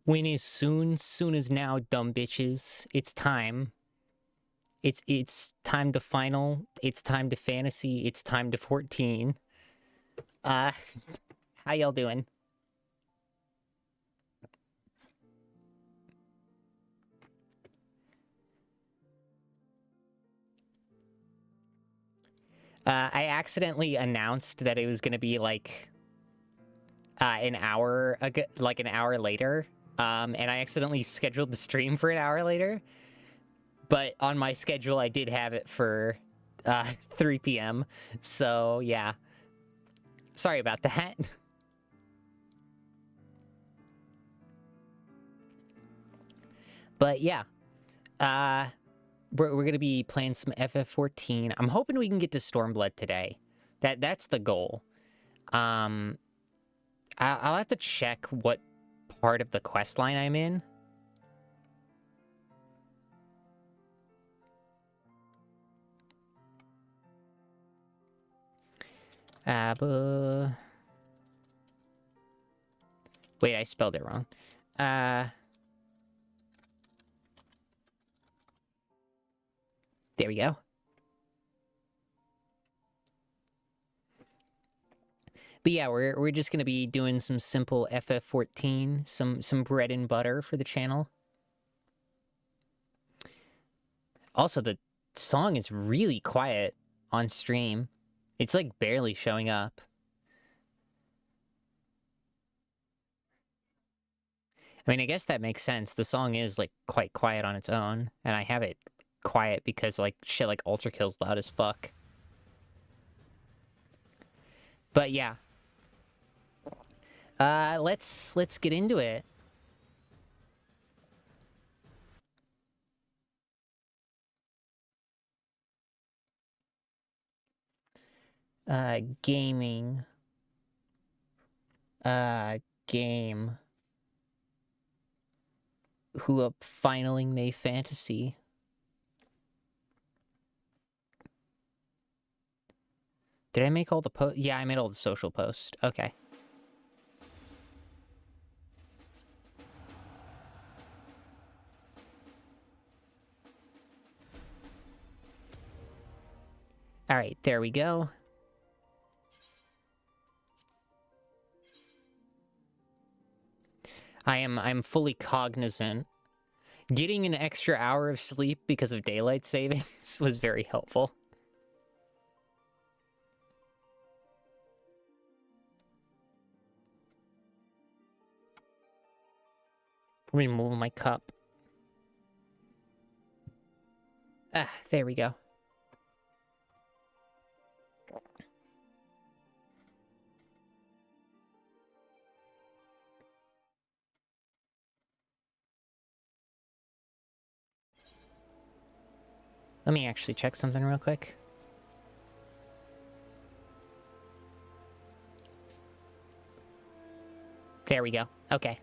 When is soon? Soon as now, dumb bitches. It's time. It's time to final. It's time to fantasy. It's time to 14. How y'all doing? I accidentally announced that it was gonna be like an hour ago, like an hour later. And I accidentally scheduled the stream for an hour later. But on my schedule, I did have it for 3 p.m. So yeah, sorry about that. But yeah, we're gonna be playing some FF14. I'm hoping we can get to Stormblood today. That's the goal. I'll have to check what part of the quest line I'm in. Wait, I spelled it wrong. There we go. But yeah, we're just gonna be doing some simple FF14, some bread and butter for the channel. Also, the song is really quiet on stream. It's like barely showing up. I mean, I guess that makes sense. The song is like quite quiet on its own, and I have it quiet because like shit like Ultra Kill's loud as fuck. But yeah. Let's get into it. Gaming. Game. Who up finaling May Fantasy. Did I make all the posts? Yeah, I made all the social posts. Okay. All right, there we go. I'm fully cognizant. Getting an extra hour of sleep because of daylight savings was very helpful. Remove my cup. Ah, there we go. Let me actually check something real quick. There we go. Okay.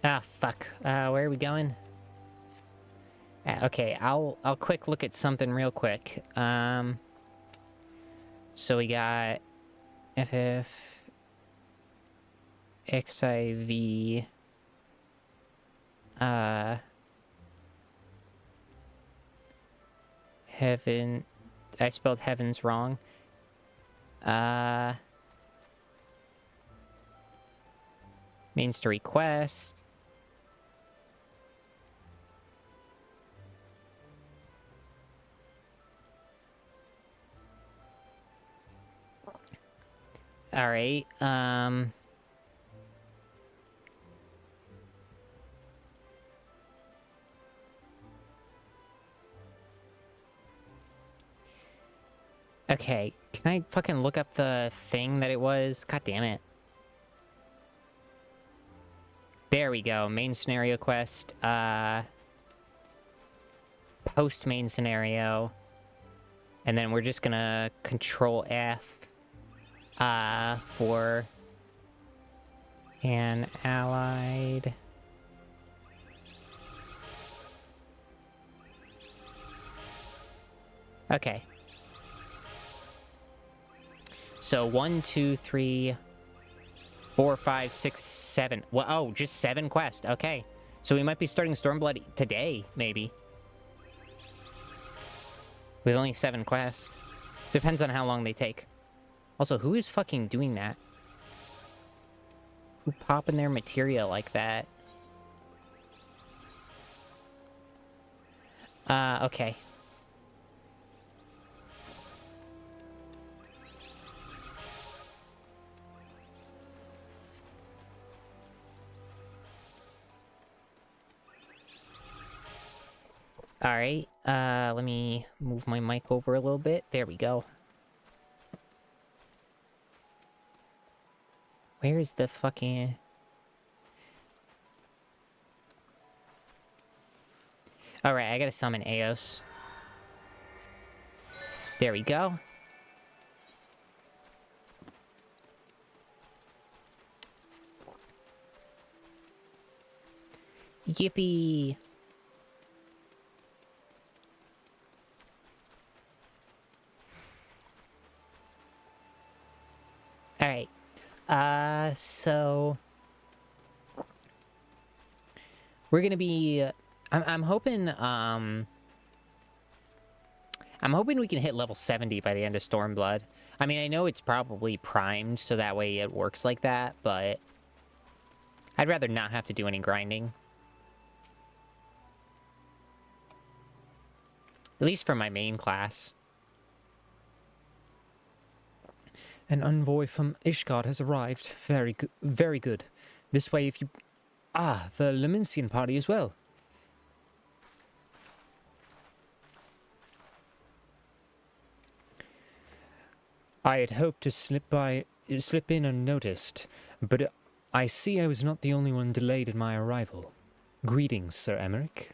Ah, fuck. Where are we going? Okay, I'll quick look at something real quick. So we got FF XIV. Heaven. I spelled heavens wrong. Means to request. All right. Okay, can I fucking look up the thing that it was? God damn it. There we go. Main scenario quest. Post main scenario. And then we're just gonna control F for an allied. Okay. So 1, 2, 3, 4, 5, 6, 7. Well, oh, just 7 quests. Okay. So we might be starting Stormblood today, maybe. With only 7 quests. Depends on how long they take. Also, who is fucking doing that? Who popping their materia like that? Okay. Alright, let me move my mic over a little bit. There we go. Where's the fucking... Alright, I gotta summon Eos. There we go. Yippee! Alright. So... We're gonna be... I'm hoping, I'm hoping we can hit level 70 by the end of Stormblood. I mean, I know it's probably primed, so that way it works like that, but... I'd rather not have to do any grinding. At least for my main class. An envoy from Ishgard has arrived. Very good. This way if you... Ah, the Leminsian party as well. I had hoped to slip in unnoticed, but I see I was not the only one delayed in my arrival. Greetings, Sir Emmerich.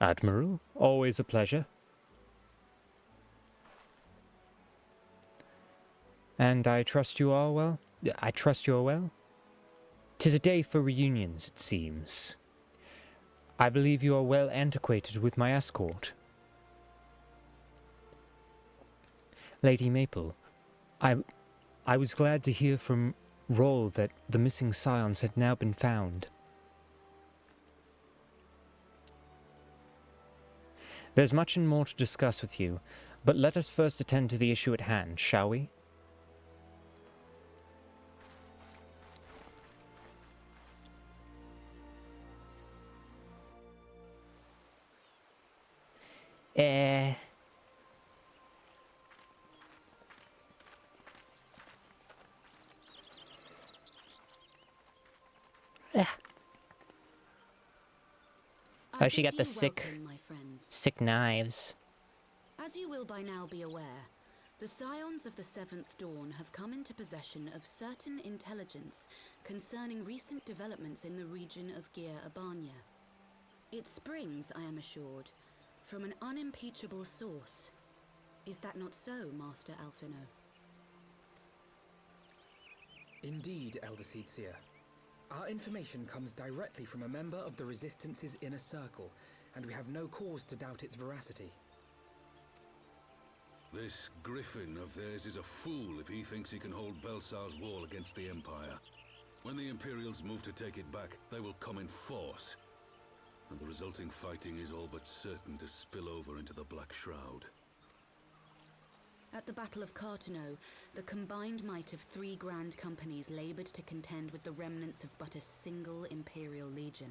Admiral, always a pleasure. And I trust you are well? I trust you are well? 'Tis a day for reunions, it seems. I believe you are well antiquated with my escort. Lady Maple, I was glad to hear from Roll that the missing scions had now been found. There's much and more to discuss with you, but let us first attend to the issue at hand, shall we? Oh, she got the sick knives. As you will by now be aware, the Scions of the Seventh Dawn have come into possession of certain intelligence concerning recent developments in the region of Gyr Abania. It springs, I am assured, from an unimpeachable source. Is that not so, Master Alfino? Indeed, Elder Seedseer. Our information comes directly from a member of the Resistance's inner circle, and we have no cause to doubt its veracity. This Griffin of theirs is a fool if he thinks he can hold Belsar's wall against the Empire. When the Imperials move to take it back, they will come in force. And the resulting fighting is all but certain to spill over into the Black Shroud. At the Battle of Cartano, the combined might of 3 grand companies labored to contend with the remnants of but a single Imperial legion.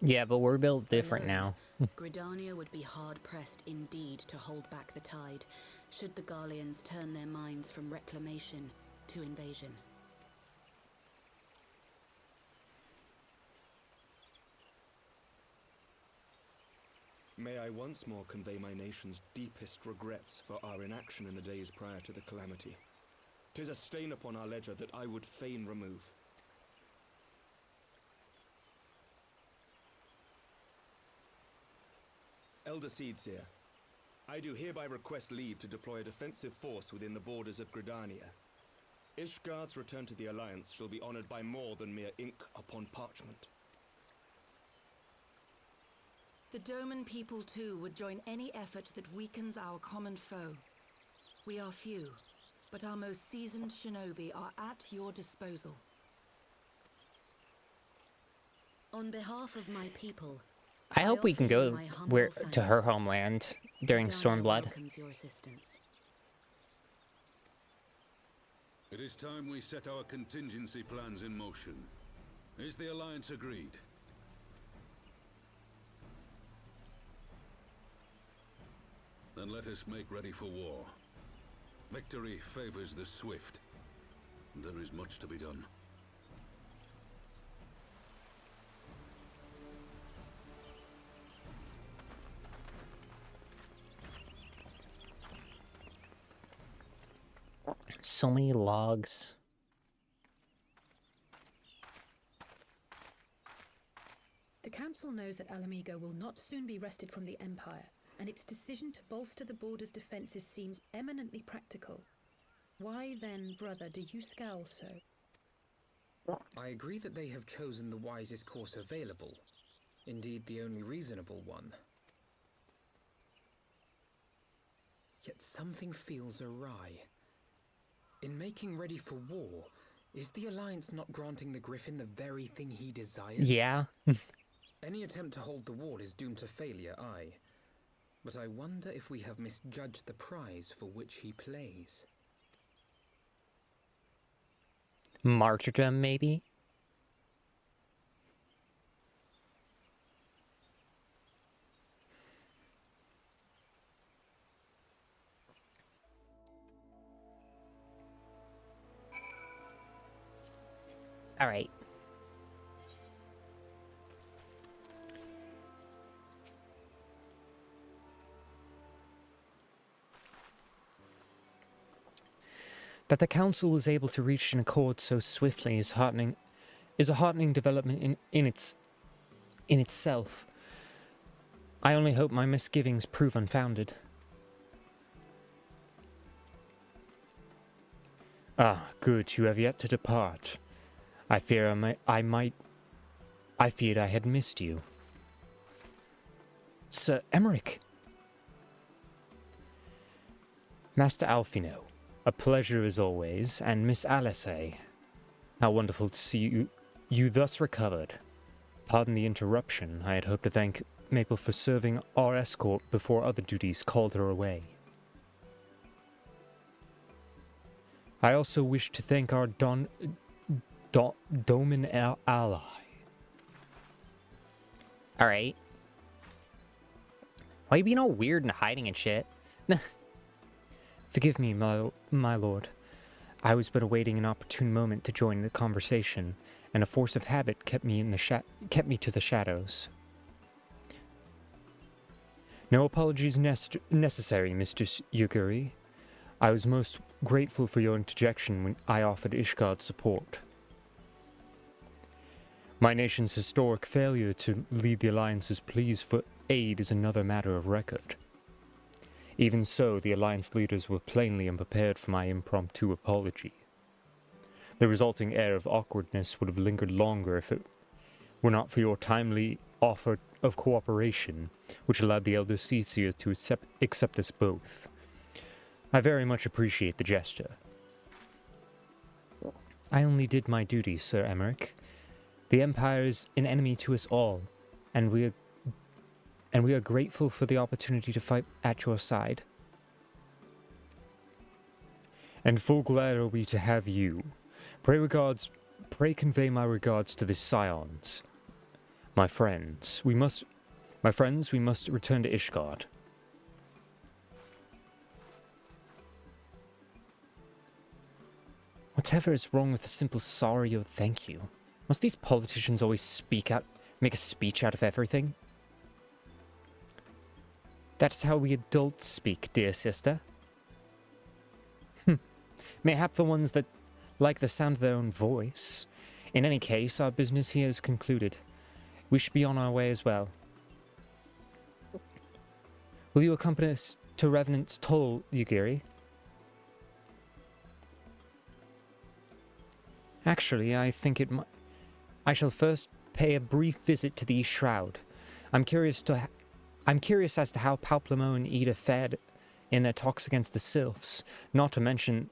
Yeah, but we're built different Alone, now. Gridania would be hard-pressed indeed to hold back the tide, should the Garleans turn their minds from reclamation to invasion. May I once more convey my nation's deepest regrets for our inaction in the days prior to the calamity. 'Tis a stain upon our ledger that I would fain remove. Elder Seedseer, I do hereby request leave to deploy a defensive force within the borders of Gridania. Ishgard's return to the Alliance shall be honored by more than mere ink upon parchment. The Doman people too would join any effort that weakens our common foe. We are few, but our most seasoned shinobi are at your disposal. On behalf of my people, I hope we offer can you go my humble to her thanks. homeland during Gridania Stormblood. welcomes your assistance. It is time we set our contingency plans in motion. Is the Alliance agreed? Then let us make ready for war. Victory favors the swift. There is much to be done. So many logs. The Council knows that Alamigo will not soon be wrested from the Empire, and its decision to bolster the border's defences seems eminently practical. Why then, brother, do you scowl so? I agree that they have chosen the wisest course available. Indeed, the only reasonable one. Yet something feels awry. In making ready for war, is the Alliance not granting the Griffin the very thing he desired? Yeah. Any attempt to hold the wall is doomed to failure, aye. But I wonder if we have misjudged the prize for which he plays. Martyrdom, maybe? All right. That the Council was able to reach an accord so swiftly is a heartening development in itself. I only hope my misgivings prove unfounded. Ah, good, you have yet to depart. I feared I had missed you. Sir Emmerich! Master Alfino, a pleasure as always, and Miss Alice. How wonderful to see you thus recovered. Pardon the interruption. I had hoped to thank Maple for serving our escort before other duties called her away. I also wish to thank our Domin ally. Alright. Why are you being all weird and hiding and shit? Forgive me, my lord. I was but awaiting an opportune moment to join the conversation, and a force of habit kept me to the shadows. No apologies necessary, Mr. Yuguri. I was most grateful for your interjection when I offered Ishgard's support. My nation's historic failure to lead the Alliance's pleas for aid is another matter of record. Even so, the Alliance leaders were plainly unprepared for my impromptu apology. The resulting air of awkwardness would have lingered longer if it were not for your timely offer of cooperation, which allowed the elder Cecia to accept us both. I very much appreciate the gesture. I only did my duty, Sir Emmerich. The Empire is an enemy to us all, and we are grateful for the opportunity to fight at your side. And full glad are we to have you. Pray convey my regards to the Scions. My friends, we must return to Ishgard. Whatever is wrong with a simple sorry or thank you? Must these politicians always make a speech out of everything? That's how we adults speak, dear sister. Mayhap the ones that like the sound of their own voice. In any case, our business here is concluded. We should be on our way as well. Will you accompany us to Revenant's Toll, Yugiri? Actually, I think I shall first pay a brief visit to the East Shroud. I'm curious as to how Papalymo and Ida fared in their talks against the Sylphs, not to mention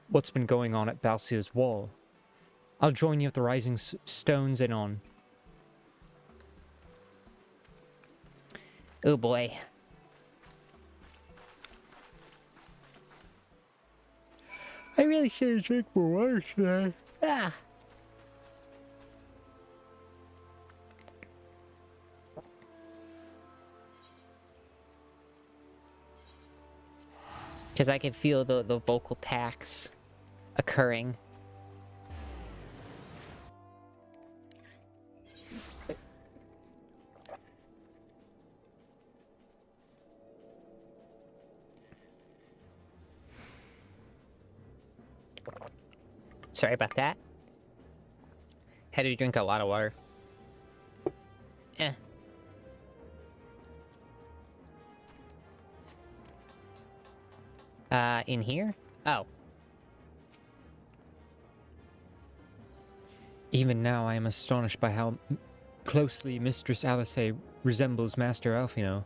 what's been going on at Balseir's Wall. I'll join you at the Rising Stones and on. Oh boy. I really should have drank more water today. Ah. Because I can feel the vocal tax occurring. Sorry about that. Had to drink a lot of water. Eh. In here? Oh. Even now I am astonished by how closely Mistress Alice resembles Master Alfino.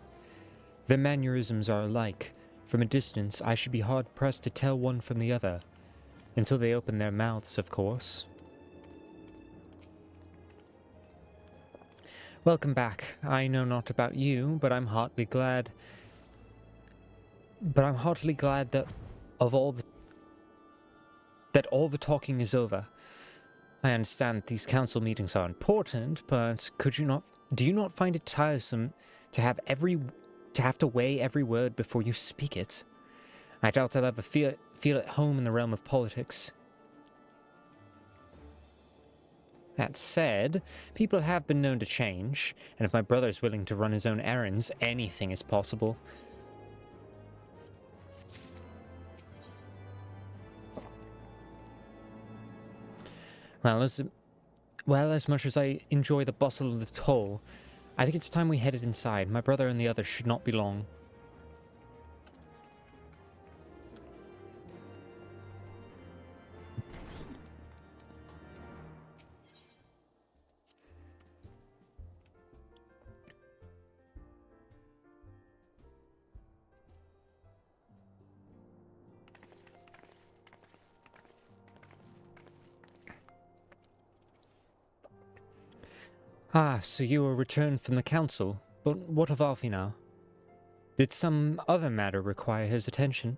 Their mannerisms are alike. From a distance, I should be hard-pressed to tell one from the other. Until they open their mouths, of course. Welcome back. I know not about you, but I'm heartily glad that all the talking is over. I understand that these council meetings are important, but do you not find it tiresome to have to weigh every word before you speak it? I doubt I'll ever feel at home in the realm of politics. That said, people have been known to change, and if my brother's willing to run his own errands, anything is possible. Well, as much as I enjoy the bustle of the toll, I think it's time we headed inside. My brother and the others should not be long. Ah, so you were returned from the council. But what of Alfie now? Did some other matter require his attention?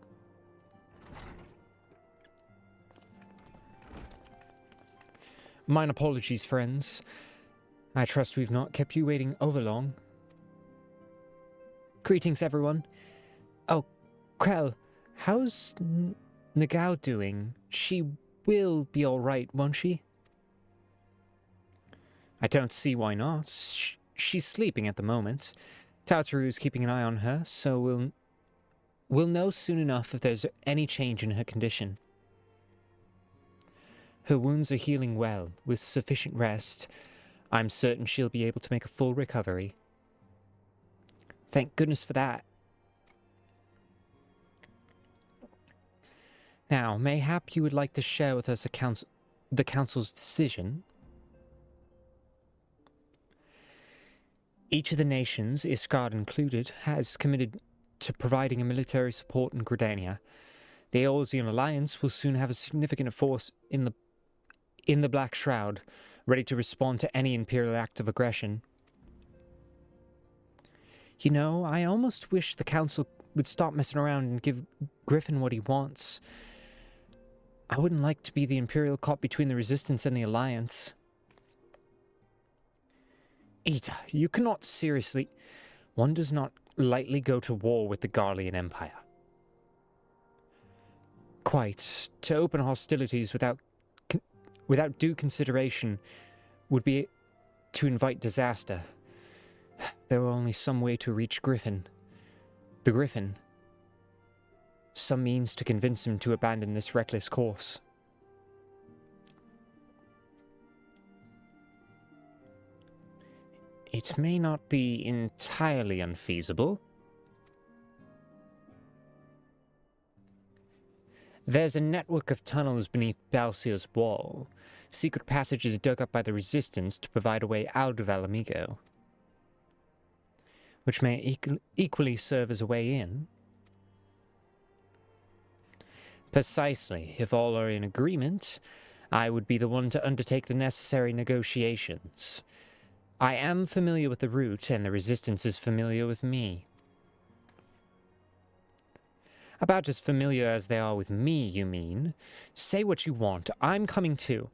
Mine apologies, friends. I trust we've not kept you waiting overlong. Greetings, everyone. Oh, Krell, how's Nagao doing? She will be alright, won't she? I don't see why not. She's sleeping at the moment. Tataru's keeping an eye on her, so we'll know soon enough if there's any change in her condition. Her wounds are healing well. With sufficient rest, I'm certain she'll be able to make a full recovery. Thank goodness for that. Now, mayhap you would like to share with us the council's decision? Each of the nations, Isgard included, has committed to providing a military support in Gridania. The Eorzean Alliance will soon have a significant force in the Black Shroud, ready to respond to any Imperial act of aggression. You know, I almost wish the Council would stop messing around and give Griffin what he wants. I wouldn't like to be the Imperial caught between the Resistance and the Alliance. Ita, you cannot seriously... One does not lightly go to war with the Garlean Empire. Quite. To open hostilities without due consideration would be to invite disaster. There were only some way to reach Griffin. The Griffin. Some means to convince him to abandon this reckless course. It may not be entirely unfeasible. There's a network of tunnels beneath Balseir's wall, secret passages dug up by the Resistance to provide a way out of Alamigo, which may equally serve as a way in. Precisely. If all are in agreement, I would be the one to undertake the necessary negotiations. I am familiar with the route, and the Resistance is familiar with me. About as familiar as they are with me, you mean? Say what you want. I'm coming too.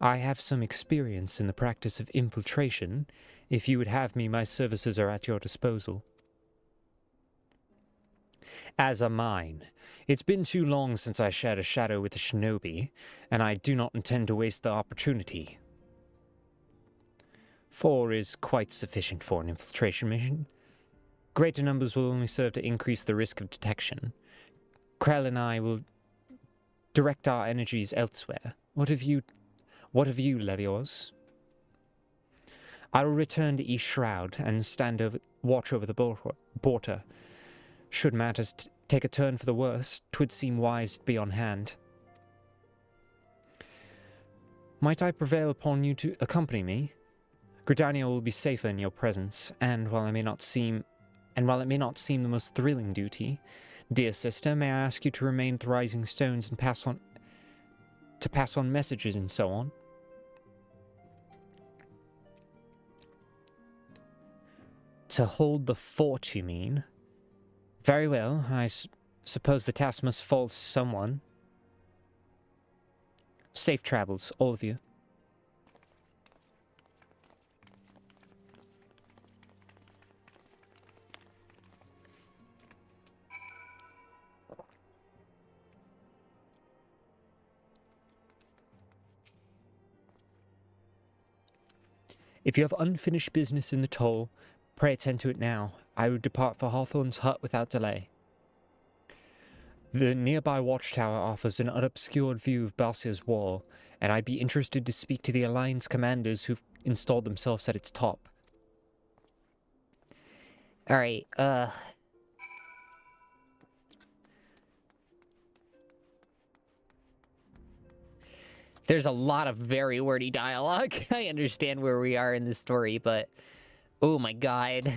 I have some experience in the practice of infiltration. If you would have me, my services are at your disposal. As are mine. It's been too long since I shared a shadow with a shinobi, and I do not intend to waste the opportunity. 4 is quite sufficient for an infiltration mission. Greater numbers will only serve to increase the risk of detection. Krell and I will direct our energies elsewhere. What of you, Levios? I will return to East Shroud and watch over the border. Should matters take a turn for the worse, 'twould seem wise to be on hand. Might I prevail upon you to accompany me? Gridania will be safer in your presence, and while it may not seem the most thrilling duty, dear sister, may I ask you to remain at the Rising Stones and pass on messages and so on? To hold the fort, you mean? Very well, I suppose the task must fall to someone. Safe travels, all of you. If you have unfinished business in the toll, pray attend to it now. I would depart for Hawthorne's hut without delay. The nearby watchtower offers an unobscured view of Balsia's wall, and I'd be interested to speak to the Alliance commanders who've installed themselves at its top. Alright, there's a lot of very wordy dialogue. I understand where we are in the story, but... oh my god.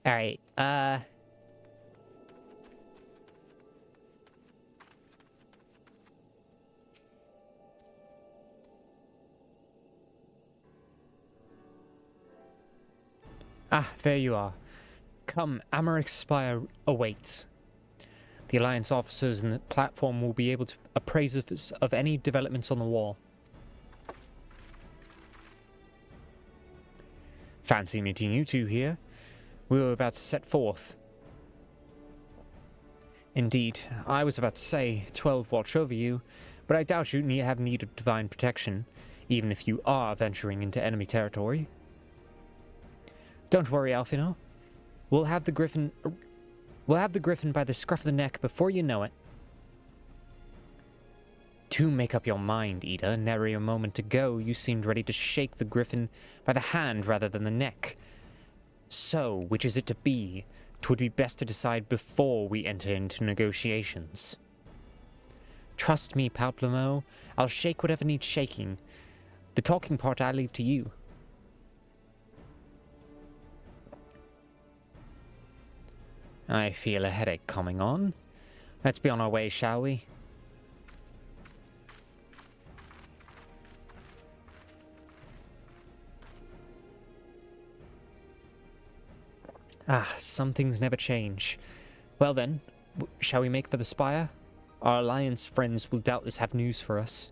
Alright, Ah, there you are. Come, Amaryk's spire awaits. The Alliance officers in the platform will be able to appraise us of any developments on the wall. Fancy meeting you two here. We were about to set forth. Indeed, I was about to say 12 watch over you, but I doubt you have need of divine protection, even if you are venturing into enemy territory. Don't worry, Alfino. We'll have the griffin by the scruff of the neck before you know it. Do make up your mind, Ida. Nary a moment ago, you seemed ready to shake the griffin by the hand rather than the neck. So, which is it to be? 'Twould be best to decide before we enter into negotiations. Trust me, Papalymo. I'll shake whatever needs shaking. The talking part I leave to you. I feel a headache coming on. Let's be on our way, shall we? Ah, some things never change. Well then, shall we make for the spire? Our Alliance friends will doubtless have news for us.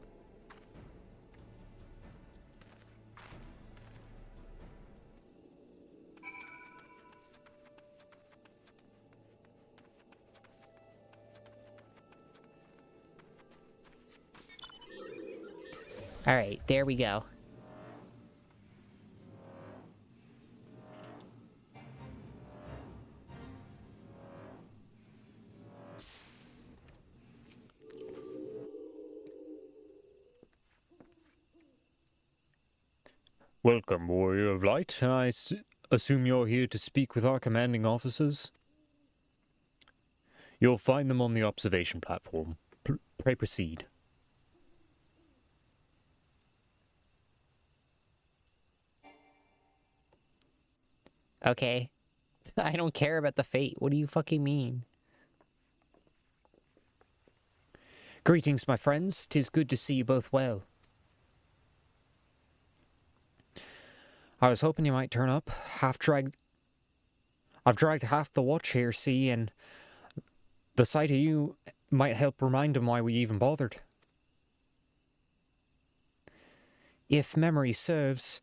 alright, there we go. Welcome, Warrior of Light. I assume you're here to speak with our commanding officers? You'll find them on the observation platform. Pray proceed. Okay. I don't care about the fate. What do you fucking mean? Greetings, my friends. 'Tis good to see you both well. I was hoping you might turn up. I've dragged half the watch here, see, and the sight of you might help remind them why we even bothered. If memory serves,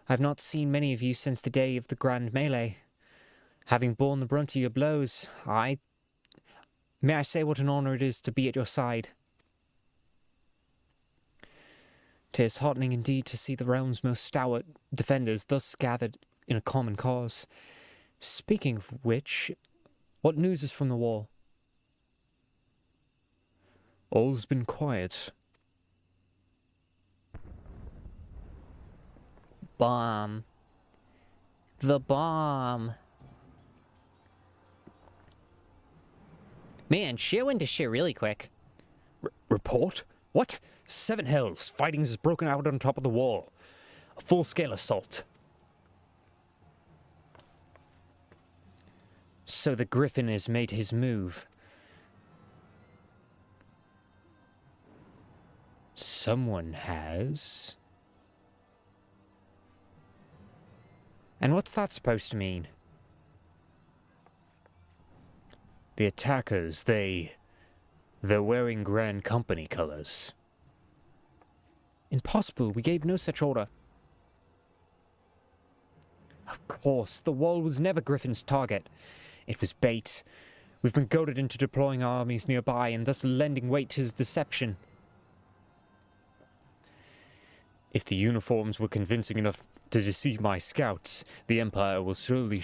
I've not seen many of you since the day of the grand melee. Having borne the brunt of your blows, may I say what an honor it is to be at your side. 'Tis heartening indeed to see the realm's most stalwart defenders thus gathered in a common cause. Speaking of which, what news is from the wall? All's been quiet. Bomb. The bomb. Man, shit went to shit really quick. Report? What? 7 hells. Fighting has broken out on top of the wall. A full-scale assault. So the Griffin has made his move. Someone has. And what's that supposed to mean? The attackers, they're wearing Grand Company colors. Impossible, we gave no such order. Of course, the wall was never Griffin's target. It was bait. We've been goaded into deploying our armies nearby and thus lending weight to his deception. If the uniforms were convincing enough to deceive my scouts, the Empire will surely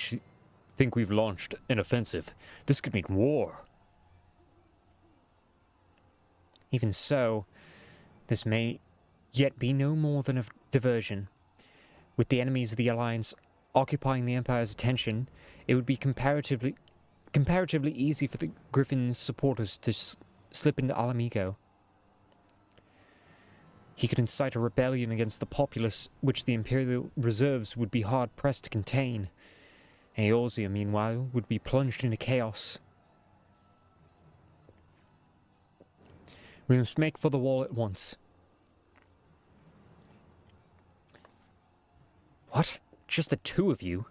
think we've launched an offensive. This could mean war. Even so, this may yet be no more than a diversion. With the enemies of the Alliance occupying the Empire's attention, it would be comparatively easy for the Griffin's supporters to slip into Alamigo. He could incite a rebellion against the populace, which the Imperial reserves would be hard-pressed to contain. Eorzea, meanwhile, would be plunged into chaos. We must make for the wall at once. What? Just the 2 of you?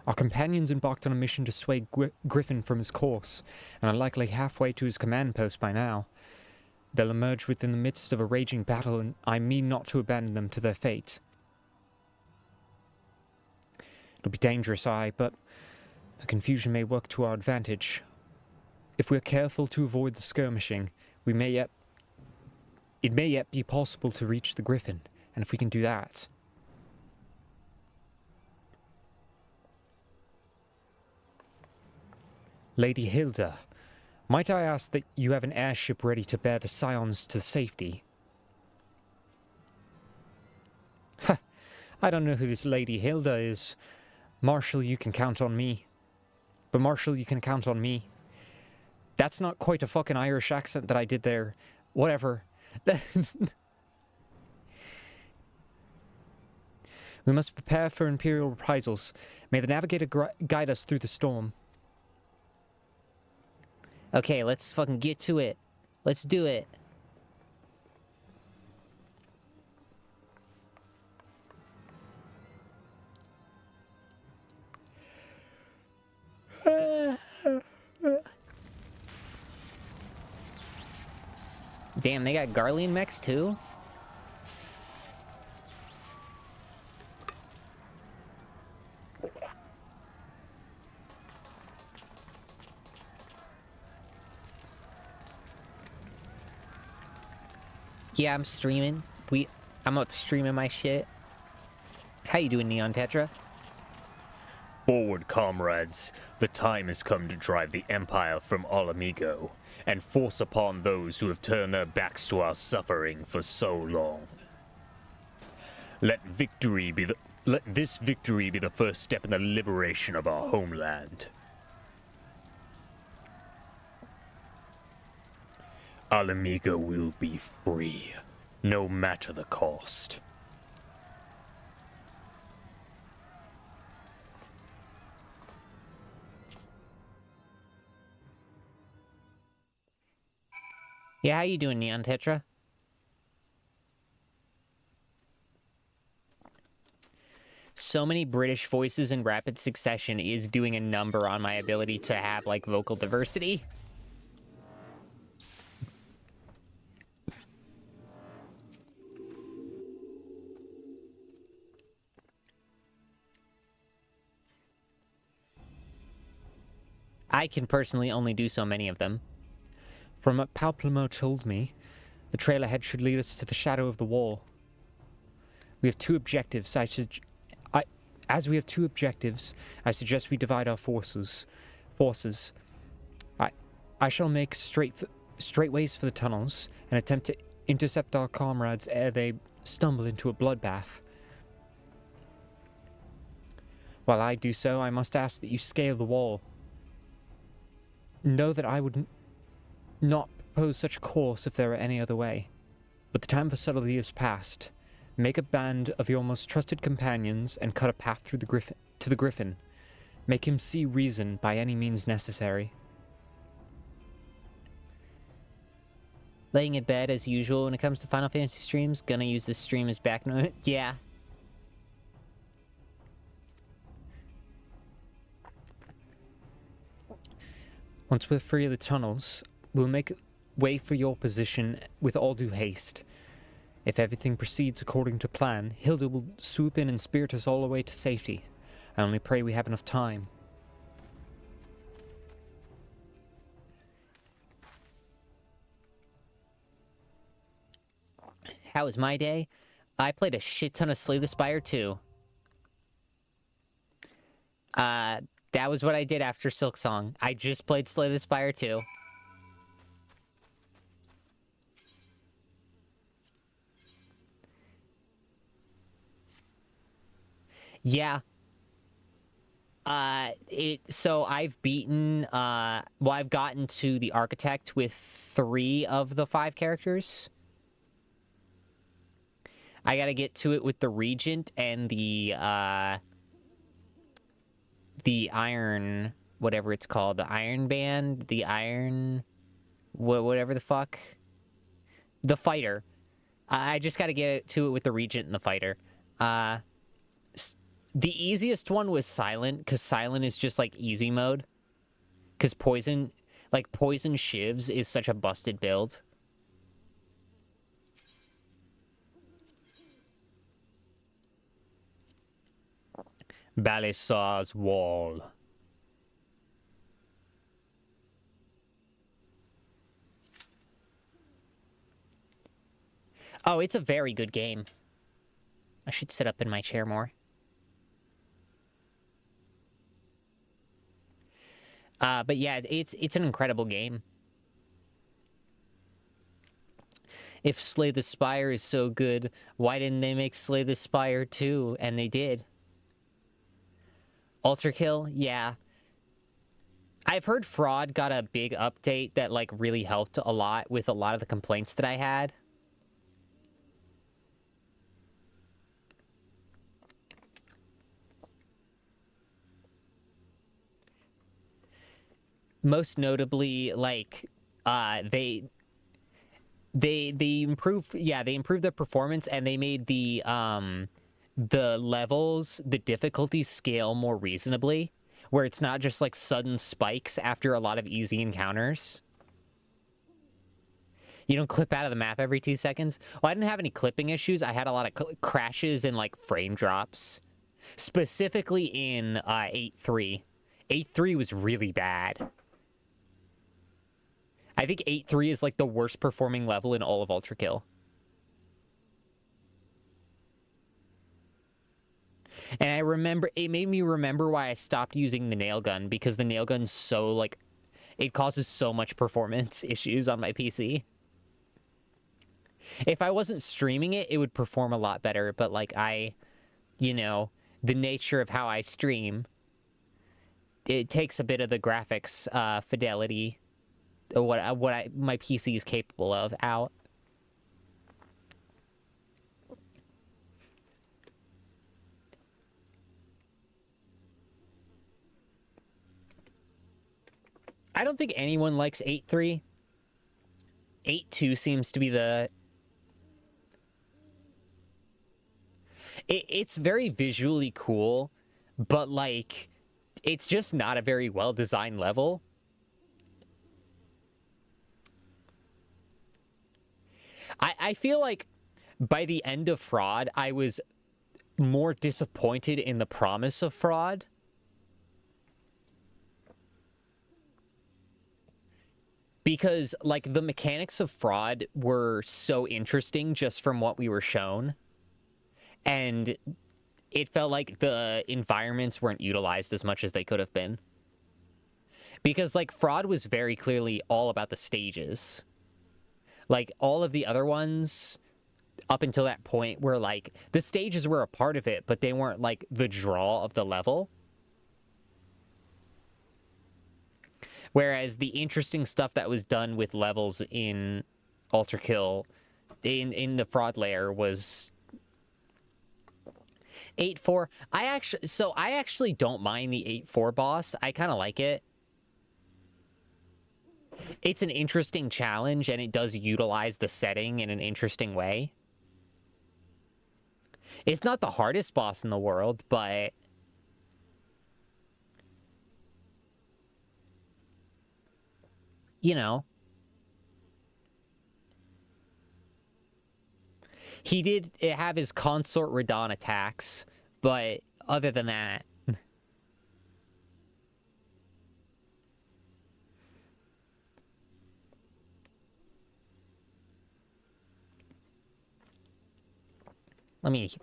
Our companions embarked on a mission to sway Griffin from his course, and are likely halfway to his command post by now. They'll emerge within the midst of a raging battle, and I mean not to abandon them to their fate. It'll be dangerous, but the confusion may work to our advantage. If we're careful to avoid the skirmishing, it may yet be possible to reach the Griffin, and if we can do that... Lady Hilda, might I ask that you have an airship ready to bear the Scions to safety? Ha! I don't know who this Lady Hilda is. Marshal, you can count on me. But Marshal, you can count on me. That's not quite a fucking Irish accent that I did there. Whatever. We must prepare for Imperial reprisals. May the Navigator guide us through the storm. Okay, let's fucking get to it. Let's do it. Damn, they got Garlean mechs too? Yeah, I'm streaming. I'm up streaming my shit. How you doing, Neon Tetra? Forward, comrades. The time has come to drive the Empire from Alamigo, and force upon those who have turned their backs to our suffering for so long. Let this victory be the first step in the liberation of our homeland. Alamiga will be free, no matter the cost. Yeah, how you doing, Neon Tetra? So many British voices in rapid succession is doing a number on my ability to have, like, vocal diversity. I can personally only do so many of them. From what Papalymo told me, the trail ahead should lead us to the shadow of the wall. We have two objectives. As we have two objectives, I suggest we divide our forces. I shall make straight ways for the tunnels and attempt to intercept our comrades ere they stumble into a bloodbath. While I do so, I must ask that you scale the wall. Know that I would not propose such a course if there were any other way. But the time for subtlety is past. Make a band of your most trusted companions and cut a path through to the Griffin. Make him see reason by any means necessary. Laying in bed as usual when it comes to Final Fantasy streams. Gonna use this stream as backnote. Yeah. Once we're free of the tunnels, we'll make way for your position with all due haste. If everything proceeds according to plan, Hilda will swoop in and spirit us all the way to safety. I only pray we have enough time. How was my day? I played a shit ton of Slay the Spire 2. That was what I did after Silksong. I just played Slay the Spire 2. Yeah. So I've beaten, well, I've gotten to the Architect with 3 of the 5 characters. I gotta get to it with the Regent and the Iron, whatever it's called, the Iron Band, the Iron, whatever the fuck. The Fighter. I just gotta get to it with the Regent and the Fighter. The easiest one was Silent, because Silent is just, like, easy mode. Because Poison Shivs is such a busted build. Balisar's Wall. Oh, it's a very good game. I should sit up in my chair more. But yeah, it's an incredible game. If Slay the Spire is so good, why didn't they make Slay the Spire 2? And they did. Ultra Kill, yeah. I've heard Fraud got a big update that, like, really helped a lot with a lot of the complaints that I had. Most notably, like, they improved, yeah, they improved the performance, and they made the levels, the difficulty scale more reasonably, where it's not just, like, sudden spikes after a lot of easy encounters. You don't clip out of the map every 2 seconds. Well, I didn't have any clipping issues. I had a lot of crashes and, like, frame drops. Specifically in 8.3. 8.3 was really bad. I think 8.3 is, like, the worst performing level in all of Ultra Kill. And I remember, it made me remember why I stopped using the nail gun, because the nail gun's so, like, it causes so much performance issues on my PC. If I wasn't streaming it, it would perform a lot better. But like you know, the nature of how I stream, it takes a bit of the graphics fidelity, what my PC is capable of, out. I don't think anyone likes 8.3. 8.2 seems to be the... It's very visually cool, but, like, it's just not a very well-designed level. I feel like by the end of Fraud, I was more disappointed in the promise of Fraud. Because, like, the mechanics of Fraud were so interesting just from what we were shown. And it felt like the environments weren't utilized as much as they could have been. Because, like, Fraud was very clearly all about the stages. Like, all of the other ones, up until that point, were, like, the stages were a part of it, but they weren't, like, the draw of the level. Whereas the interesting stuff that was done with levels in Ultra Kill, in the Fraud layer, was 8.4. I actually don't mind the 8.4 boss. I kind of like it. It's an interesting challenge, and it does utilize the setting in an interesting way. It's not the hardest boss in the world, but... you know. He did have his Consort Radon attacks, but other than that... Let me...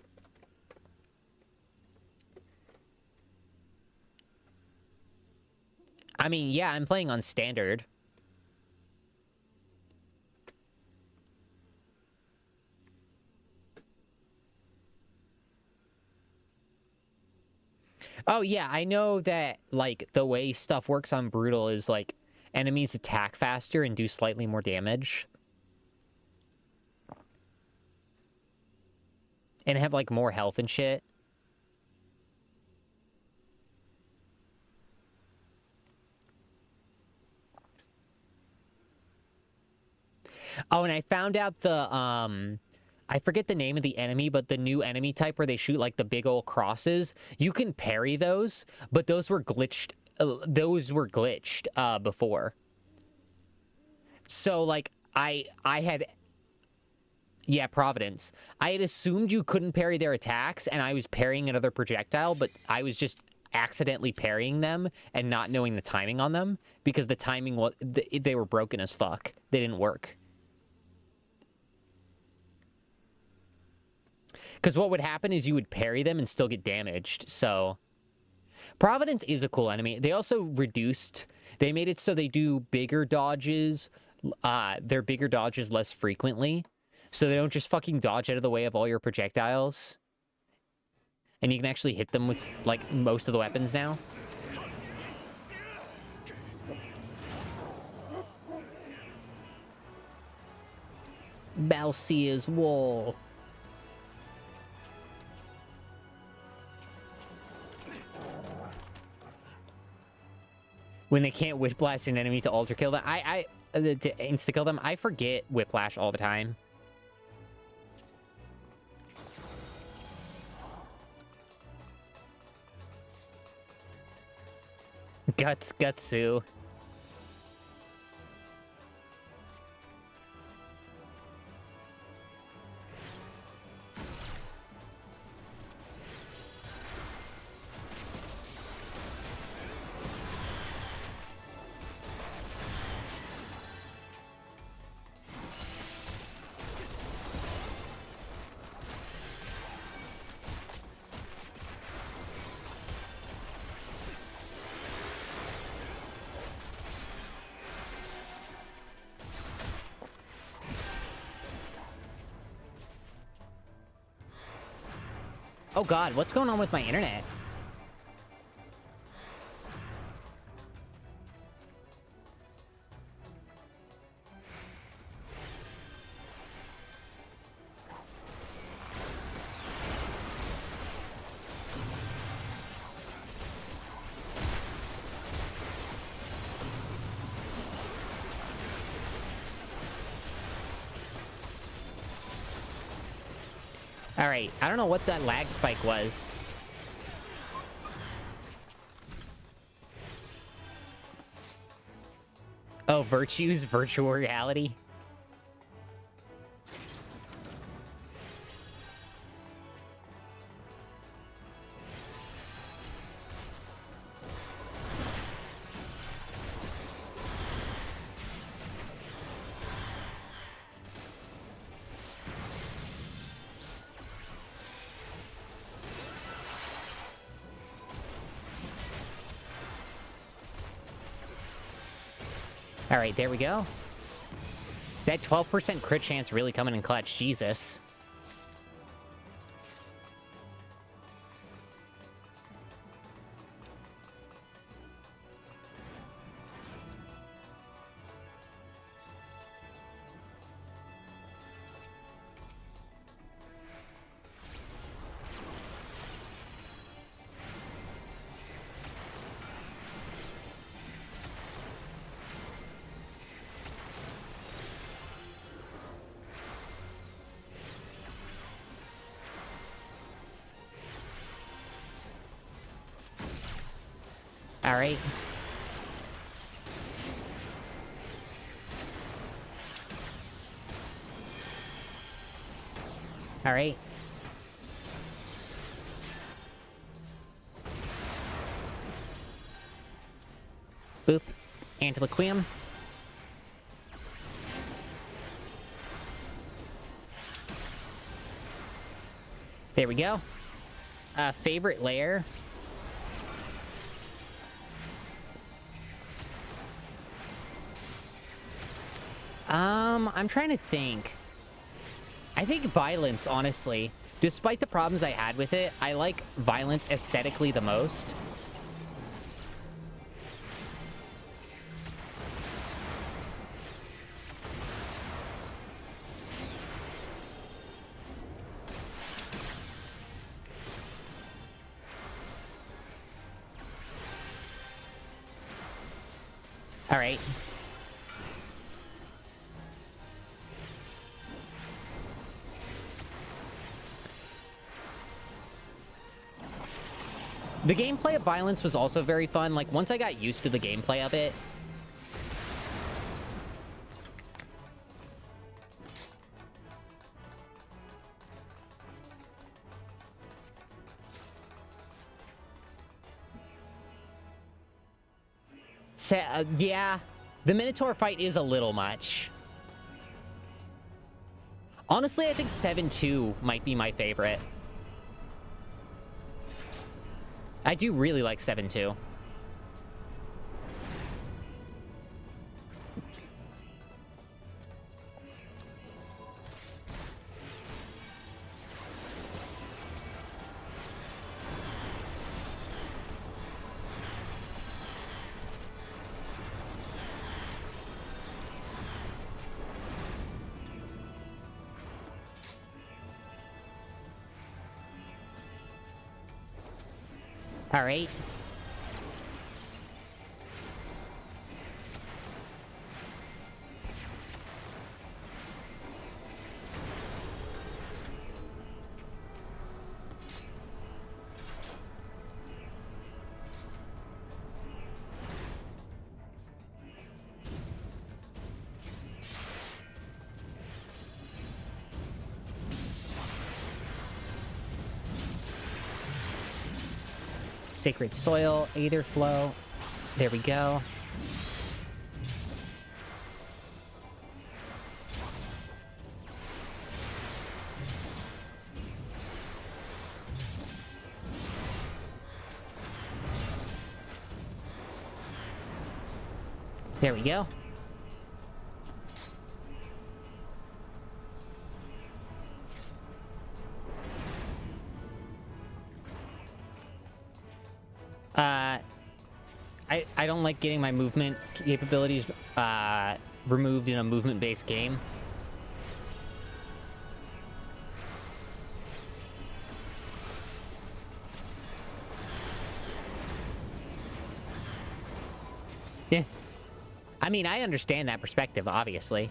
I mean, yeah, I'm playing on standard. Oh, yeah, I know that, like, the way stuff works on Brutal is, like, enemies attack faster and do slightly more damage. And have, like, more health and shit. Oh, and I found out the, I forget the name of the enemy, but the new enemy type where they shoot, like, the big old crosses. You can parry those, but those were glitched. Before. So, like, I had... Yeah, Providence. I had assumed you couldn't parry their attacks, and I was parrying another projectile, but I was just accidentally parrying them and not knowing the timing on them, because the timing was... They were broken as fuck. They didn't work. Because what would happen is you would parry them and still get damaged, so... Providence is a cool enemy. They also reduced... They made it so they do bigger dodges. They're bigger dodges less frequently. So they don't just fucking dodge out of the way of all your projectiles. And you can actually hit them with, like, most of the weapons now. Balsea's Wall. When they can't whiplash an enemy to ultra kill them, to insta kill them, I forget whiplash all the time. Gutsu. Oh god, what's going on with my internet? Alright, I don't know what that lag spike was. Oh, virtues, virtual reality. Alright, there we go. That 12% crit chance really coming in clutch, Jesus. Alright. Alright. Boop. Antiloquium. There we go. Favorite layer. I'm trying to think. I think violence, honestly. Despite the problems I had with it, I like violence aesthetically the most. All right. The gameplay of violence was also very fun. Like, once I got used to the gameplay of it... yeah, the Minotaur fight is a little much. Honestly, I think 7-2 might be my favorite. I do really like 7-2. All right. Sacred Soil, Aether Flow. There we go. There we go. I don't like getting my movement capabilities removed in a movement-based game. Yeah. I mean, I understand that perspective, obviously.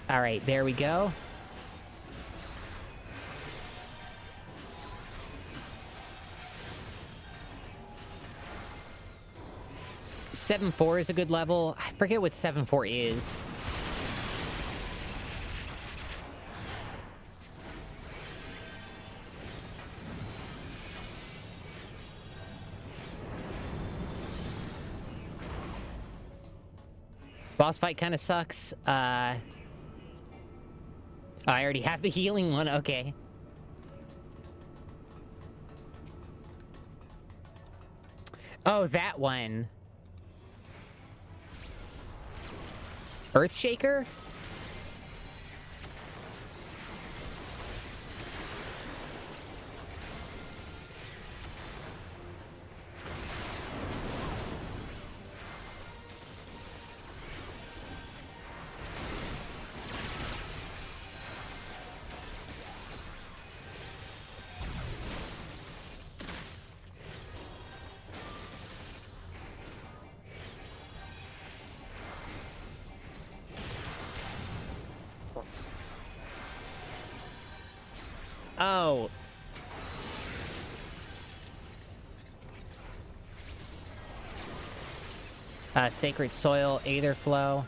All right, there we go. (7-4) is a good level. I forget what 7-4 is. Boss fight kind of sucks. I already have the healing one, okay. Oh, that one. Earthshaker? Oh. Sacred Soil, Aetherflow.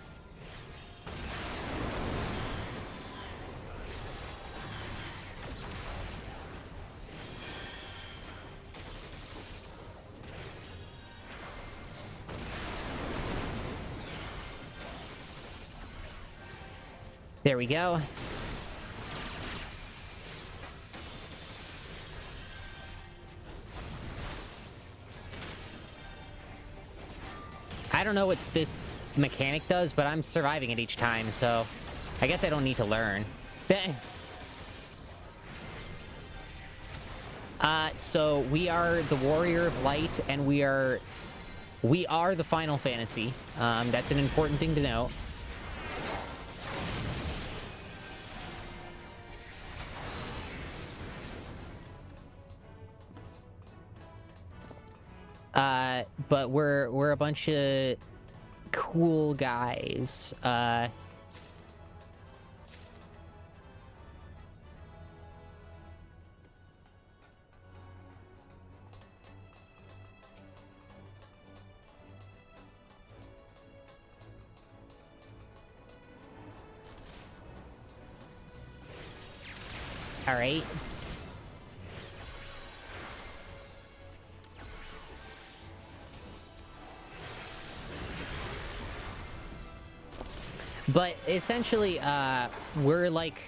There we go. I don't know what this mechanic does, but I'm surviving it each time, so I guess I don't need to learn. So we are the Warrior of Light, and we are the Final Fantasy. That's an important thing to know. But we're a bunch of cool guys. All right. But essentially, we're like...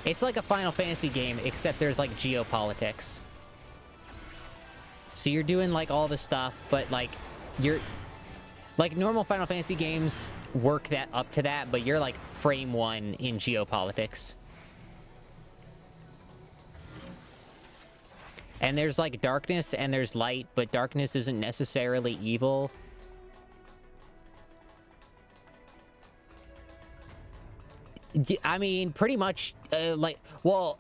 It's like a Final Fantasy game, except there's, like, geopolitics. So you're doing, like, all the stuff, but, like, you're... Like, normal Final Fantasy games work that up to that, but you're, like, frame one in geopolitics. And there's, like, darkness and there's light, but darkness isn't necessarily evil. I mean, pretty much, like, well,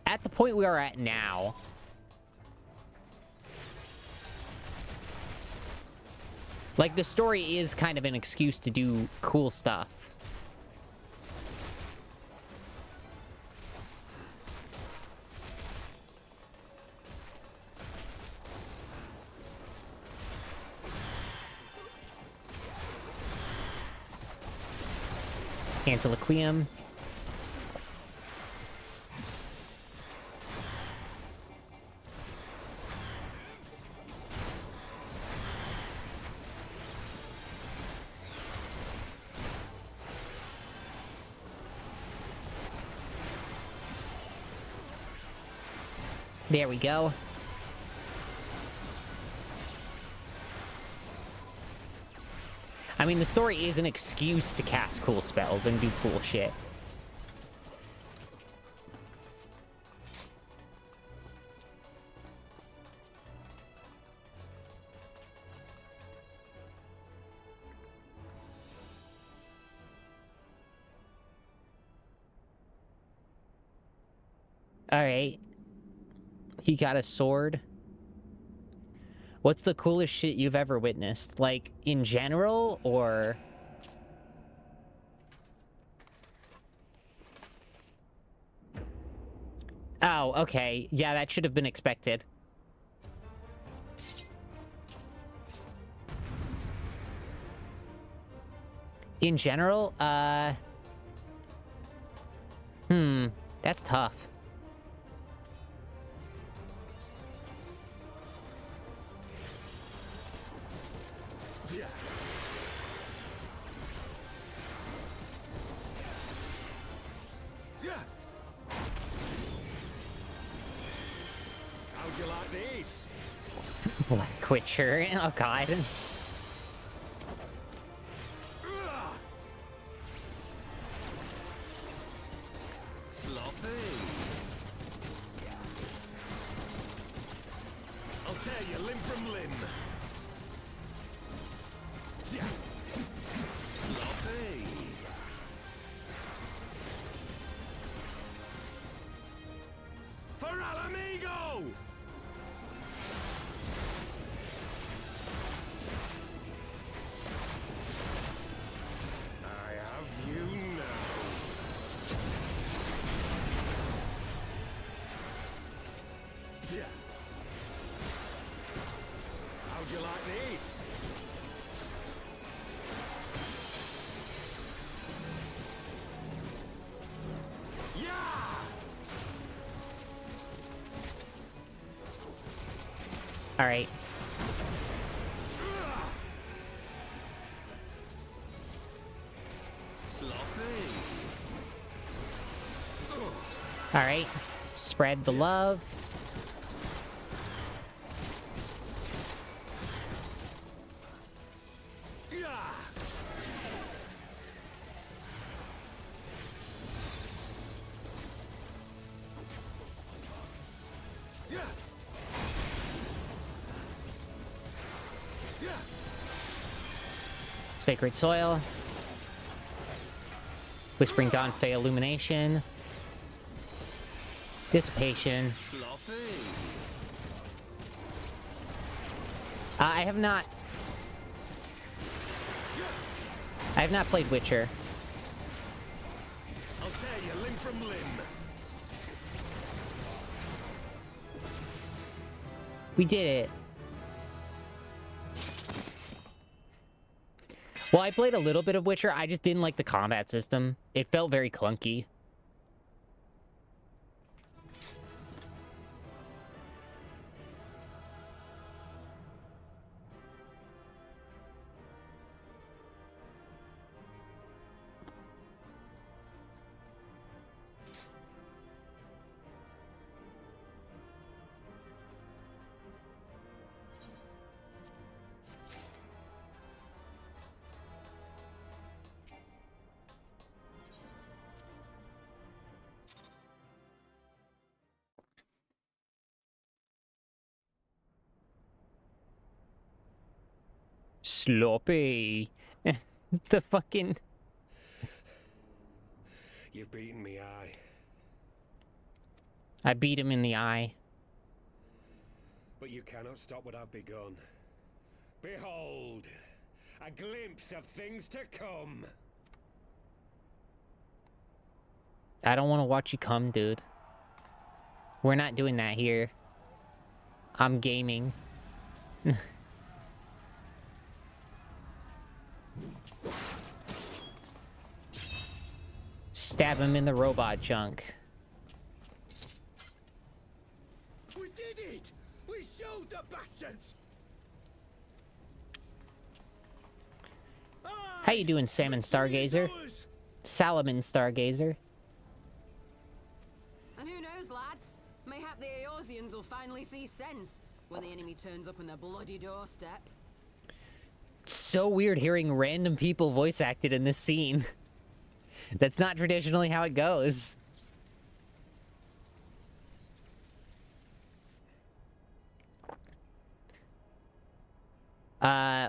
at the point we are at now, like, the story is kind of an excuse to do cool stuff. Antiloquium. There we go. I mean, the story is an excuse to cast cool spells and do cool shit. Alright. He got a sword. What's the coolest shit you've ever witnessed? Like, in general, or... Oh, okay. Yeah, that should have been expected. In general, that's tough. How'd you like this? Black Witcher. Oh, God. Sloppy. I'll tear you limb from limb. Yeah. Sloppy. For Alamigo! I have you now. Yeah. How'd you like this? Yeah! Alright. Alright. Spread the love. Sacred Soil. Whispering Dawn, Fey Illumination. Dissipation. I have not played Witcher. I'll tear you limb from limb. We did it. Well, I played a little bit of Witcher. I just didn't like the combat system. It felt very clunky. Sloppy. The fucking... You've beaten me, aye. I beat him in the eye. But you cannot stop what I've begun. Behold, a glimpse of things to come. I don't want to watch you come, dude. We're not doing that here. I'm gaming. Stab him in the robot junk. We did it! We showed the bastards! How you doing, Salmon Stargazer? Salomon Stargazer. And who knows, lads? Mayhap the Eorzeans will finally see sense when the enemy turns up on their bloody doorstep. It's so weird hearing random people voice acted in this scene. That's not traditionally how it goes.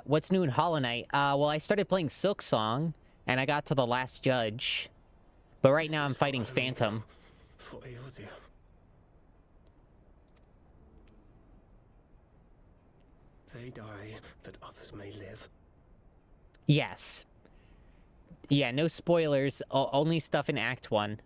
What's new in Hollow Knight? Well, I started playing Silk Song, and I got to the last judge. But right now I'm fighting Phantom. For Eorzea. They die that others may live. Yes. Yeah, no spoilers. Only stuff in Act 1.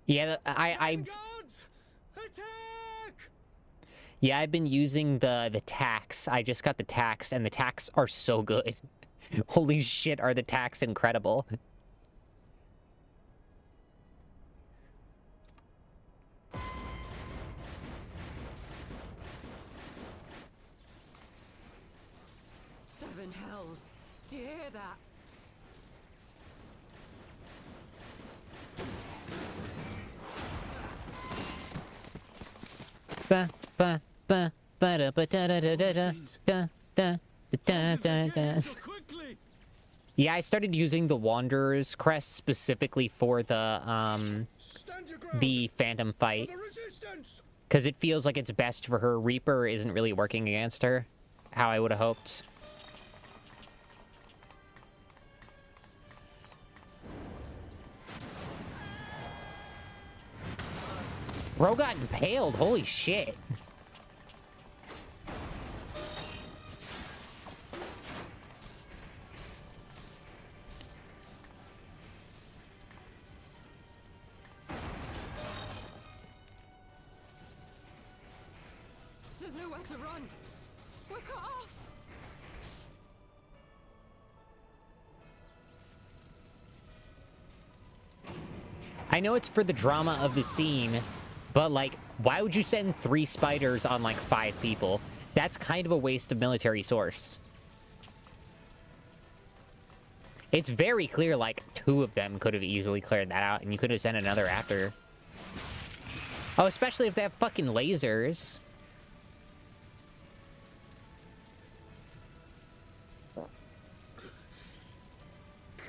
Yeah, yeah, I've been using the tacks. I just got the tacks, and the tacks are so good. Holy shit, are the tacks incredible. Seven hells. Do you hear that? Ba ba ba ba da ba da da da da da da da da da. Yeah, I started using the Wanderer's Crest specifically for the Phantom fight. Because it feels like it's best for her. Reaper isn't really working against her, how I would have hoped. Bro got impaled, holy shit. There's nowhere to run. We're cut off. I know it's for the drama of the scene, but, like, why would you send 3 spiders on, like, 5 people? That's kind of a waste of military source. It's very clear, like, 2 of them could have easily cleared that out, and you could have sent another after. Oh, especially if they have fucking lasers.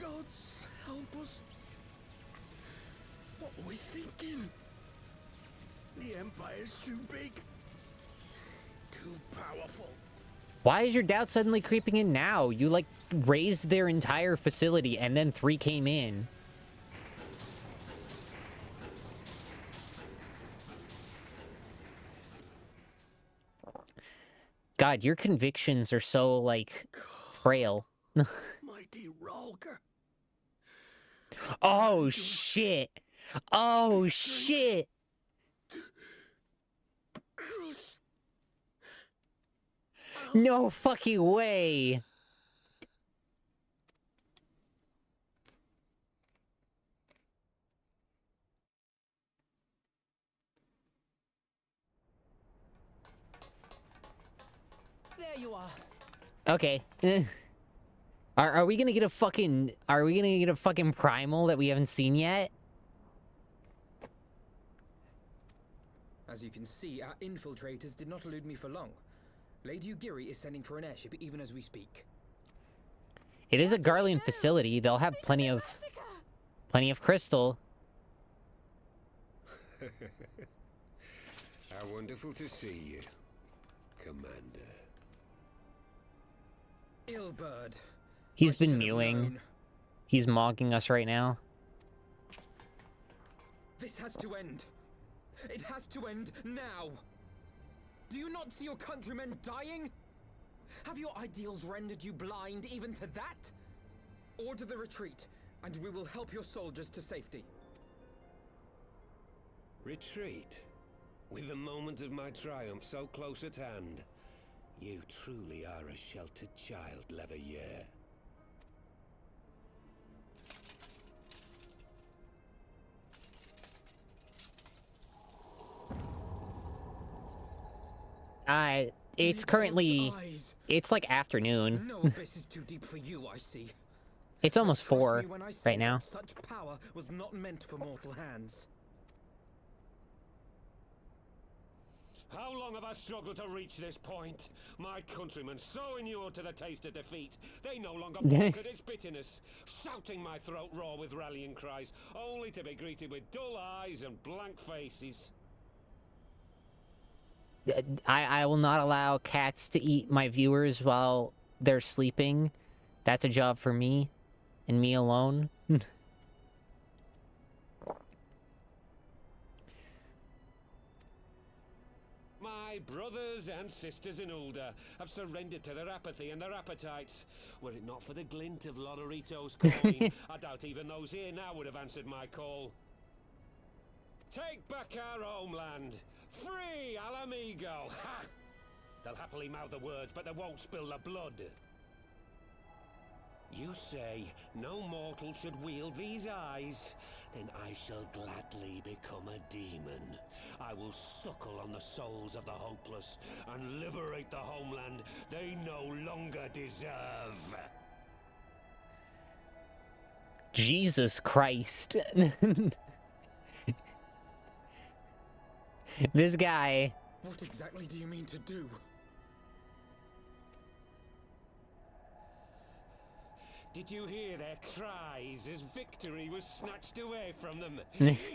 Gods help us. What are we thinking? The Empire's too big. Too powerful. Why is your doubt suddenly creeping in now? You, like, raised their entire facility, and then 3 came in. God, your convictions are so, like, frail. Mighty Rolger. Oh, shit. Oh, shit. No fucking way. There you are. Okay. Are we gonna get a fucking... Are we gonna get a fucking primal that we haven't seen yet? As you can see, our infiltrators did not elude me for long. Lady Ugiri is sending for an airship even as we speak. It is a Garlean facility. They'll have plenty of crystal. How wonderful to see you, Commander. Illbird. He's I been should have mewing. known. He's mocking us right now. This has to end. It has to end now. Do you not see your countrymen dying? Have your ideals rendered you blind even to that? Order the retreat. and we will help your soldiers to safety. Retreat? With the moment of my triumph so close at hand? You truly are a sheltered child, Leveilleur. It's currently... It's like afternoon. No abyss is too deep for you, I see. It's almost Trust 4 me when I say right now. that such power was not meant for mortal hands. How long have I struggled to reach this point? My countrymen, so inured to the taste of defeat, they no longer balk at its bitterness, shouting my throat raw with rallying cries, only to be greeted with dull eyes and blank faces. I will not allow cats to eat my viewers while they're sleeping. That's a job for me, and me alone. My brothers and sisters in Ulda have surrendered to their apathy and their appetites. Were it not for the glint of Lodorito's coin, I doubt even those here now would have answered my call. Take back our homeland! Free Alamigo! Ha! They'll happily mouth the words, but they won't spill the blood. You say no mortal should wield these eyes? Then I shall gladly become a demon. I will suckle on the souls of the hopeless and liberate the homeland they no longer deserve. Jesus Christ. This guy... What exactly do you mean to do? Did you hear their cries as victory was snatched away from them?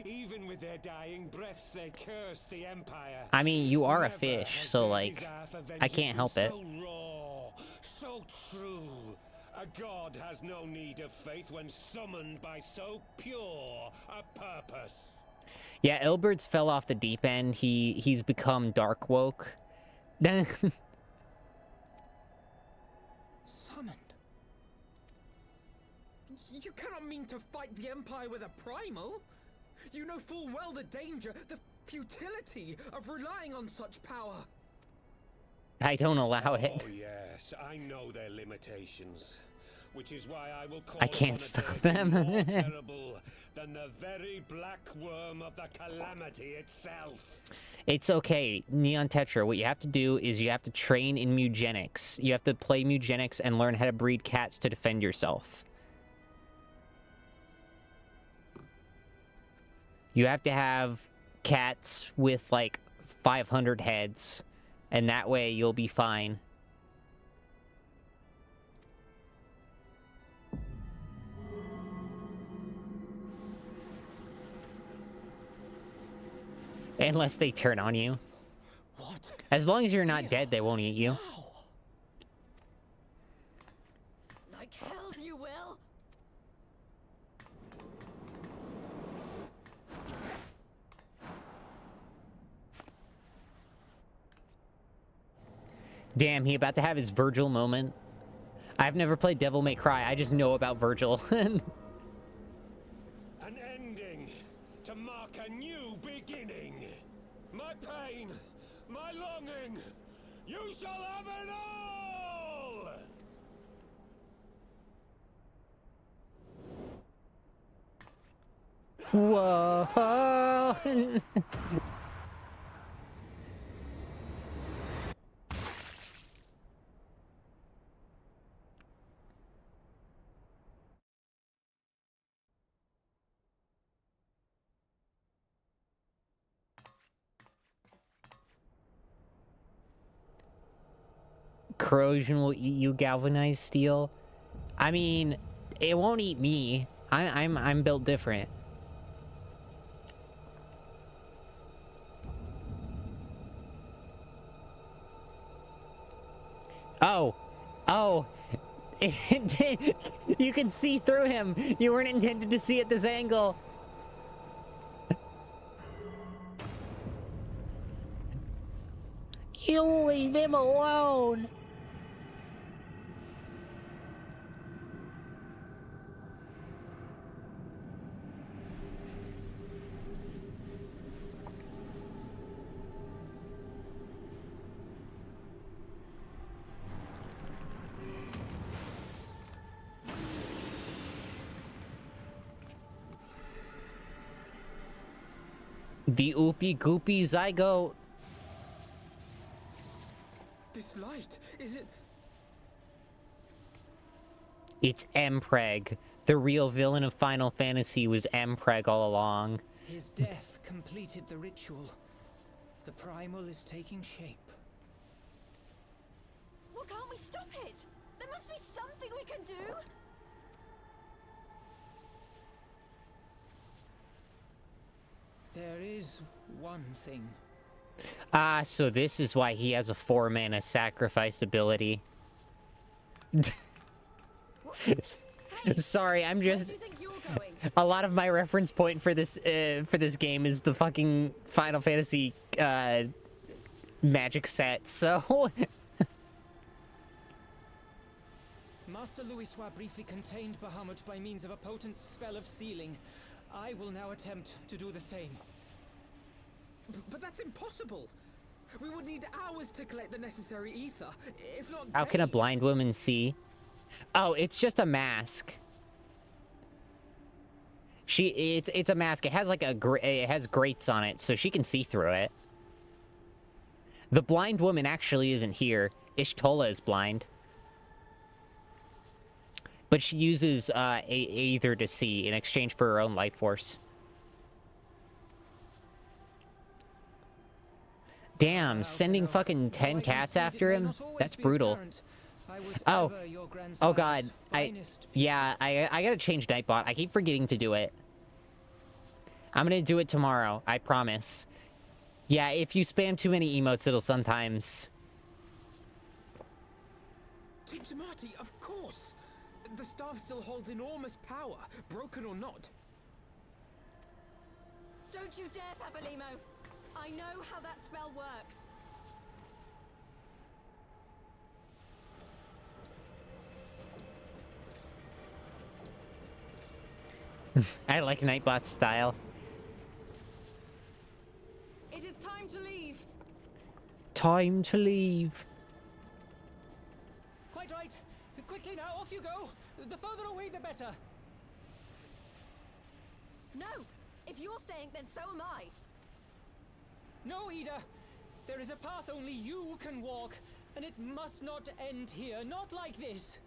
Even with their dying breaths, they cursed the Empire. I mean, you are a Never fish, has so, their like, desire for I vengeance can't help been it. So raw, so true. A god has no need of faith when summoned by so pure a purpose. Yeah, Ilbert's fell off the deep end. He's become dark woke. Summoned? You cannot mean to fight the Empire with a primal! You know full well the danger, the futility of relying on such power! I don't allow it. Oh yes, I know their limitations. Which is why I will call I can't upon a stop deity them. more terrible than the very black worm of the calamity itself. It's okay, Neon Tetra. What you have to do is you have to train in mugenics. You have to play mugenics and learn how to breed cats to defend yourself. You have to have cats with, like, 500 heads, and that way you'll be fine. Unless they turn on you. What? As long as you're not dead, they won't eat you. Like hells you will! Damn, he about to have his Virgil moment. I've never played Devil May Cry, I just know about Virgil. An ending to mark a new beginning. My pain, my longing, you shall have it all! Whoa! Corrosion will eat you, galvanized steel. I mean, it won't eat me. I'm built different. Oh, oh, you can see through him. You weren't intended to see at this angle. You leave him alone. The oopy goopy zygote. This light, is it? It's Mpreg. The real villain of Final Fantasy was Mpreg all along. His death completed the ritual. The primal is taking shape. Well, can't we stop it? There must be something we can do. There is one thing. Ah, so this is why he has a 4-mana sacrifice ability. Sorry, I'm just... Where do you think you're going? A lot of my reference point for this game is the fucking Final Fantasy magic set, so... Master Louisoix briefly contained Bahamut by means of a potent spell of sealing. I will now attempt to do the same. But that's impossible. We would need hours to collect the necessary ether, if not How can a days. blind woman see? Oh, it's just a mask. It's a mask. It has like it has grates on it, so she can see through it. The blind woman actually isn't here. Ishtola is blind. But she uses Aether to see in exchange for her own life force. Damn, sending fucking 10 cats after him? That's brutal. Oh god, I gotta change Nightbot. I keep forgetting to do it. I'm gonna do it tomorrow, I promise. Yeah, if you spam too many emotes, it'll sometimes... Team Tamati, of course! The staff still holds enormous power, broken or not. Don't you dare, Papalymo! I know how that spell works. I like Nightbot's style. It is time to leave. Time to leave. Quite right. Quickly now, off you go. The further away, the better. No! If you're staying, then so am I. No, Ida. There is a path only you can walk, and it must not end here. Not like this.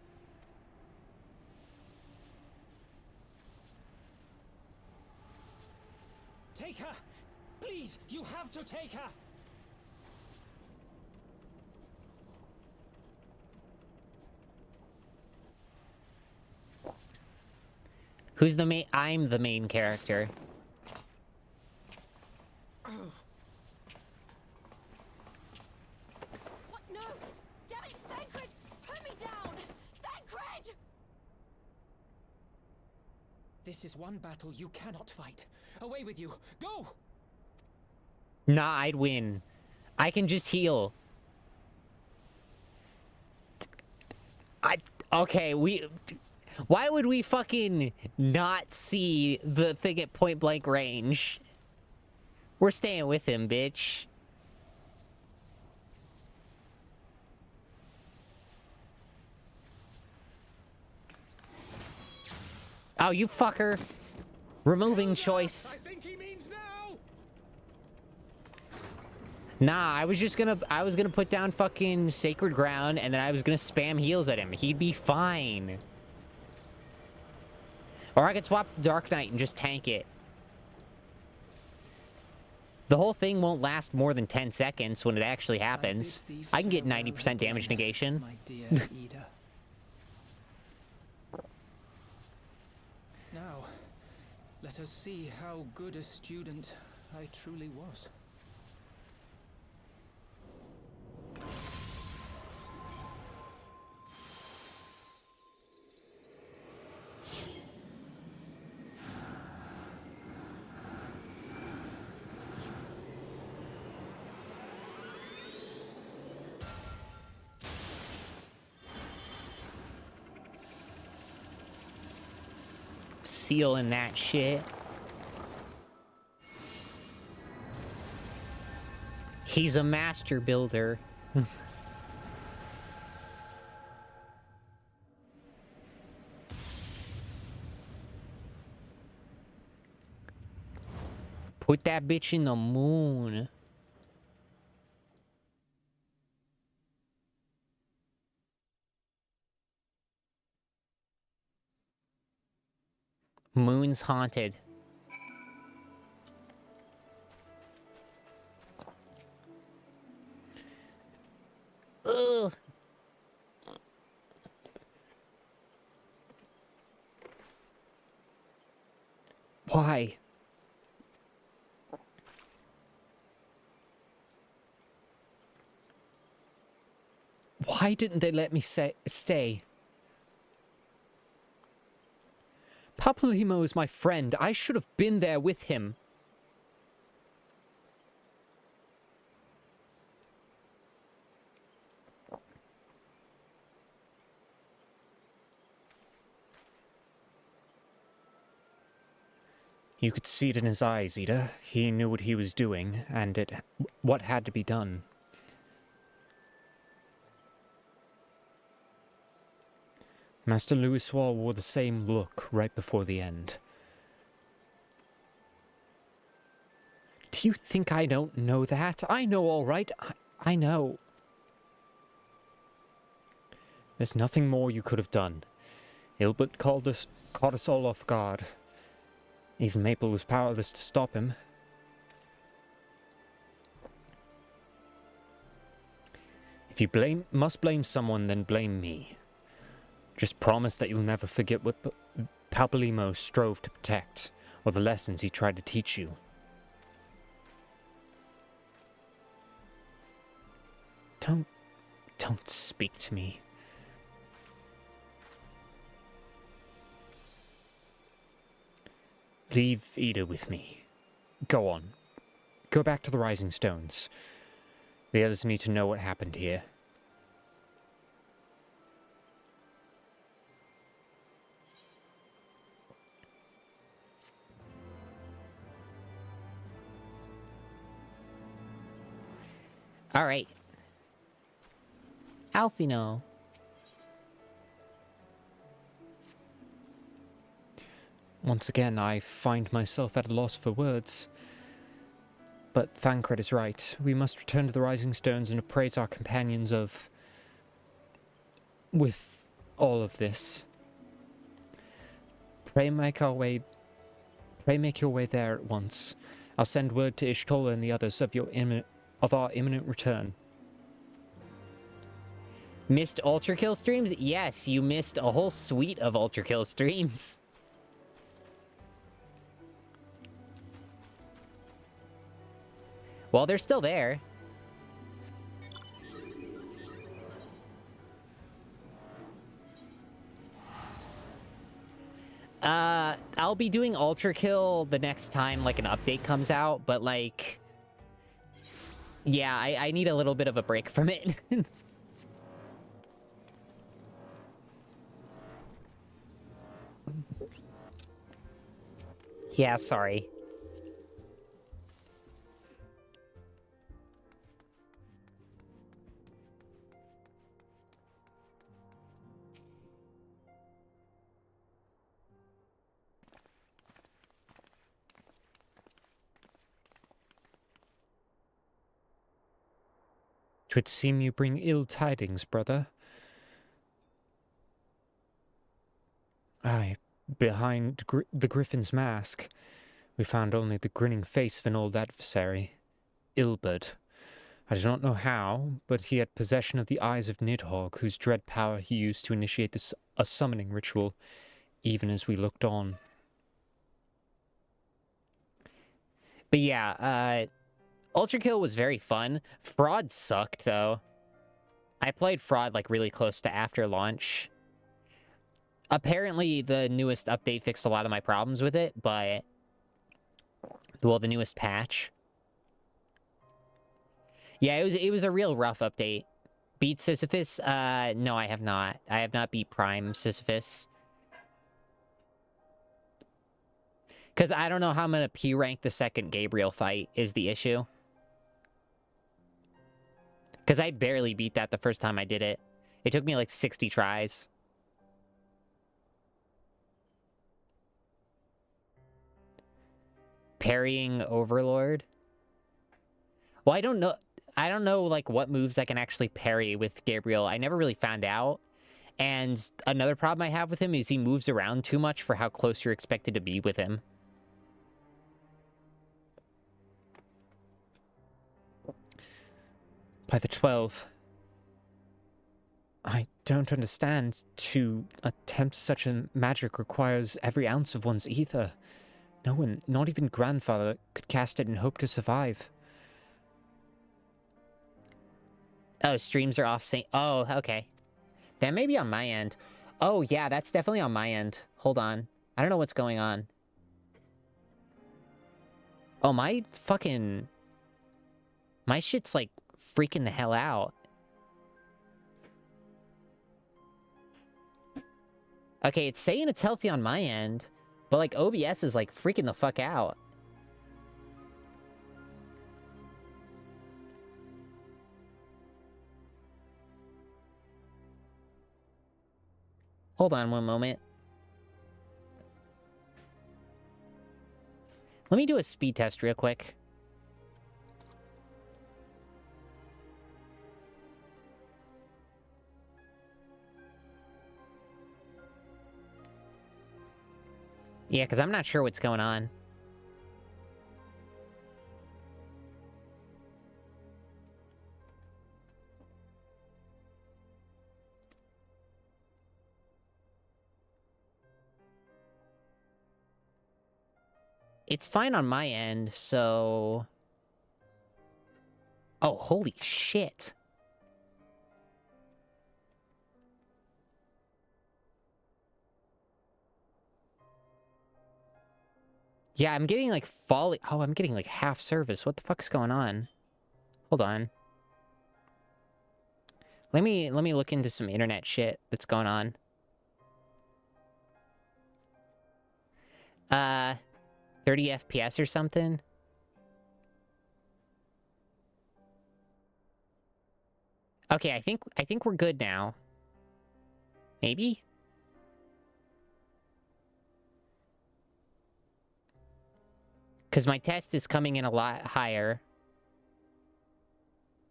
Take her! Please, you have to take her! Who's the main? I'm the main character. What? No! Damn it, Thancred! Put me down! Thancred! This is one battle you cannot fight. Away with you! Go! Nah, I'd win. I can just heal. Okay, why would we fucking not see the thing at point blank range? We're staying with him, bitch. Oh, you fucker. Removing choice. I think he means now. Nah, I was gonna put down fucking Sacred Ground, and then I was gonna spam heals at him. He'd be fine. Or I could swap to Dark Knight and just tank it. The whole thing won't last more than 10 seconds when it actually happens. I can get 90% damage negation. My dear Ida. Now, let us see how good a student I truly was. Sealing that shit. He's a master builder. Put that bitch in the moon. Moon's haunted. Ugh. Why? Why didn't they let me stay? Papalymo is my friend. I should have been there with him. You could see it in his eyes, Ida. He knew what he was doing, and what had to be done. Master Louisoix wore the same look right before the end. Do you think I don't know that? I know all right. I know. There's nothing more you could have done. Ilbert caught us all off guard. Even Maple was powerless to stop him. If you must blame someone, then blame me. Just promise that you'll never forget what Papalymo strove to protect, or the lessons he tried to teach you. Don't speak to me. Leave Ida with me. Go on. Go back to the Rising Stones. The others need to know what happened here. Alright. Alfino. Once again, I find myself at a loss for words. But Thancred is right. We must return to the Rising Stones and appraise our companions with all of this. Pray make your way there at once. I'll send word to Ishtola and the others of our imminent return. Missed Ultra Kill streams? Yes, you missed a whole suite of Ultra Kill streams. Well, they're still there. I'll be doing Ultra Kill the next time, like, an update comes out, but, like... Yeah, I need a little bit of a break from it. Yeah, sorry. Twould seem you bring ill tidings, brother. Aye, behind the Griffin's mask, we found only the grinning face of an old adversary, Ilbert. I do not know how, but he had possession of the eyes of Nidhogg, whose dread power he used to initiate a summoning ritual, even as we looked on. But yeah, Ultra Kill was very fun. Fraud sucked, though. I played Fraud, like, really close to after launch. Apparently, the newest update fixed a lot of my problems with it, but... Well, the newest patch. Yeah, it was a real rough update. Beat Sisyphus? No, I have not. I have not beat Prime Sisyphus. Because I don't know how I'm going to P-rank the second Gabriel fight, is the issue. Because I barely beat that the first time I did it. It took me like 60 tries. Parrying Overlord. Well, I don't know, like, what moves I can actually parry with Gabriel. I never really found out. And another problem I have with him is he moves around too much for how close you're expected to be with him. By the 12. I don't understand. To attempt such a magic requires every ounce of one's ether. No one, not even grandfather, could cast it and hope to survive. Oh, streams are off saying... Oh, okay. That may be on my end. Oh, yeah, that's definitely on my end. Hold on. I don't know what's going on. Oh, my fucking... My shit's, like, freaking the hell out. Okay, it's saying it's healthy on my end, but, like, OBS is, like, freaking the fuck out. Hold on one moment. Let me do a speed test real quick. Yeah, because I'm not sure what's going on. It's fine on my end, so... Oh, holy shit. Yeah, I'm getting, like, falling... Oh, I'm getting, like, half service. What the fuck's going on? Hold on. Let me look into some internet shit that's going on. 30 FPS or something? Okay, I think we're good now. Maybe? Because my test is coming in a lot higher.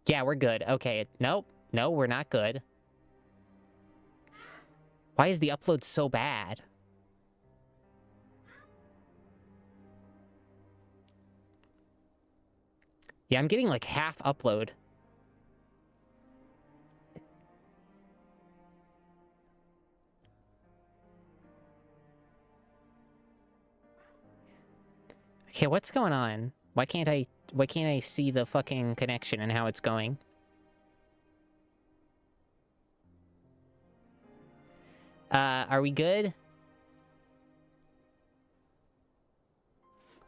Yeah, we're good. Okay, nope. No, we're not good. Why is the upload so bad? Yeah, I'm getting like half upload. Okay, what's going on? Why can't I see the fucking connection and how it's going? Are we good?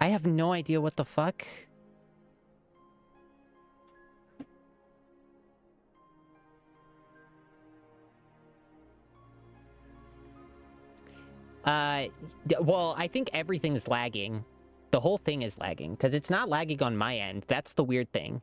I have no idea what the fuck. Well, I think everything's lagging. The whole thing is lagging, because it's not lagging on my end. That's the weird thing.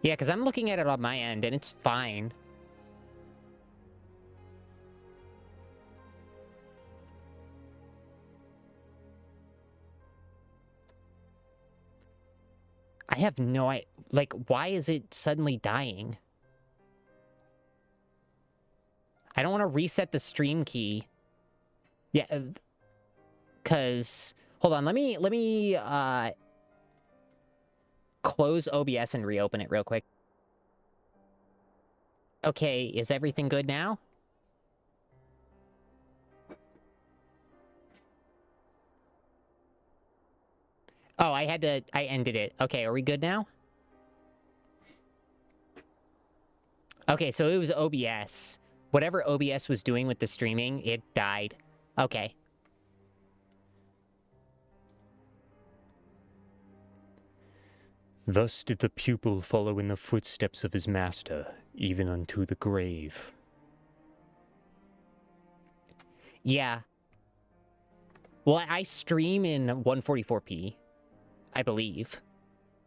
Yeah, because I'm looking at it on my end, and it's fine. I have no idea. Like, why is it suddenly dying? I don't want to reset the stream key. Yeah, because... Hold on, let me close OBS and reopen it real quick. Okay, is everything good now? Oh, I ended it. Okay, are we good now? Okay, so it was OBS. Whatever OBS was doing with the streaming, it died. Okay. Thus did the pupil follow in the footsteps of his master, even unto the grave. Yeah. Well, I stream in 144p. I believe.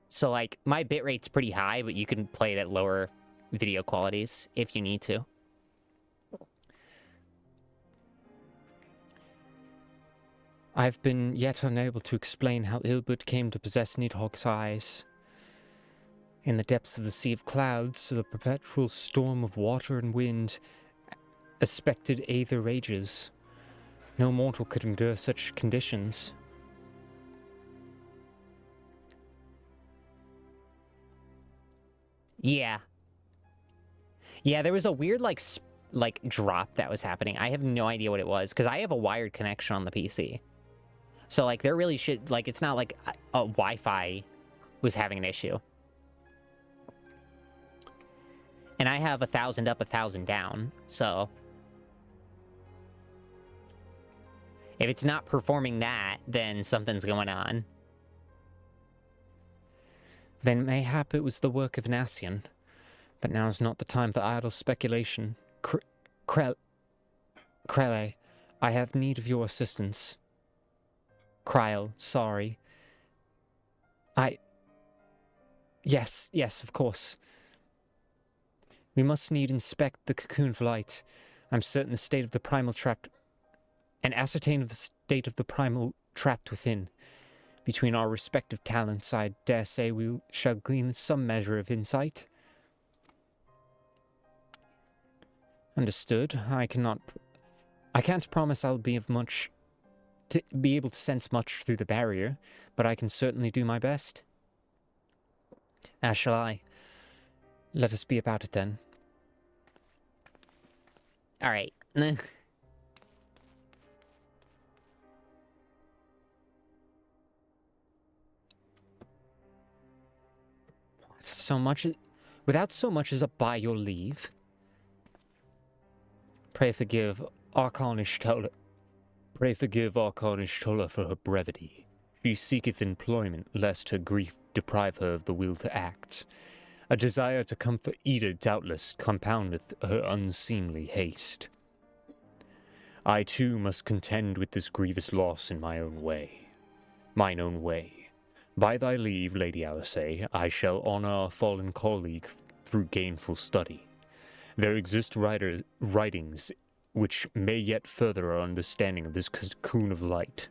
So, like, my bitrate's pretty high, but you can play it at lower video qualities if you need to. I've been yet unable to explain how Ilbert came to possess Nidhogg's eyes. In the depths of the sea of clouds, the perpetual storm of water and wind, a spectred aether rages. No mortal could endure such conditions. Yeah. Yeah, there was a weird, like drop that was happening. I have no idea what it was, because I have a wired connection on the PC. So, like, there really should, like, it's not like a Wi-Fi was having an issue. And I have 1,000 up, 1,000 down, so... if it's not performing that, then something's going on. Then mayhap it was the work of an Ascian. But now is not the time for idle speculation. Krele, I have need of your assistance. Kryl, sorry. Yes, of course. We must need inspect the cocoon for light. I'm certain the state of the primal trapped... and ascertain of the state of the primal trapped within. Between our respective talents, I dare say we shall glean some measure of insight. Understood. I can't promise I'll be able to sense much through the barrier, but I can certainly do my best. As shall I. Let us be about it then. Alright. Without so much as a by your leave. Pray forgive Arcanish Tola for her brevity. She seeketh employment, lest her grief deprive her of the will to act. A desire to comfort Ida doubtless compoundeth her unseemly haste. I too must contend with this grievous loss in mine own way. By thy leave, Lady Alice, I shall honour our fallen colleague through gainful study. There exist writings which may yet further our understanding of this cocoon of light.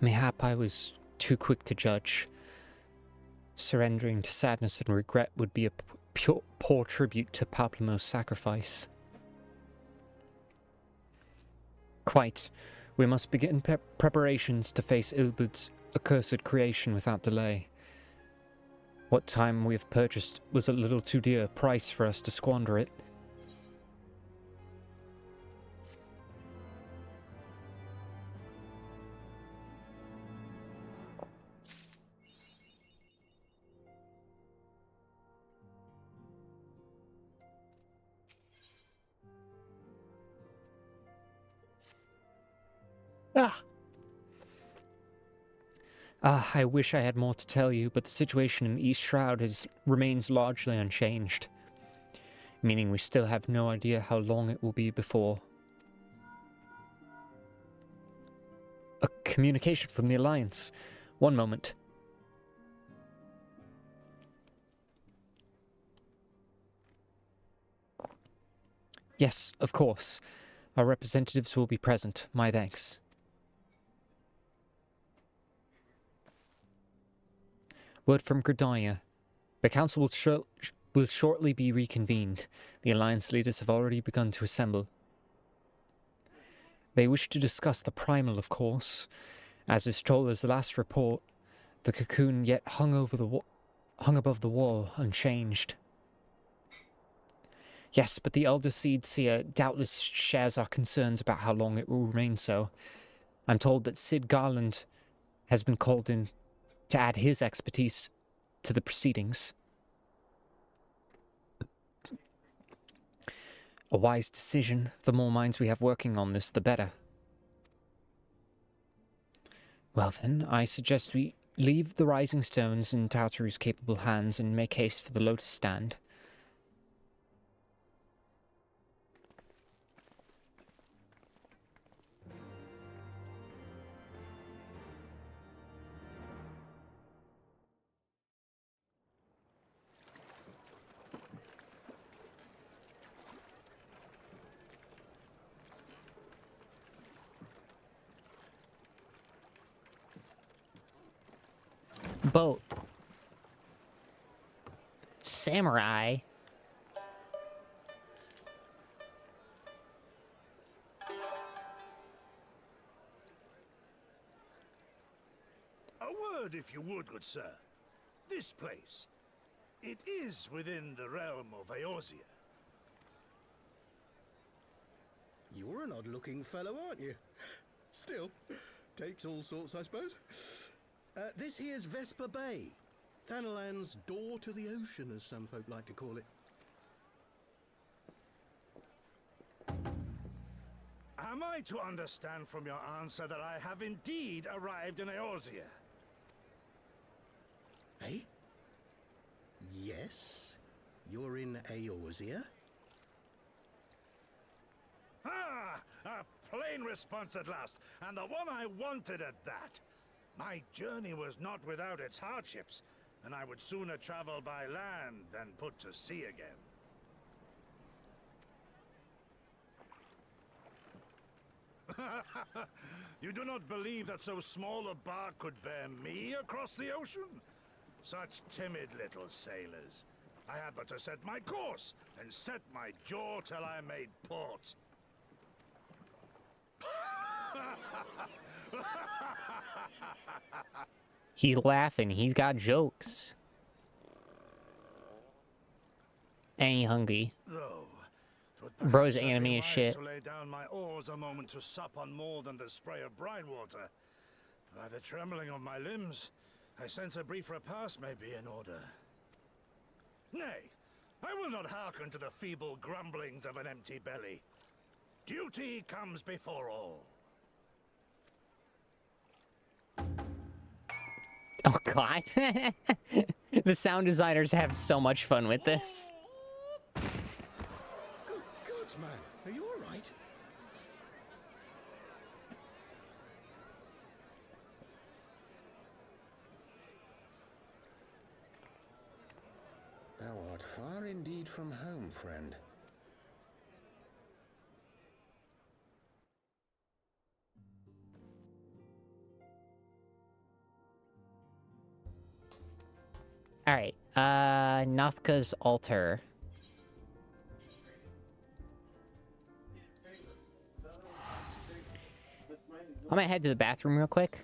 Mayhap I was too quick to judge. Surrendering to sadness and regret would be a poor tribute to Papalymo's sacrifice. Quite. We must begin preparations to face Ilbud's accursed creation without delay. What time we have purchased was a little too dear a price for us to squander it. I wish I had more to tell you, but the situation in East Shroud remains largely unchanged. Meaning we still have no idea how long it will be before... A communication from the Alliance. One moment. Yes, of course. Our representatives will be present. My thanks. Word from Gridania. The Council will shortly be reconvened. The Alliance leaders have already begun to assemble. They wish to discuss the primal, of course. As is Tola's last report, the cocoon yet hung above the wall, unchanged. Yes, but the Elder Seed Seer doubtless shares our concerns about how long it will remain so. I'm told that Sid Garland has been called in to add his expertise to the proceedings. A wise decision. The more minds we have working on this, the better. Well then, I suggest we leave the Rising Stones in Tartaru's capable hands and make haste for the Lotus Stand. Boat. Samurai. A word, if you would, good sir. This place, it is within the realm of Eorzea. You're an odd-looking fellow, aren't you? Still, takes all sorts, I suppose. This here's Vesper Bay. Thanalan's door to the ocean, as some folk like to call it. Am I to understand from your answer that I have indeed arrived in Eorzea? Eh? Yes? You're in Eorzea? Ah! A plain response at last, and the one I wanted at that. My journey was not without its hardships, and I would sooner travel by land than put to sea again. You do not believe that so small a bark could bear me across the ocean? Such timid little sailors. I had but to set my course, and set my jaw till I made port. He's laughing. He's got jokes. And he hungry. Though, Bro's anime as shit. to lay down my oars a moment to sup on more than the spray of brine water. By the trembling of my limbs, I sense a brief repast may be in order. Nay, I will not hearken to the feeble grumblings of an empty belly. Duty comes before all. Oh god. The sound designers have so much fun with this. Good man. Are you all right? Thou art far indeed from home, friend. Alright, Nafka's altar. I'm gonna head to the bathroom real quick.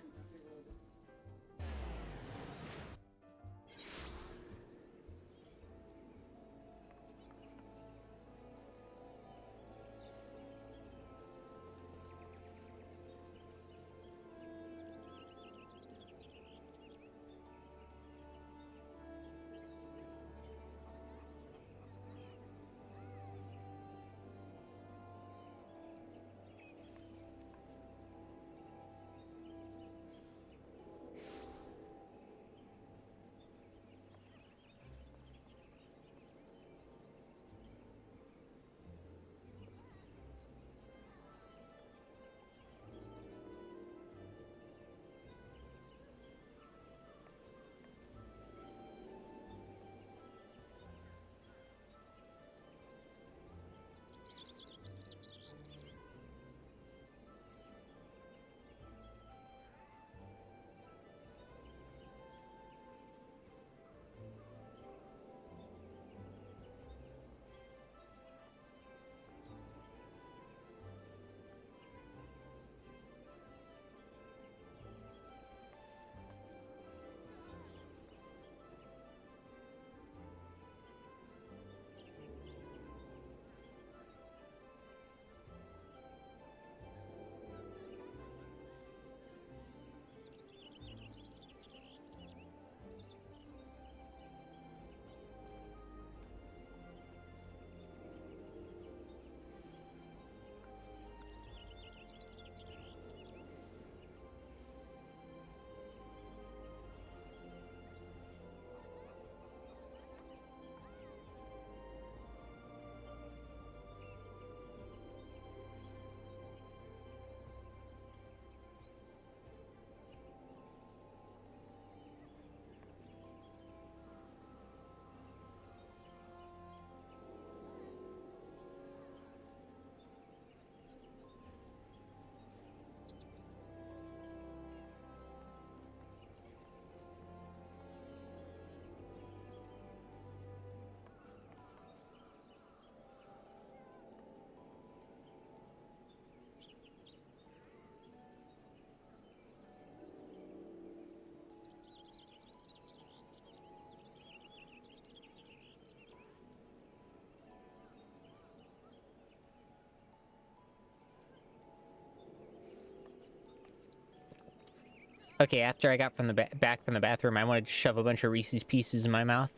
Okay, after I got from the back from the bathroom, I wanted to shove a bunch of Reese's Pieces in my mouth.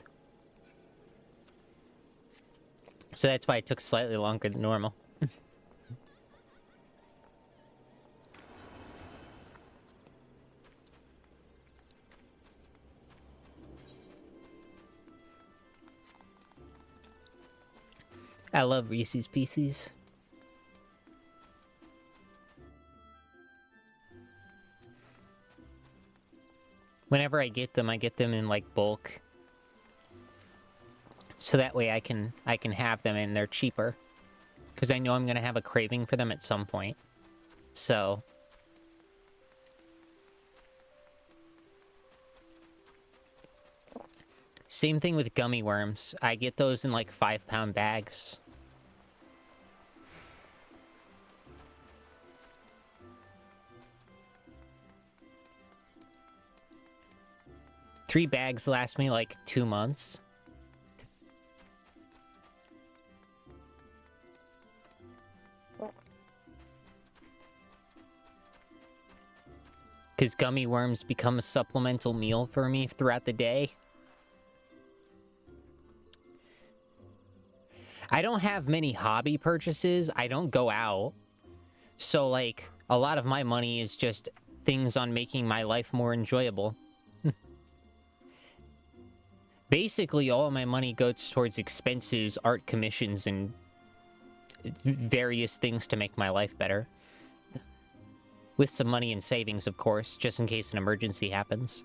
So that's why it took slightly longer than normal. I love Reese's Pieces. Whenever I get them in like bulk. So that way I can have them and they're cheaper. Because I know I'm gonna have a craving for them at some point. So same thing with gummy worms. I get those in like 5-pound bags. Three bags last me like 2 months. Because gummy worms become a supplemental meal for me throughout the day. I don't have many hobby purchases. I don't go out. So, like, a lot of my money is just things on making my life more enjoyable. Basically, all of my money goes towards expenses, art commissions, and various things to make my life better. With some money in savings, of course, just in case an emergency happens.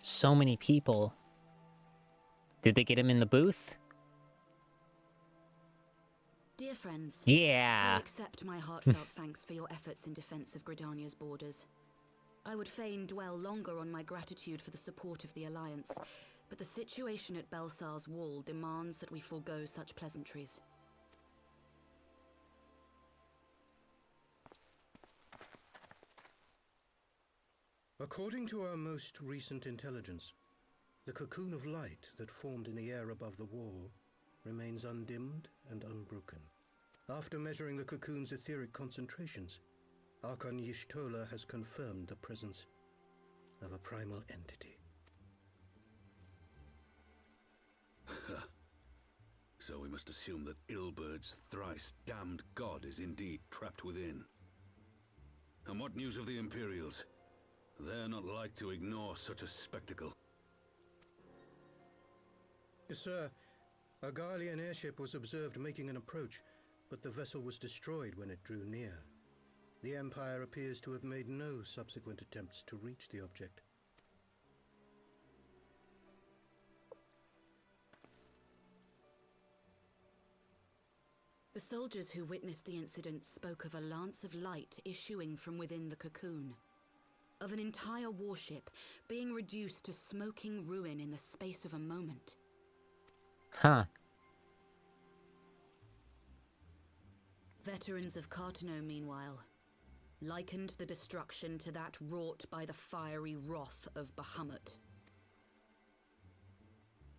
So many people. Did they get him in the booth? Dear friends, yeah. I accept my heartfelt thanks for your efforts in defense of Gridania's borders. I would fain dwell longer on my gratitude for the support of the Alliance, but the situation at Belsar's Wall demands that we forego such pleasantries. According to our most recent intelligence, the cocoon of light that formed in the air above the wall remains undimmed and unbroken. After measuring the cocoon's etheric concentrations, Archon Y'shtola has confirmed the presence of a primal entity. So we must assume that Ilbert's thrice damned god is indeed trapped within. And what news of the Imperials? They're not like to ignore such a spectacle. Sir, a Garlean airship was observed making an approach, but the vessel was destroyed when it drew near. The Empire appears to have made no subsequent attempts to reach the object. The soldiers who witnessed the incident spoke of a lance of light issuing from within the cocoon. Of an entire warship being reduced to smoking ruin in the space of a moment. Huh. Veterans of Cartano, meanwhile, likened the destruction to that wrought by the fiery wrath of Bahamut.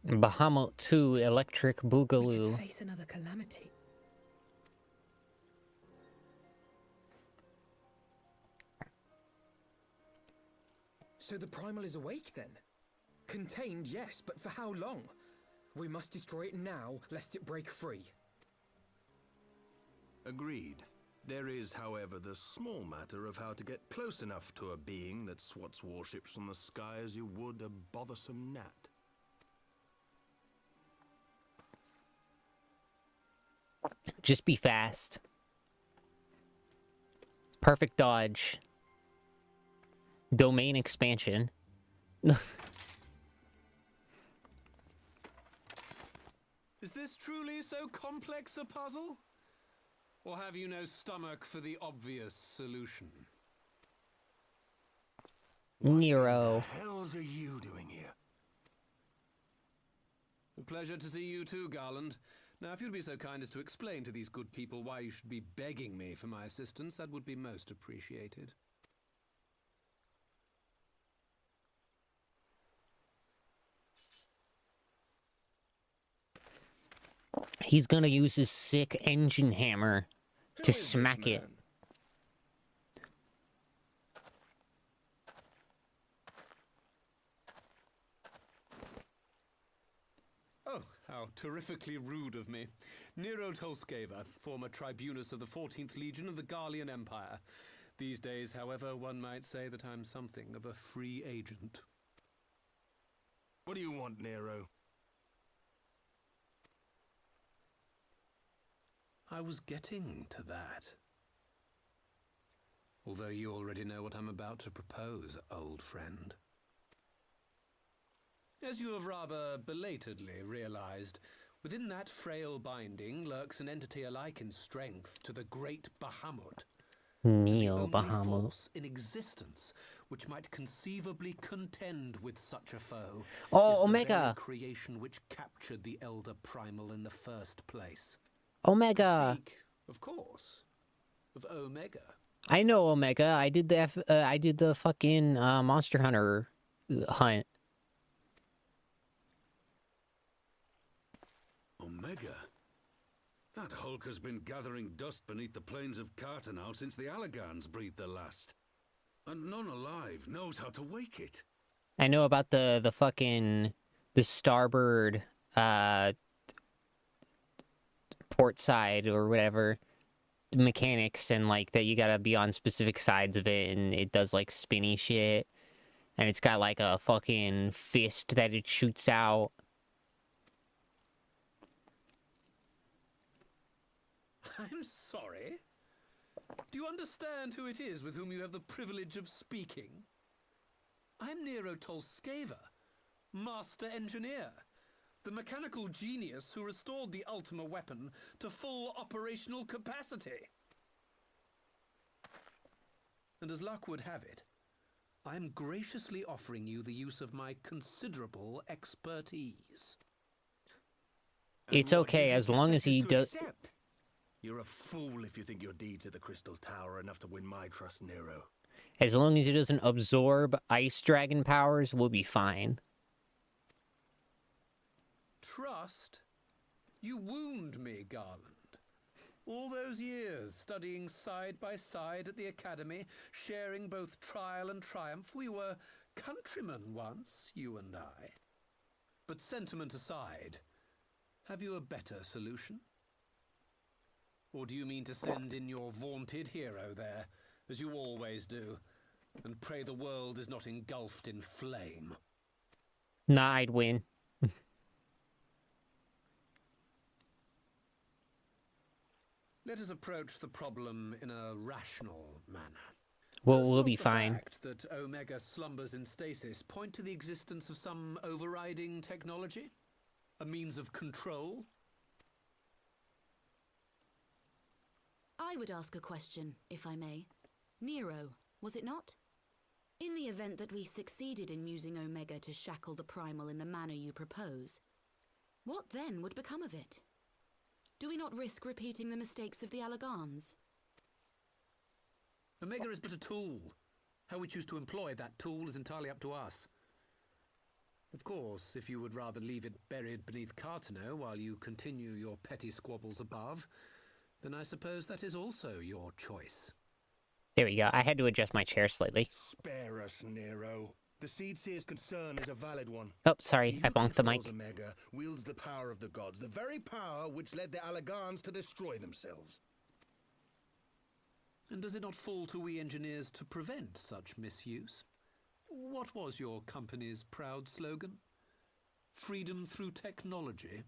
Bahamut 2 Electric Boogaloo. We could face another calamity. So the Primal is awake then? Contained, yes, but for how long? We must destroy it now, lest it break free. Agreed. There is, however, the small matter of how to get close enough to a being that swats warships from the sky as you would a bothersome gnat. Just be fast. Perfect dodge. Domain expansion. Is this truly so complex a puzzle? Or have you no stomach for the obvious solution? Nero. What the hells are you doing here? A pleasure to see you too, Garland. Now, if you'd be so kind as to explain to these good people why you should be begging me for my assistance, that would be most appreciated. He's gonna use his sick engine hammer to smack it. Oh, how terrifically rude of me. Nero Tolskeva, former tribunus of the 14th Legion of the Garlean Empire. These days, however, one might say that I'm something of a free agent. What do you want, Nero? I was getting to that. Although you already know what I'm about to propose, old friend. As you have rather belatedly realized, within that frail binding lurks an entity alike in strength to the great Bahamut. Neo the only Bahamut. force in existence which might conceivably contend with such a foe. Oh, is the Omega. very creation which captured the Elder Primal in the first place. Omega. Speak, of course, of Omega. I know Omega. I did the fucking Monster Hunter hunt. Omega? That Hulk has been gathering dust beneath the plains of Cartanal since the Allagans breathed their last. And none alive knows how to wake it. I know about the fucking starboard port side or whatever mechanics, and like that you gotta be on specific sides of it, and it does like spinny shit, and it's got like a fucking fist that it shoots out. I'm sorry. Do you understand who it is with whom you have the privilege of speaking? I'm Nero Tolskeva, Master Engineer, the mechanical genius who restored the Ultima weapon to full operational capacity. And as luck would have it, I'm graciously offering you the use of my considerable expertise. It's okay as long as he does. You're a fool if you think your deeds at the Crystal Tower are enough to win my trust, Nero. As long as he doesn't absorb ice dragon powers, we'll be fine. Trust? You wound me, Garland. All those years studying side by side at the academy, sharing both trial and triumph, we were countrymen once, you and I. But sentiment aside, have you a better solution? Or do you mean to send in your vaunted hero there, as you always do, and pray the world is not engulfed in flame? Nah, I'd win. Let us approach the problem in a rational manner. Well, Does we'll not be the fine. fact that Omega slumbers in stasis point to the existence of some overriding technology? A means of control? I would ask a question, if I may. Nero, was it not? In the event that we succeeded in using Omega to shackle the Primal in the manner you propose, what then would become of it? Do we not risk repeating the mistakes of the Allagans? Omega is but a tool. How we choose to employ that tool is entirely up to us. Of course, if you would rather leave it buried beneath Cartano while you continue your petty squabbles above, then I suppose that is also your choice. There we go. I had to adjust my chair slightly. Spare us, Nero. The Seedseer's concern is a valid one. Oh, sorry. He I who bonked the mic. controls Omega wields the power of the gods, the very power which led the Allagans to destroy themselves. And does it not fall to we engineers to prevent such misuse? What was your company's proud slogan? Freedom through technology?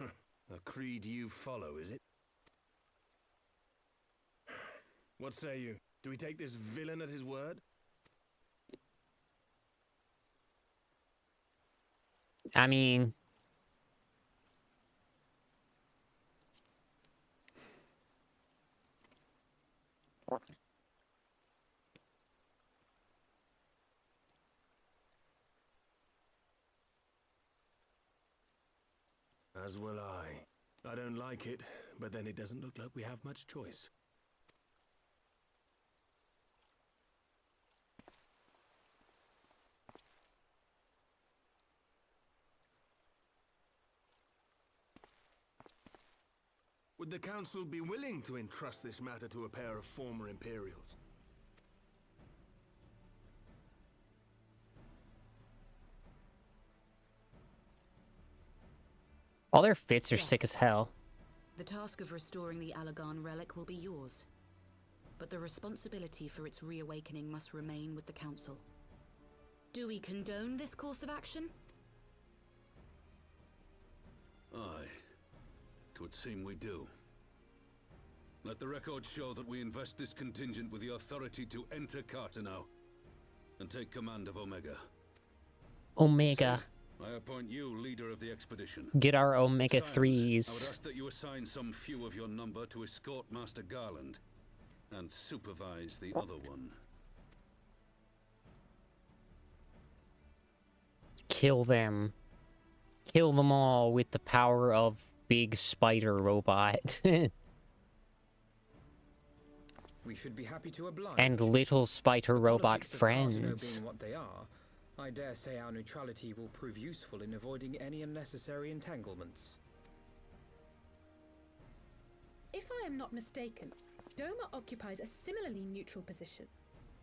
A creed you follow, is it? What say you? Do we take this villain at his word? I mean, As will I. I don't like it, but then it doesn't look like we have much choice. Would the Council be willing to entrust this matter to a pair of former Imperials? All their fits are sick as hell. The task of restoring the Allagan relic will be yours. But the responsibility for its reawakening must remain with the Council. Do we condone this course of action? Aye. It would seem we do. Let the record show that we invest this contingent with the authority to enter Carteneau and take command of Omega. Omega. I appoint you leader of the expedition. Get our Omega Sires, 3s. I would ask that you assign some few of your number to escort Master Garland and supervise the other one. Kill them. Kill them all with the power of big spider robot. We should be happy to oblige. And little spider robot Politics of friends. Carteneau being what they are, I dare say our neutrality will prove useful in avoiding any unnecessary entanglements. If I am not mistaken, Doma occupies a similarly neutral position.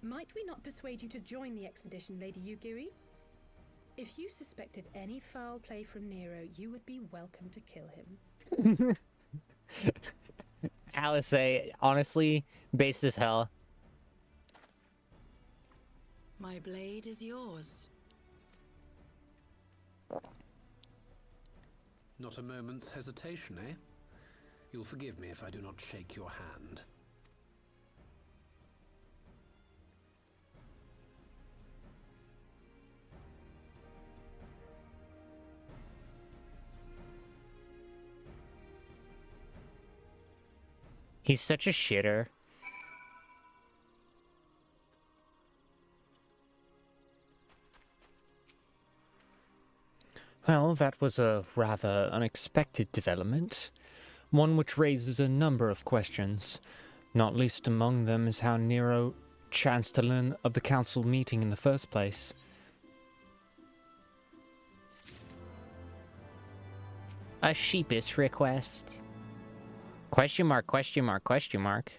Might we not persuade you to join the expedition, Lady Yugiri? If you suspected any foul play from Nero, you would be welcome to kill him. Alice, honestly, based as hell. My blade is yours. Not a moment's hesitation, eh? You'll forgive me if I do not shake your hand. He's such a shitter. Well, that was a rather unexpected development. One which raises a number of questions. Not least among them is how Nero chanced to learn of the council meeting in the first place. A sheepish request. Question mark, question mark, question mark.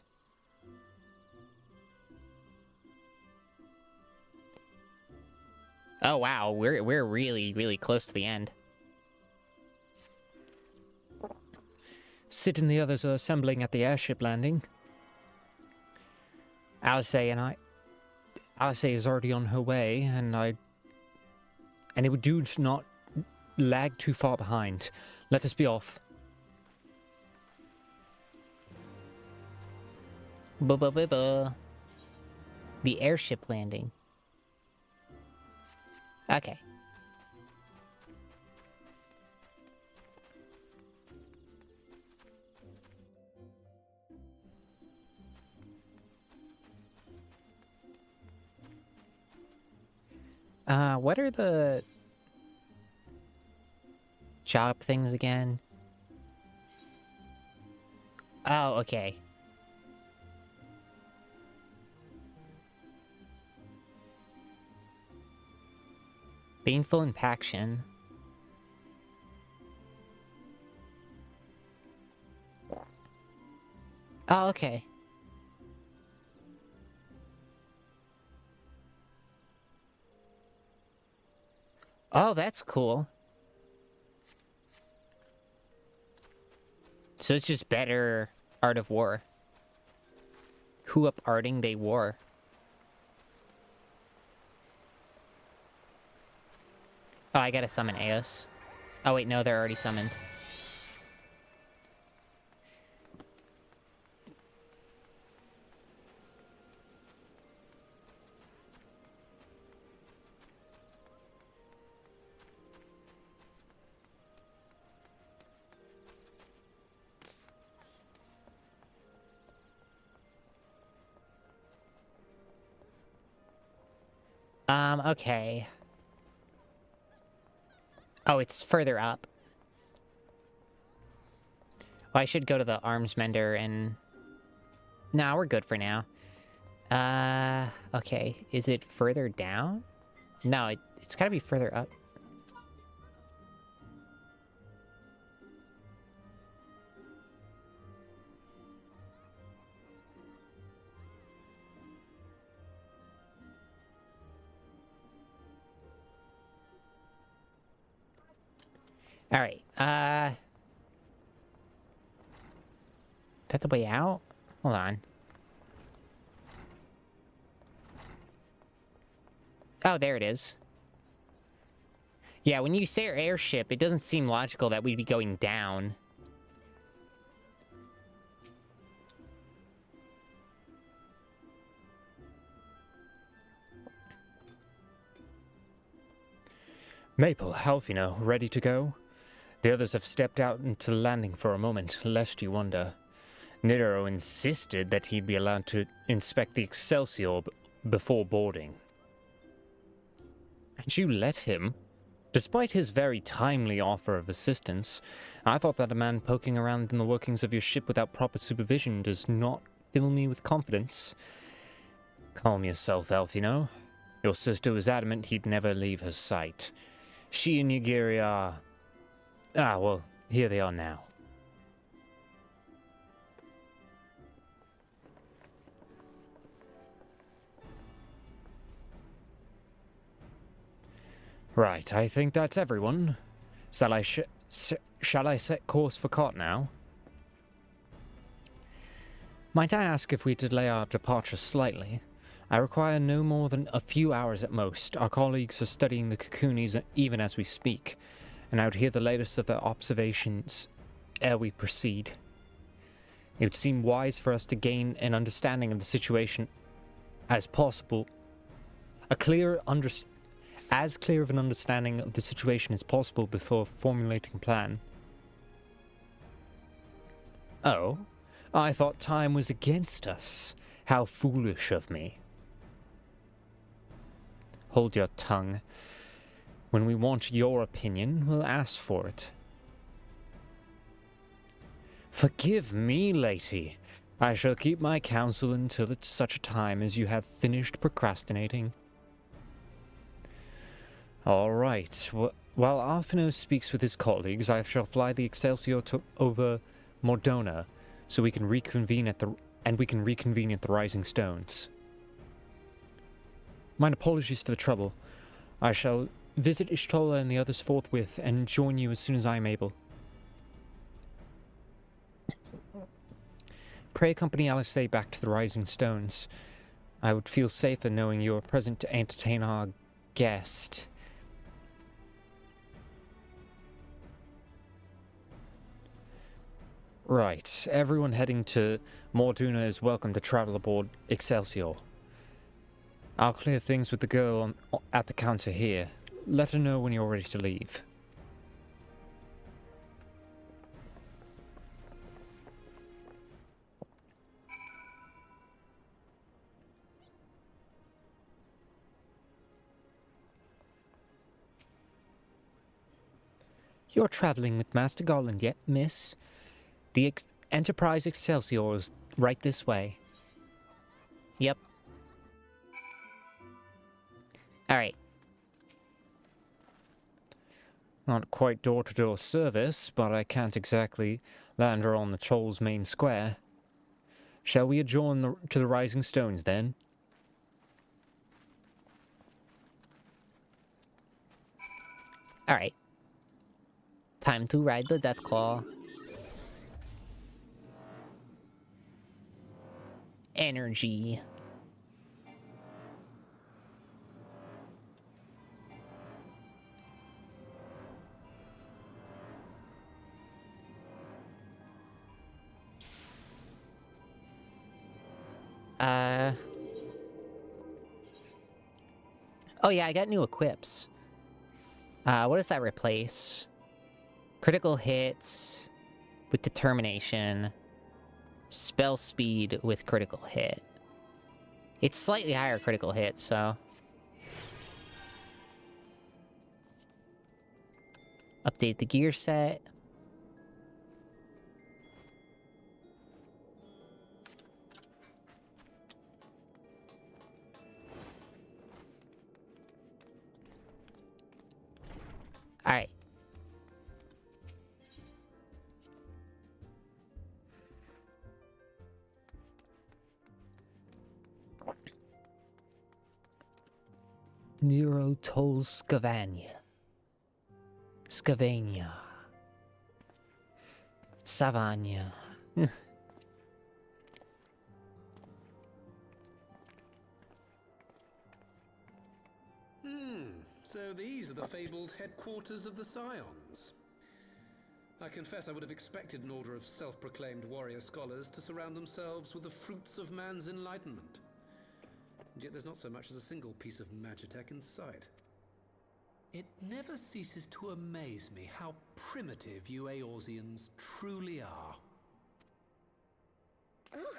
Oh wow, we're really, really close to the end. Sid and the others are assembling at the airship landing. Alice is already on her way, and it would do to not lag too far behind. Let us be off. The airship landing. Okay. What are the job things again? Oh, okay. Painful impaction. Oh, okay. Oh, that's cool. So it's just better Art of War. Who up arting they war. Oh, I gotta summon Eos. Oh wait, no, they're already summoned. Okay. Oh, it's further up. Well, I should go to the arms mender and... Nah, we're good for now. Okay. Is it further down? No, it's gotta be further up. Alright, is that the way out? Hold on. Oh, there it is. Yeah, when you say airship, it doesn't seem logical that we'd be going down. Maple, Halfino, ready to go? The others have stepped out into landing for a moment, lest you wonder. Nidero insisted that he'd be allowed to inspect the Excelsior before boarding. And you let him? Despite his very timely offer of assistance, I thought that a man poking around in the workings of your ship without proper supervision does not fill me with confidence. Calm yourself, Alfino. Your sister was adamant he'd never leave her sight. She and Yagiri are... Ah, well, here they are now. Right, I think that's everyone. Shall I set course for Cot now? Might I ask if we delay our departure slightly? I require no more than a few hours at most. Our colleagues are studying the Cocoonies even as we speak, and I would hear the latest of their observations ere we proceed. It would seem wise for us to gain an understanding of the situation as possible, as clear of an understanding of the situation as possible before formulating a plan. Oh, I thought time was against us. How foolish of me. Hold your tongue. When we want your opinion, we'll ask for it. Forgive me, lady. I shall keep my counsel until it's such a time as you have finished procrastinating. All right. While Arfino speaks with his colleagues, I shall fly the Excelsior over Mordona, so we can reconvene at the Rising Stones. My apologies for the trouble. I shall visit Ishtola and the others forthwith and join you as soon as I am able. Pray accompany Alisei back to the Rising Stones. I would feel safer knowing you are present to entertain our guest. Right, everyone heading to Morduna is welcome to travel aboard Excelsior. I'll clear things with the girl at the counter here. Let her know when you're ready to leave. You're traveling with Master Garland yet, miss? The Enterprise Excelsior is right this way. Yep. Alright. Not quite door-to-door service, but I can't exactly land her on the Troll's main square. Shall we adjourn to the Rising Stones, then? Alright. Time to ride the Deathclaw. Energy. Oh yeah, I got new equips. What does that replace? Critical hits with determination. Spell speed with critical hit. It's slightly higher critical hit, so... Update the gear set. Alright. Nero tolls Scavania. Scavania. Savania. So these are the fabled headquarters of the Scions. I confess I would have expected an order of self-proclaimed warrior scholars to surround themselves with the fruits of man's enlightenment. And yet there's not so much as a single piece of magitech in sight. It never ceases to amaze me how primitive you Eorzeans truly are. Oh,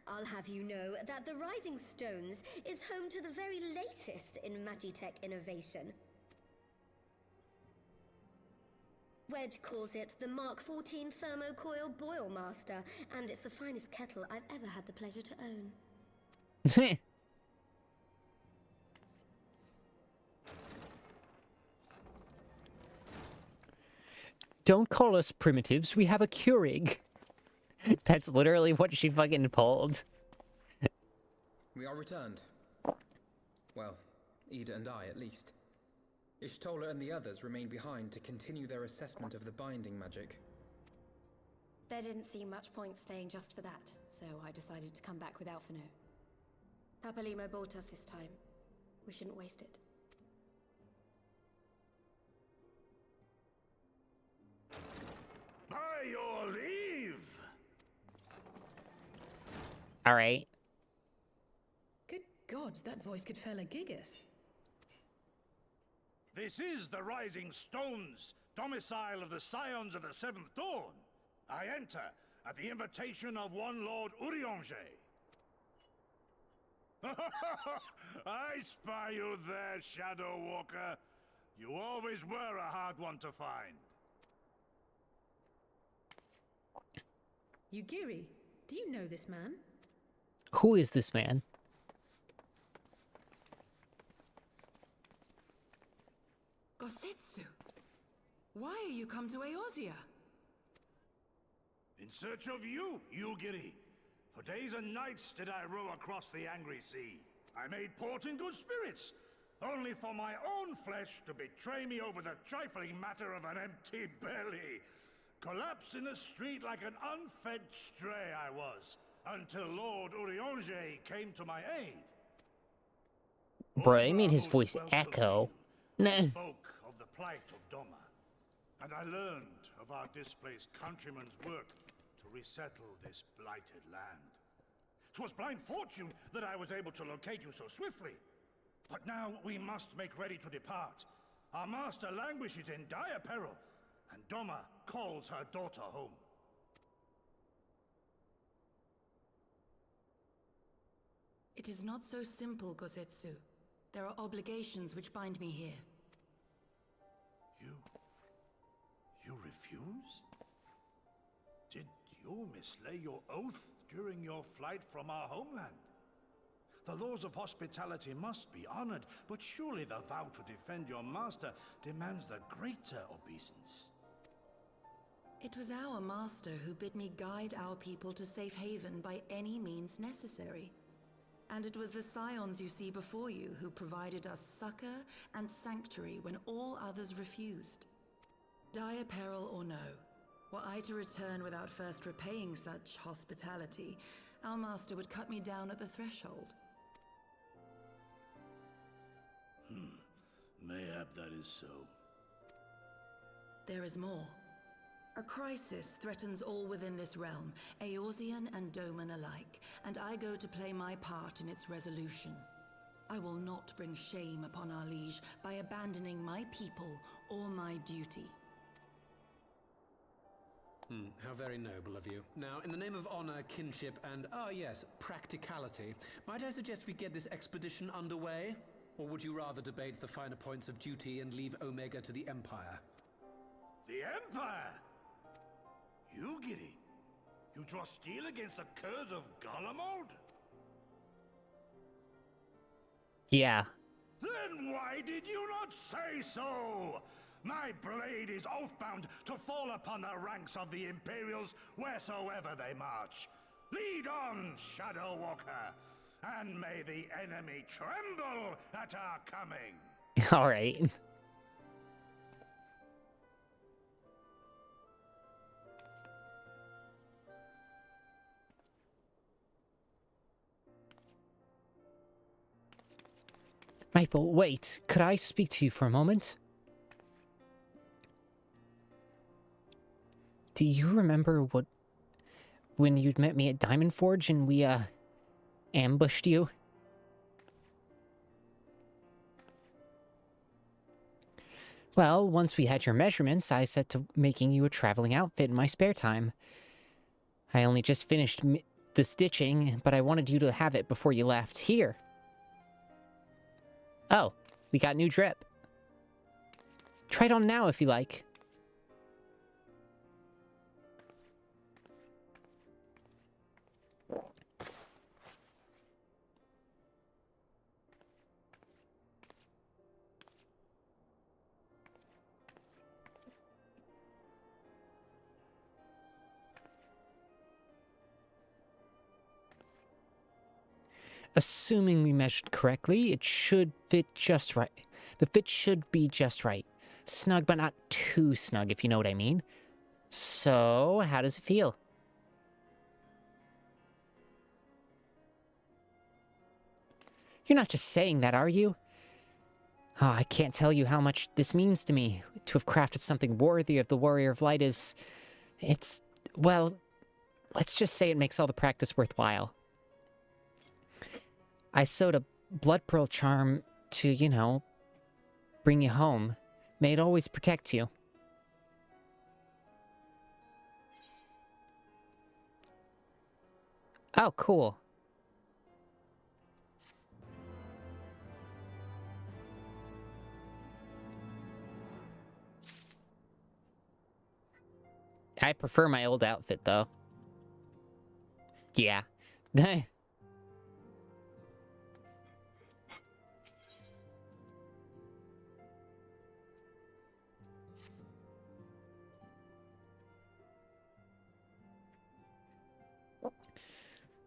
I'll have you know that the Rising Stones is home to the very latest in magitech innovation. Wedge calls it the Mark 14 Thermocoil Boil Master, and it's the finest kettle I've ever had the pleasure to own. Don't call us primitives, we have a Keurig. That's literally what she fucking pulled. We are returned. Well, Ida and I, at least. Ishtola and the others remain behind to continue their assessment of the binding magic. There didn't seem much point staying just for that, so I decided to come back without for now. Papalymo bought us this time. We shouldn't waste it. By your leave! Alright. Good gods, that voice could fell a gigas. This is the Rising Stones, domicile of the Scions of the Seventh Dawn. I enter at the invitation of one Lord Urianger. I spy you there, Shadow Walker. You always were a hard one to find. Yugiri, do you know this man? Who is this man? Gosetsu, why are you come to Eorzea? In search of you, Yugiri. For days and nights did I row across the angry sea. I made port in good spirits, only for my own flesh to betray me over the trifling matter of an empty belly. Collapsed in the street like an unfed stray I was, until Lord Urianger came to my aid. Bro, I made his voice echo. Nah. Spoke of the plight of Doma, and I learned of our displaced countrymen's work to resettle this blighted land. 'Twas blind fortune that I was able to locate you so swiftly. But now we must make ready to depart. Our master languishes in dire peril, and Doma calls her daughter home. It is not so simple, Gosetsu. There are obligations which bind me here. You refuse? Did you mislay your oath during your flight from our homeland? The laws of hospitality must be honored, but surely the vow to defend your master demands the greater obeisance. It was our master who bid me guide our people to safe haven by any means necessary. And it was the Scions you see before you who provided us succor and sanctuary when all others refused. Dire peril or no, were I to return without first repaying such hospitality, our master would cut me down at the threshold. Mayhap that is so. There is more. A crisis threatens all within this realm, Eorzean and Doman alike, and I go to play my part in its resolution. I will not bring shame upon our liege by abandoning my people or my duty. How very noble of you. Now, in the name of honor, kinship, and, yes, practicality, might I suggest we get this expedition underway? Or would you rather debate the finer points of duty and leave Omega to the Empire? The Empire? You, Giddy? You draw steel against the curse of Garlemald? Yeah. Then why did you not say so? My blade is oath-bound to fall upon the ranks of the Imperials wheresoever they march. Lead on, Shadow Walker, and may the enemy tremble at our coming. All right. Maple, wait. Could I speak to you for a moment? Do you remember when you'd met me at Diamond Forge and we, ambushed you? Well, once we had your measurements, I set to making you a traveling outfit in my spare time. I only just finished the stitching, but I wanted you to have it before you left. Here! Oh, we got new drip. Try it on now if you like. Assuming we measured correctly, it should fit just right. The fit should be just right. Snug, but not too snug, if you know what I mean. So, how does it feel? You're not just saying that, are you? Oh, I can't tell you how much this means to me. To have crafted something worthy of the Warrior of Light is... It's... well, let's just say it makes all the practice worthwhile. I sewed a blood pearl charm to, you know, bring you home. May it always protect you. Oh, cool. I prefer my old outfit, though. Yeah.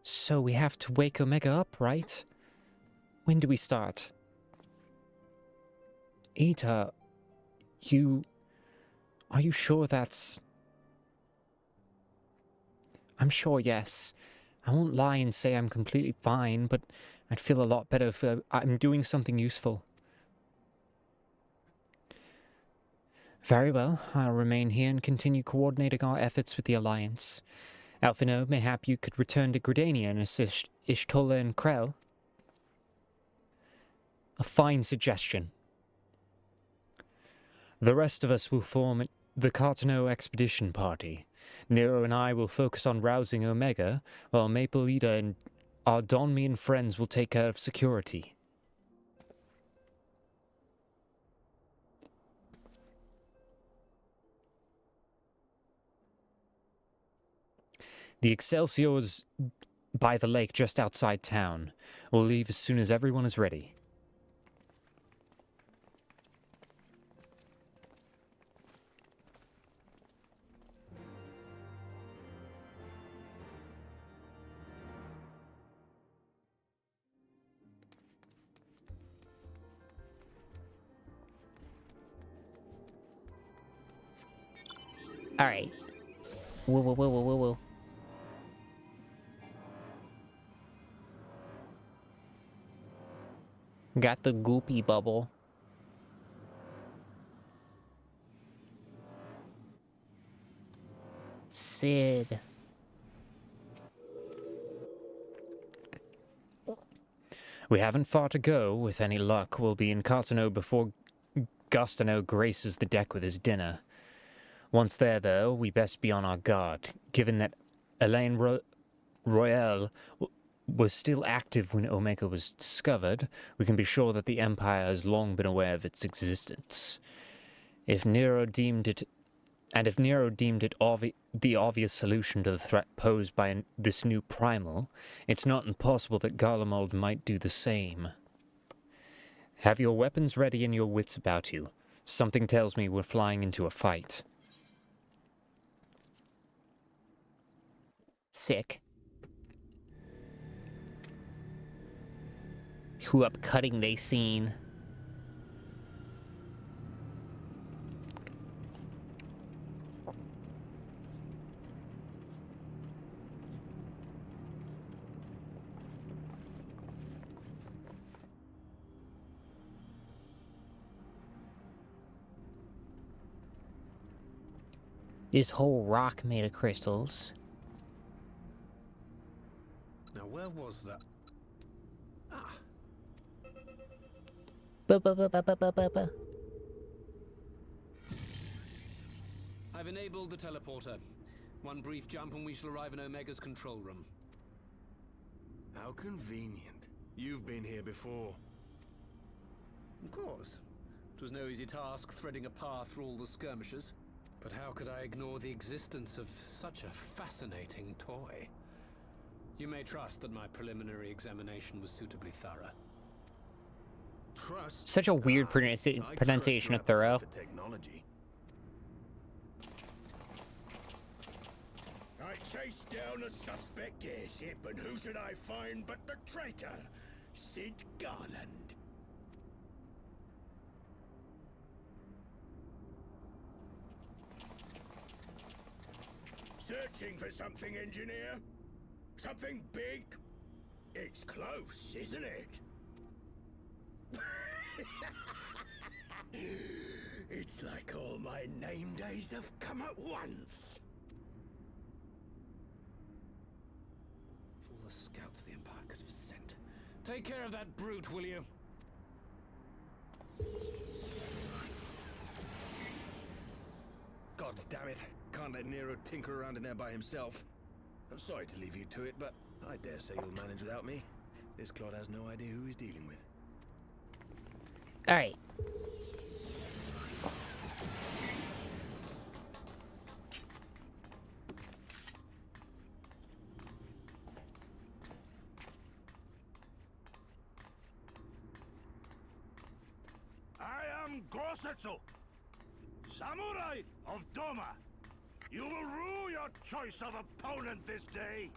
So we have to wake Omega up, right? When do we start? Ita, are you sure that's... I'm sure, yes. I won't lie and say I'm completely fine, but I'd feel a lot better if I'm doing something useful. Very well, I'll remain here and continue coordinating our efforts with the Alliance. Alphino, mayhap you could return to Gridania and assist Ishtola and Krell? A fine suggestion. The rest of us will form the Cartano Expedition Party. Nero and I will focus on rousing Omega, while Maple Ida and our Donmian friends will take care of security. The Excelsior's by the lake just outside town. We'll leave as soon as everyone is ready. Alright. Whoa, whoa, whoa, whoa, whoa, whoa. Got the goopy bubble. Sid. We haven't far to go. With any luck, we'll be in Cartano before Gustano graces the deck with his dinner. Once there, though, we best be on our guard, given that Elaine Royale was still active when Omega was discovered. We can be sure that the Empire has long been aware of its existence. If Nero deemed it And if Nero deemed it the obvious solution to the threat posed by this new primal, it's not impossible that Garlemald might do the same. Have your weapons ready and your wits about you. Something tells me we're flying into a fight. Sick. Who upcutting they seen? This whole rock made of crystals. Now, where was that? Ah. I've enabled the teleporter. One brief jump and we shall arrive in Omega's control room. How convenient. You've been here before. Of course. It was no easy task threading a path through all the skirmishes. But how could I ignore the existence of such a fascinating toy? You may trust that my preliminary examination was suitably thorough. Trust? Such a weird pronunciation of thorough. Technology. I chased down a suspect airship, and who should I find but the traitor, Sid Garland. Searching for something, engineer? Something big? It's close, isn't it? It's like all my name days have come at once. Of all the scouts the Empire could have sent. Take care of that brute, will you? God damn it. Can't let Nero tinker around in there by himself. I'm sorry to leave you to it, but I dare say you'll manage without me. This clod has no idea who he's dealing with. Alright. I am Gosetsu, Samurai of Doma. You will rue your choice of opponent this day.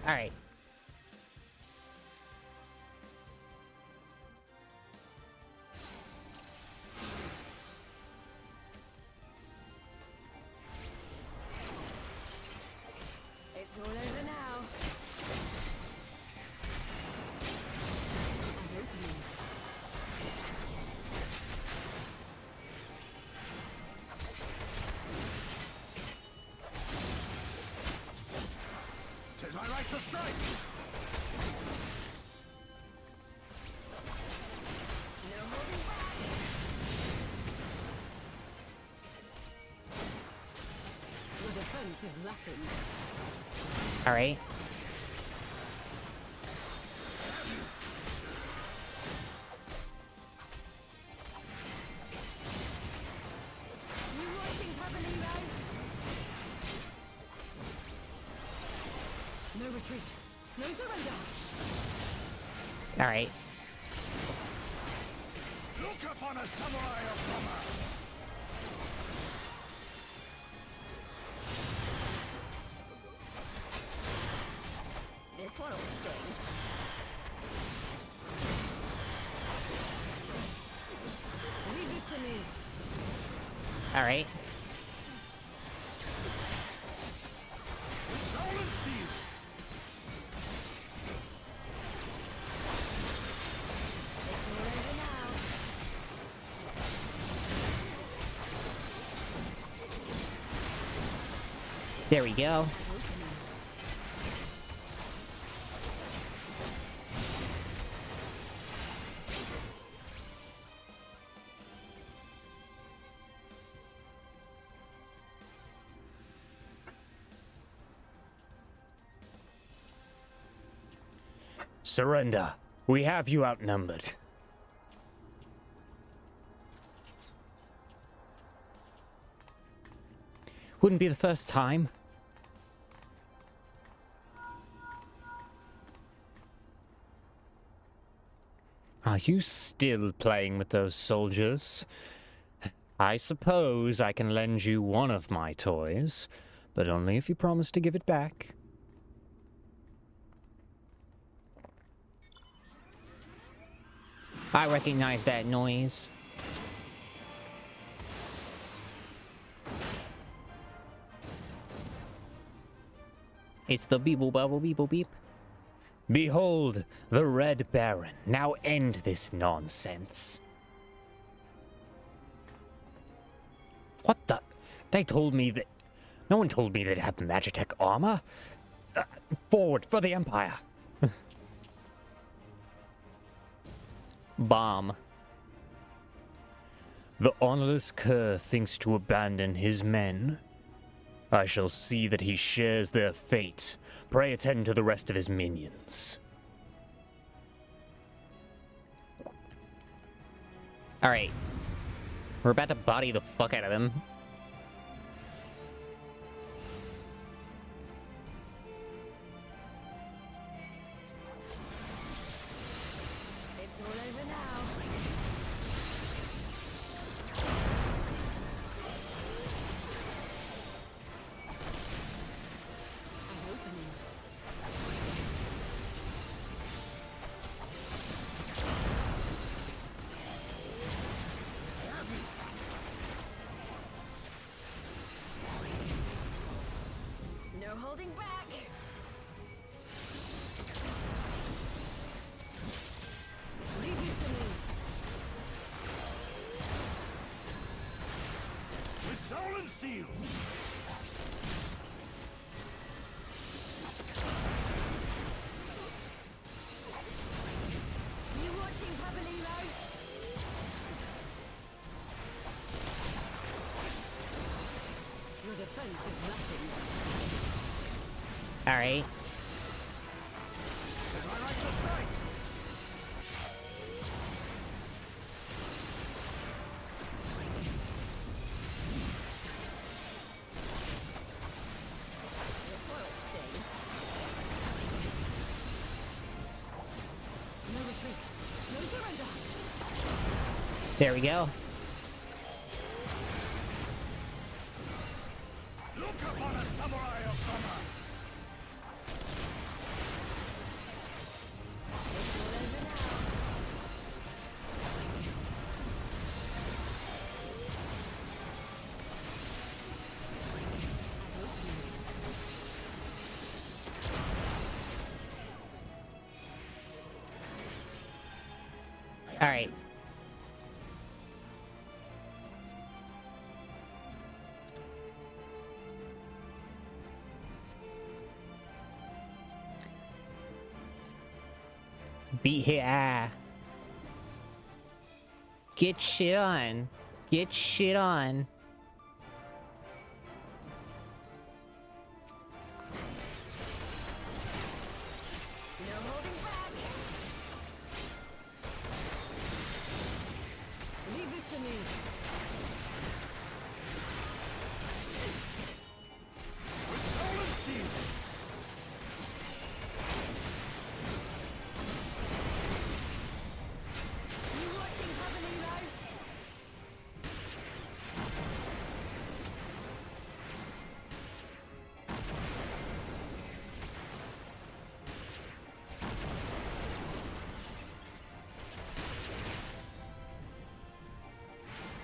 All right. It's all over now. I hope you. Tis my right to strike. No holding back. The defense is lacking. All right. You writing, Papalymo? No retreat. No surrender. All right. Look upon a samurai of Doma. This one'll sting. Leave this to me. All right. Soul and steel. It's all over now. There we go. Surrender. We have you outnumbered. Wouldn't be the first time. Are you still playing with those soldiers? I suppose I can lend you one of my toys, but only if you promise to give it back. I recognize that noise. It's the beeble bubble beeble beep. Behold, the Red Baron. Now end this nonsense. What the? They told me that... No one told me they'd have Magitech armor. Forward for the Empire. Bomb. The honorless Kerr thinks to abandon his men. I shall see that he shares their fate. Pray attend to the rest of his minions. Alright. We're about to body the fuck out of them. Holding back. Leave this to me. With soul and steel. You watching, Papalymo? Your defense is nothing. Alright. There we go. Look upon a samurai of honor. All right. Beat his ass. Get shit on. Get shit on.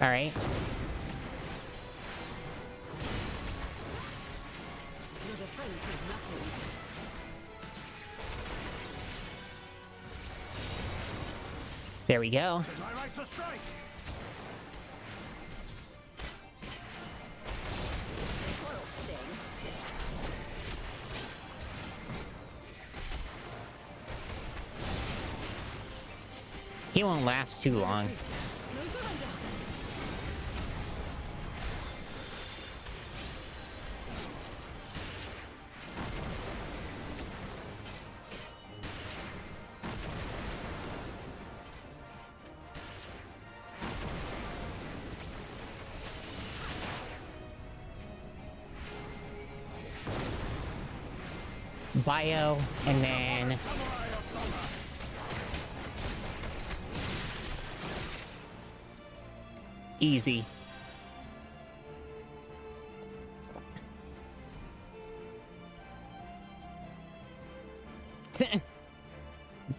All right. Your defense is nothing. There we go. It is my right to strike. He won't last too long. bio, and then easy.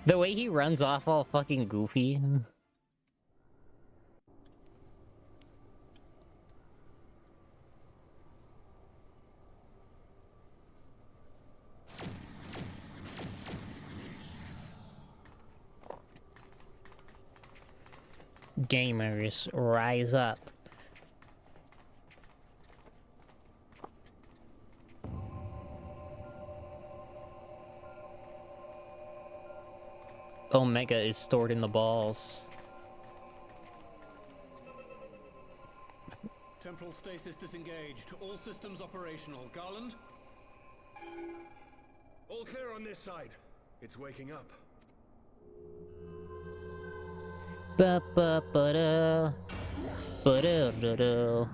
The way he runs off all fucking goofy. Gamers, rise up. Omega is stored in the balls. Temporal stasis disengaged. All systems operational. Garland? All clear on this side. It's waking up. Ba ba ba da. Ba da da da.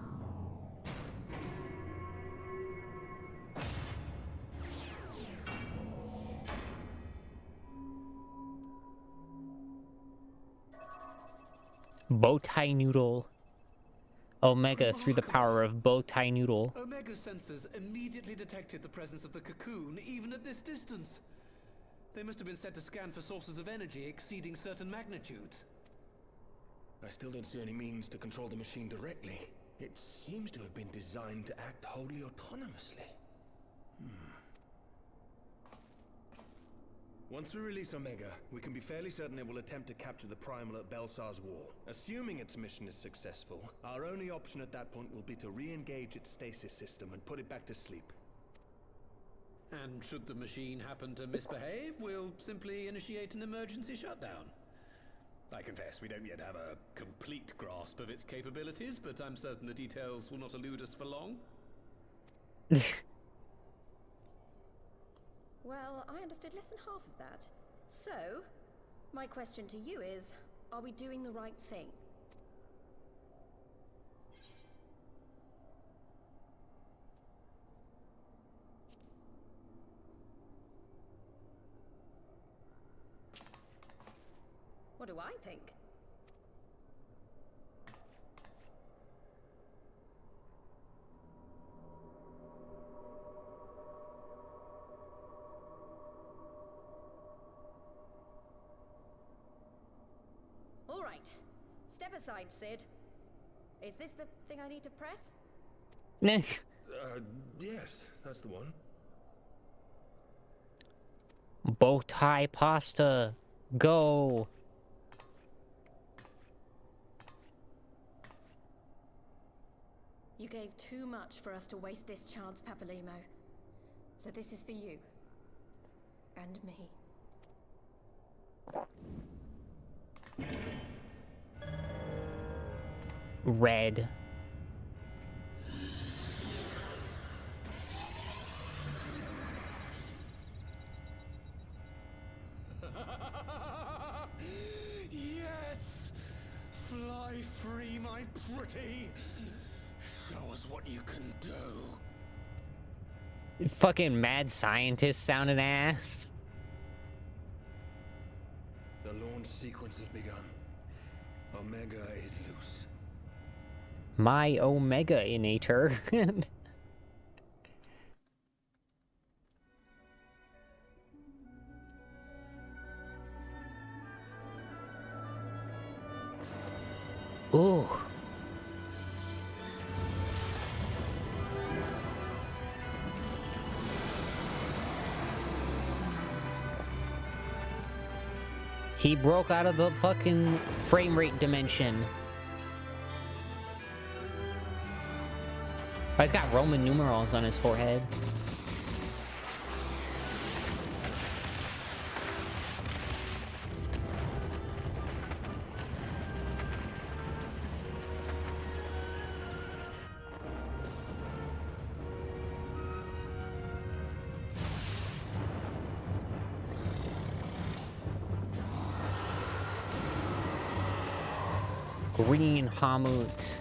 Bowtie noodle. Omega through the power of bowtie noodle. Omega sensors immediately detected the presence of the cocoon, even at this distance. They must have been set to scan for sources of energy exceeding certain magnitudes. I still don't see any means to control the machine directly. It seems to have been designed to act wholly autonomously. Once we release Omega, we can be fairly certain it will attempt to capture the Primal at Belsar's Wall. Assuming its mission is successful, our only option at that point will be to re-engage its stasis system and put it back to sleep. And should the machine happen to misbehave, we'll simply initiate an emergency shutdown. I confess, we don't yet have a complete grasp of its capabilities, but I'm certain the details will not elude us for long. Well, I understood less than half of that. So, my question to you is, are we doing the right thing? What do I think? All right. Step aside, Sid. Is this the thing I need to press? Yes, that's the one. Bowtie pasta. Go. You gave too much for us to waste this chance, Papalymo. So this is for you. And me. Red. Yes! Fly free, my pretty! Show us what you can do. Fucking mad scientist sounding ass. The launch sequence has begun. Omega is loose. My Omega innator. Ooh. He broke out of the fucking frame rate dimension. Oh, he's got Roman numerals on his forehead. Green Hamut.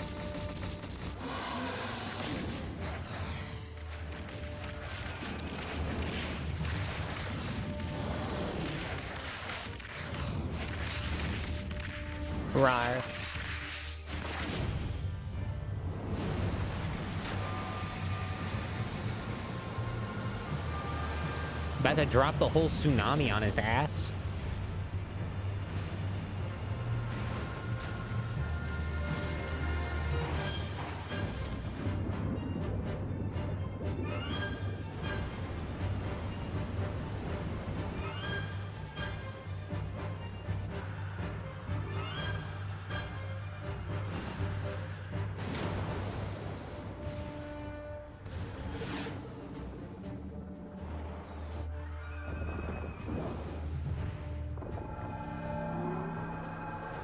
Rar. About to drop the whole tsunami on his ass.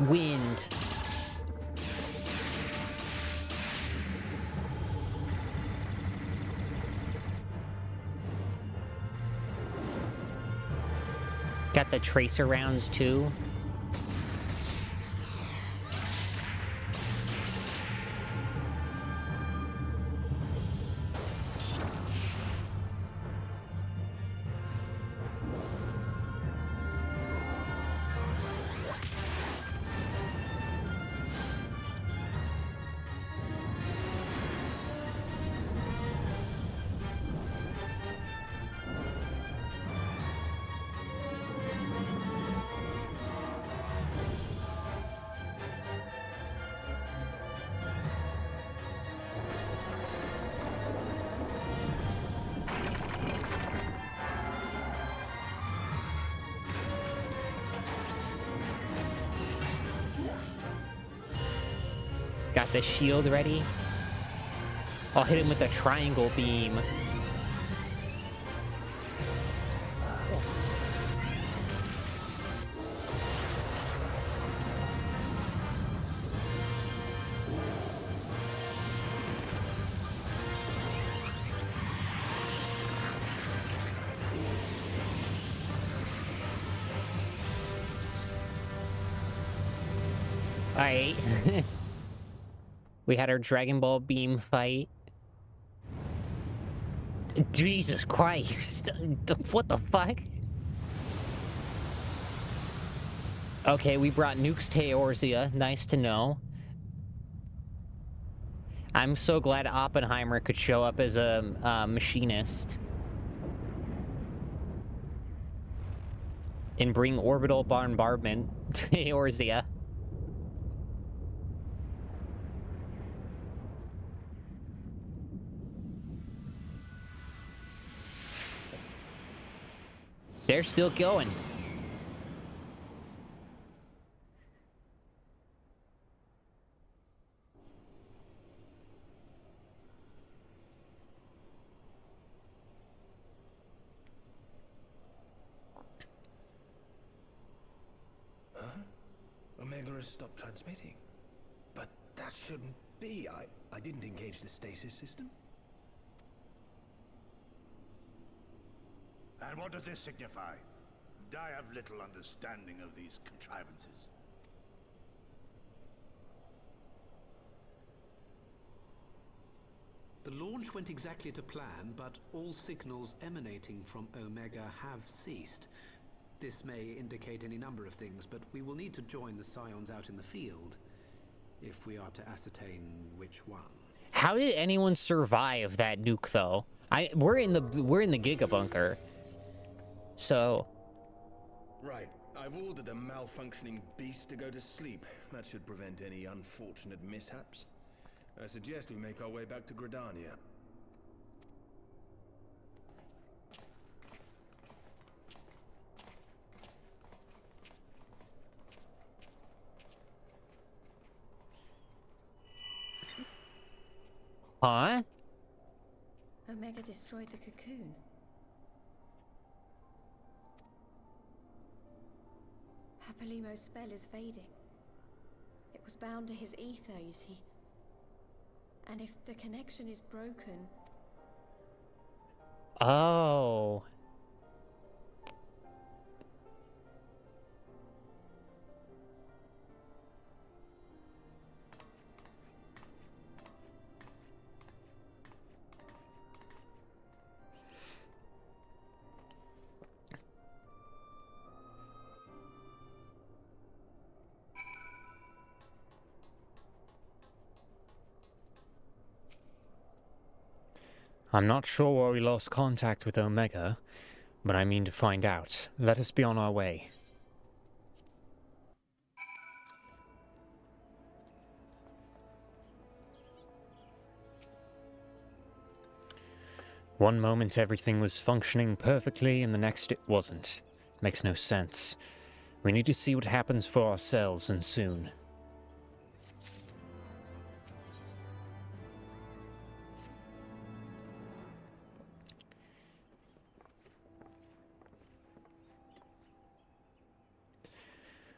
Wind. Got the tracer rounds too. Got the shield ready. I'll hit him with a triangle beam. Alright. We had our Dragon Ball beam fight. Jesus Christ. What the fuck? Okay, we brought nukes to Eorzea. Nice to know. I'm so glad Oppenheimer could show up as a machinist. And bring orbital bombardment to Eorzea. They're still going. Huh? Omega has stopped transmitting. But that shouldn't be. I didn't engage the stasis system. And what does this signify? I have little understanding of these contrivances. The launch went exactly to plan, but all signals emanating from Omega have ceased. This may indicate any number of things, but we will need to join the Scions out in the field if we are to ascertain which one. How did anyone survive that nuke, though? We're in the Giga Bunker. So... Right. I've ordered a malfunctioning beast to go to sleep. That should prevent any unfortunate mishaps. I suggest we make our way back to Gridania. Huh? Omega destroyed the cocoon. Papalymo's spell is fading. It was bound to his ether, you see. And if the connection is broken... Oh. I'm not sure why we lost contact with Omega, but I mean to find out. Let us be on our way. One moment everything was functioning perfectly, and the next it wasn't. Makes no sense. We need to see what happens for ourselves, and soon.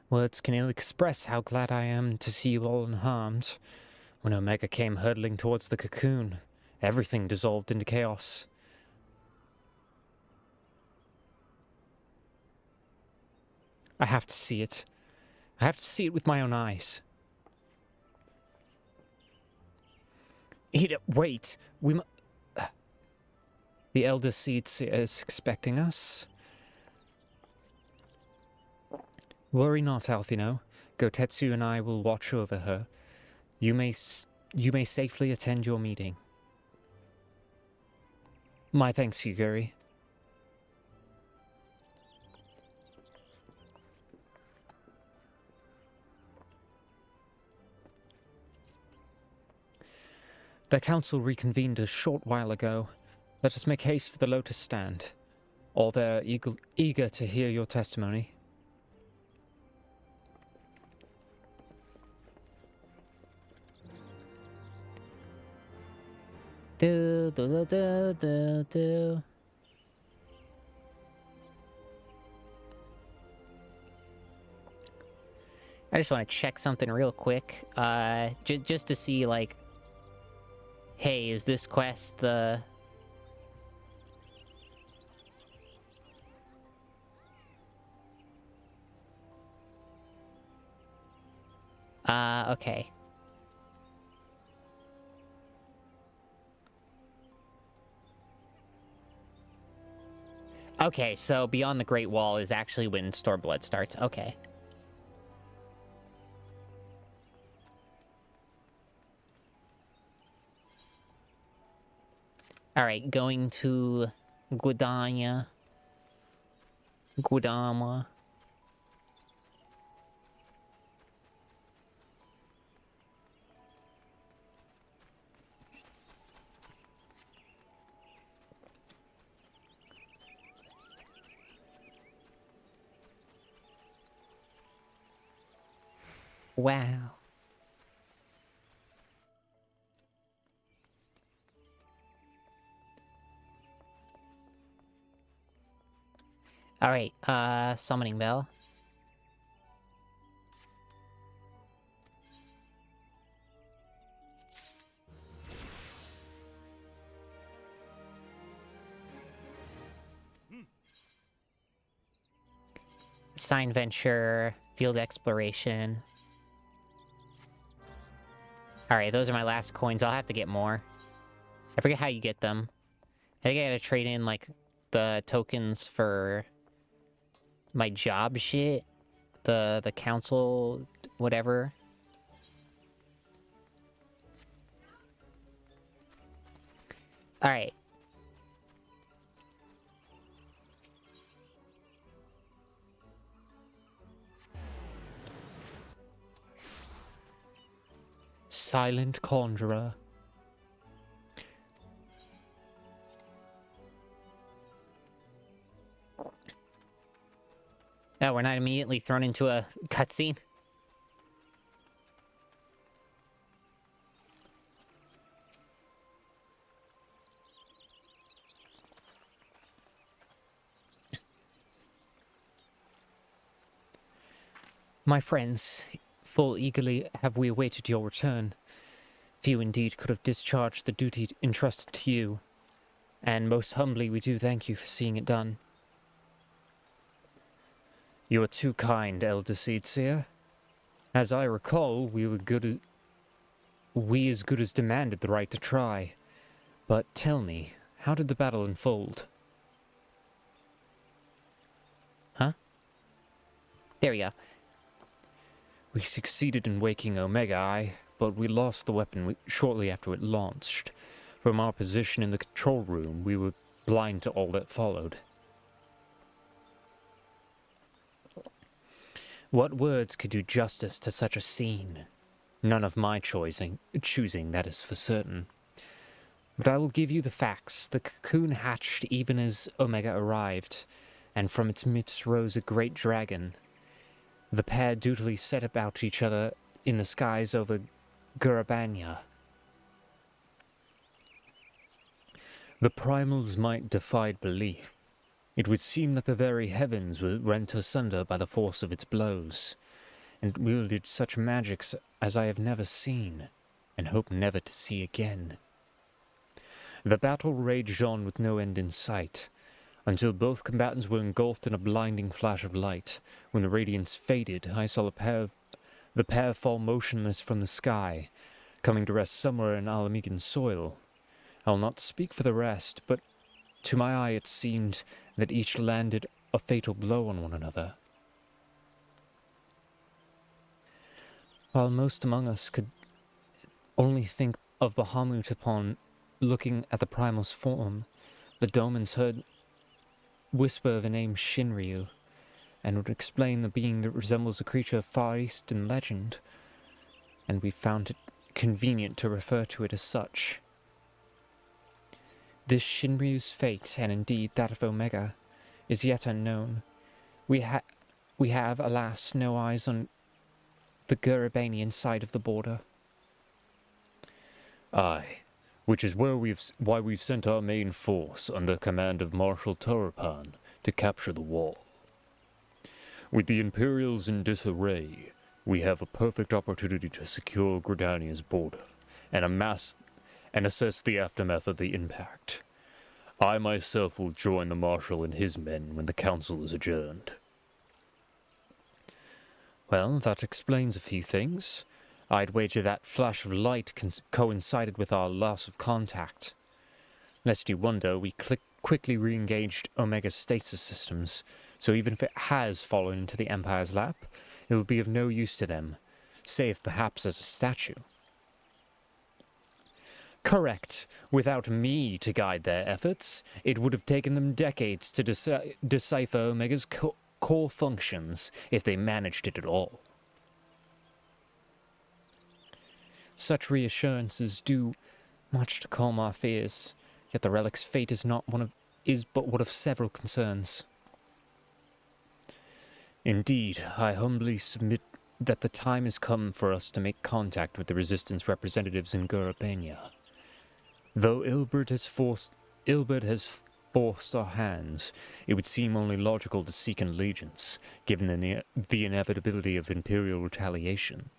Words can ill express how glad I am to see you all unharmed. When Omega came hurtling towards the cocoon, everything dissolved into chaos. I have to see it. I have to see it with my own eyes. Ida, wait! The Elder Seed is expecting us. Worry not, Alphino. Gotetsu and I will watch over her. You may safely attend your meeting. My thanks, Yuguri. The council reconvened a short while ago. Let us make haste for the Lotus Stand. All there eager to hear your testimony. I just want to check something real quick, just to see, like, hey, is this quest the... okay. Okay, so Beyond the Great Wall is actually when Stormblood starts. Okay. Alright, going to Gudama. Wow. Alright, summoning bell. Sign venture, field exploration. Alright, those are my last coins. I'll have to get more. I forget how you get them. I think I gotta trade in, like, the tokens for my job shit. The council, whatever. Alright. Silent Conjurer. Oh, we're not immediately thrown into a cutscene? My friends, full eagerly have we awaited your return. Few indeed could have discharged the duty entrusted to you, and most humbly we do thank you for seeing it done. You are too kind, Elder Seedseer. As I recall, we as good as demanded the right to try. But tell me, how did the battle unfold? Huh? There we go. We succeeded in waking Omega Eye, but we lost the weapon shortly after it launched. From our position in the control room, we were blind to all that followed. What words could do justice to such a scene? None of my choosing, that is for certain. But I will give you the facts. The cocoon hatched even as Omega arrived, and from its midst rose a great dragon. The pair dutifully set about each other in the skies over Gurabanya. The primal's might defied belief. It would seem that the very heavens were rent asunder by the force of its blows, and wielded such magics as I have never seen, and hope never to see again. The battle raged on with no end in sight, until both combatants were engulfed in a blinding flash of light. When the radiance faded, I saw the pair fall motionless from the sky, coming to rest somewhere in Alamigan soil. I will not speak for the rest, but to my eye it seemed that each landed a fatal blow on one another. While most among us could only think of Bahamut upon looking at the primal's form, the Domans heard whisper of a name Shinryu, and would explain the being that resembles a creature of Far Eastern legend, and we found it convenient to refer to it as such. This Shinryu's fate, and indeed that of Omega, is yet unknown. We have, alas, no eyes on the Gurabanian side of the border. Aye, which is why we've sent our main force under command of Marshal Turapan to capture the wall. With the Imperials in disarray, we have a perfect opportunity to secure Gridania's border and assess the aftermath of the impact. I myself will join the Marshal and his men when the council is adjourned. Well, that explains a few things. I'd wager that flash of light coincided with our loss of contact. Lest you wonder, we quickly re-engaged Omega's stasis systems, so even if it has fallen into the Empire's lap, it will be of no use to them, save perhaps as a statue. Correct. Without me to guide their efforts, it would have taken them decades to decipher Omega's core functions, if they managed it at all. Such reassurances do much to calm our fears, yet the relic's fate is but one of several concerns. Indeed, I humbly submit that the time has come for us to make contact with the Resistance representatives in Gurabania. Though Ilbert has forced our hands, it would seem only logical to seek an allegiance, given the inevitability of Imperial retaliation.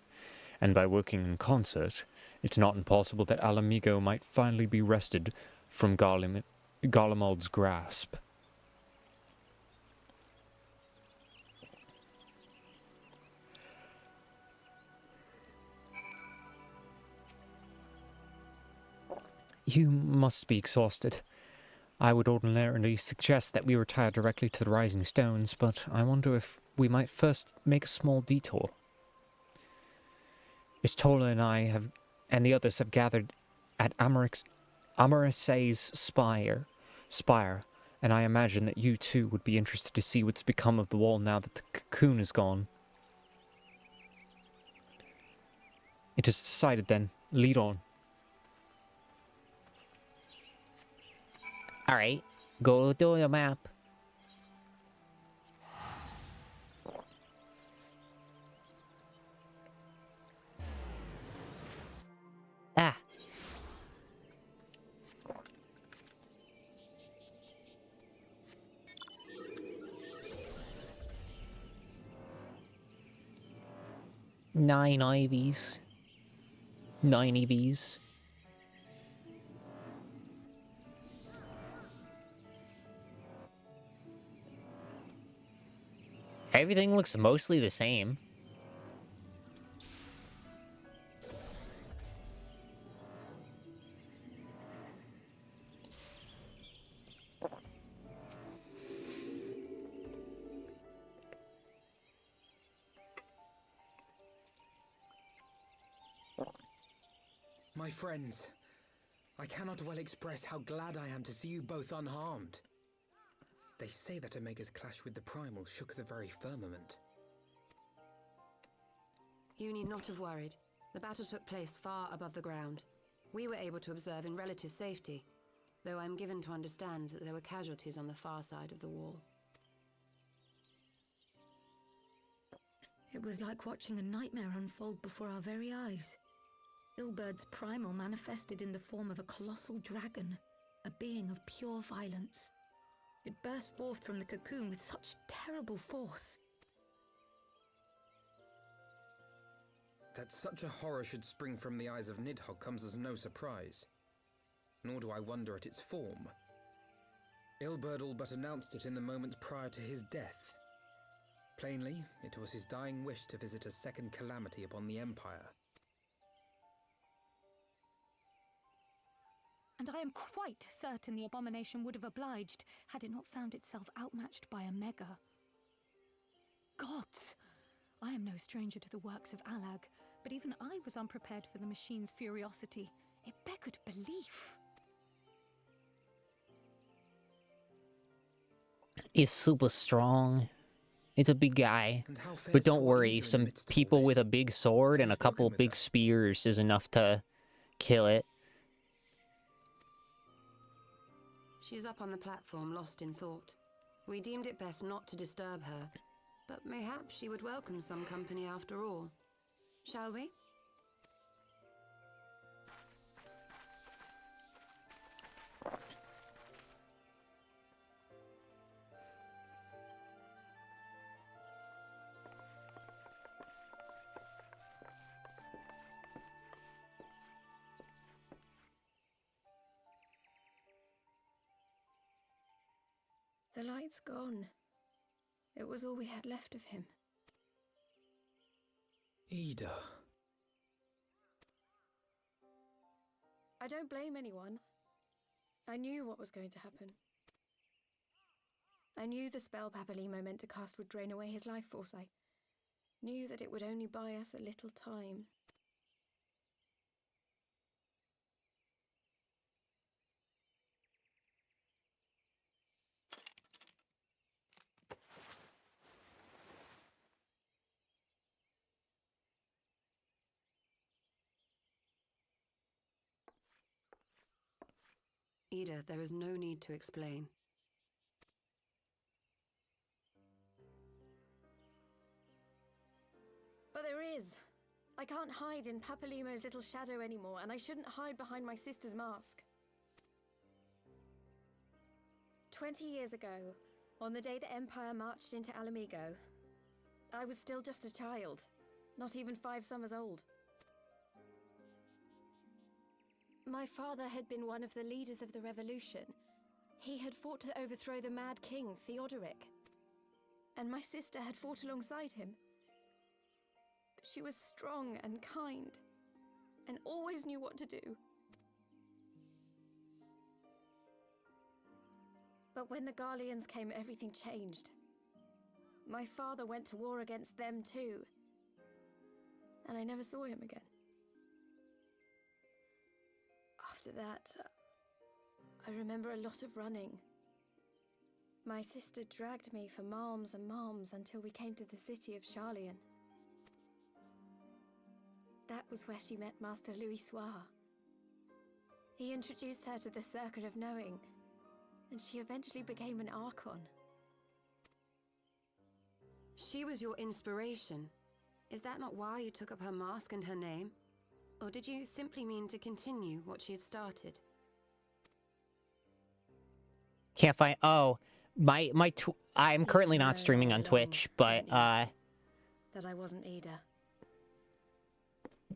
And by working in concert, it's not impossible that Alamigo might finally be wrested from Garlemald's grasp. You must be exhausted. I would ordinarily suggest that we retire directly to the Rising Stones, but I wonder if we might first make a small detour. Istola and the others have gathered at Amarysay's spire, and I imagine that you too would be interested to see what's become of the wall now that the cocoon is gone. It is decided then. Lead on. Alright, go to the map. Ah. Nine IVs. 9 EVs. Everything looks mostly the same. My friends, I cannot well express how glad I am to see you both unharmed. They say that Omega's clash with the Primal shook the very firmament. You need not have worried. The battle took place far above the ground. We were able to observe in relative safety, though I'm given to understand that there were casualties on the far side of the wall. It was like watching a nightmare unfold before our very eyes. Ilbird's primal manifested in the form of a colossal dragon, a being of pure violence. It burst forth from the cocoon with such terrible force. That such a horror should spring from the eyes of Nidhogg comes as no surprise. Nor do I wonder at its form. Ilberd all but announced it in the moments prior to his death. Plainly, it was his dying wish to visit a second calamity upon the Empire. And I am quite certain the abomination would have obliged had it not found itself outmatched by Omega. Gods! I am no stranger to the works of Alag, but even I was unprepared for the machine's furiosity. It beggared belief. He's super strong. It's a big guy. But don't worry, some people with a big sword and a couple big spears is enough to kill it. She's up on the platform, lost in thought. We deemed it best not to disturb her, but mayhaps she would welcome some company after all. Shall we? The light's gone. It was all we had left of him. Ida. I don't blame anyone. I knew what was going to happen. I knew the spell Papalymo meant to cast would drain away his life force. I knew that it would only buy us a little time. Ida, there is no need to explain. But there is. I can't hide in Papalymo's little shadow anymore, and I shouldn't hide behind my sister's mask. 20 years ago, on the day the Empire marched into Alamigo, I was still just a child, not even 5 summers old. My father had been one of the leaders of the revolution. He had fought to overthrow the Mad King, Theodoric. And my sister had fought alongside him. But she was strong and kind, and always knew what to do. But when the Garleans came, everything changed. My father went to war against them too. And I never saw him again. After that, I remember a lot of running. My sister dragged me for malms and malms until we came to the city of Charlian. That was where she met Master Louis-Soir. He introduced her to the Circle of Knowing, and she eventually became an Archon. She was your inspiration. Is that not why you took up her mask and her name? Or did you simply mean to continue what she had started? Can't find... Oh, I'm currently not streaming on Twitch, but, That I wasn't Ida.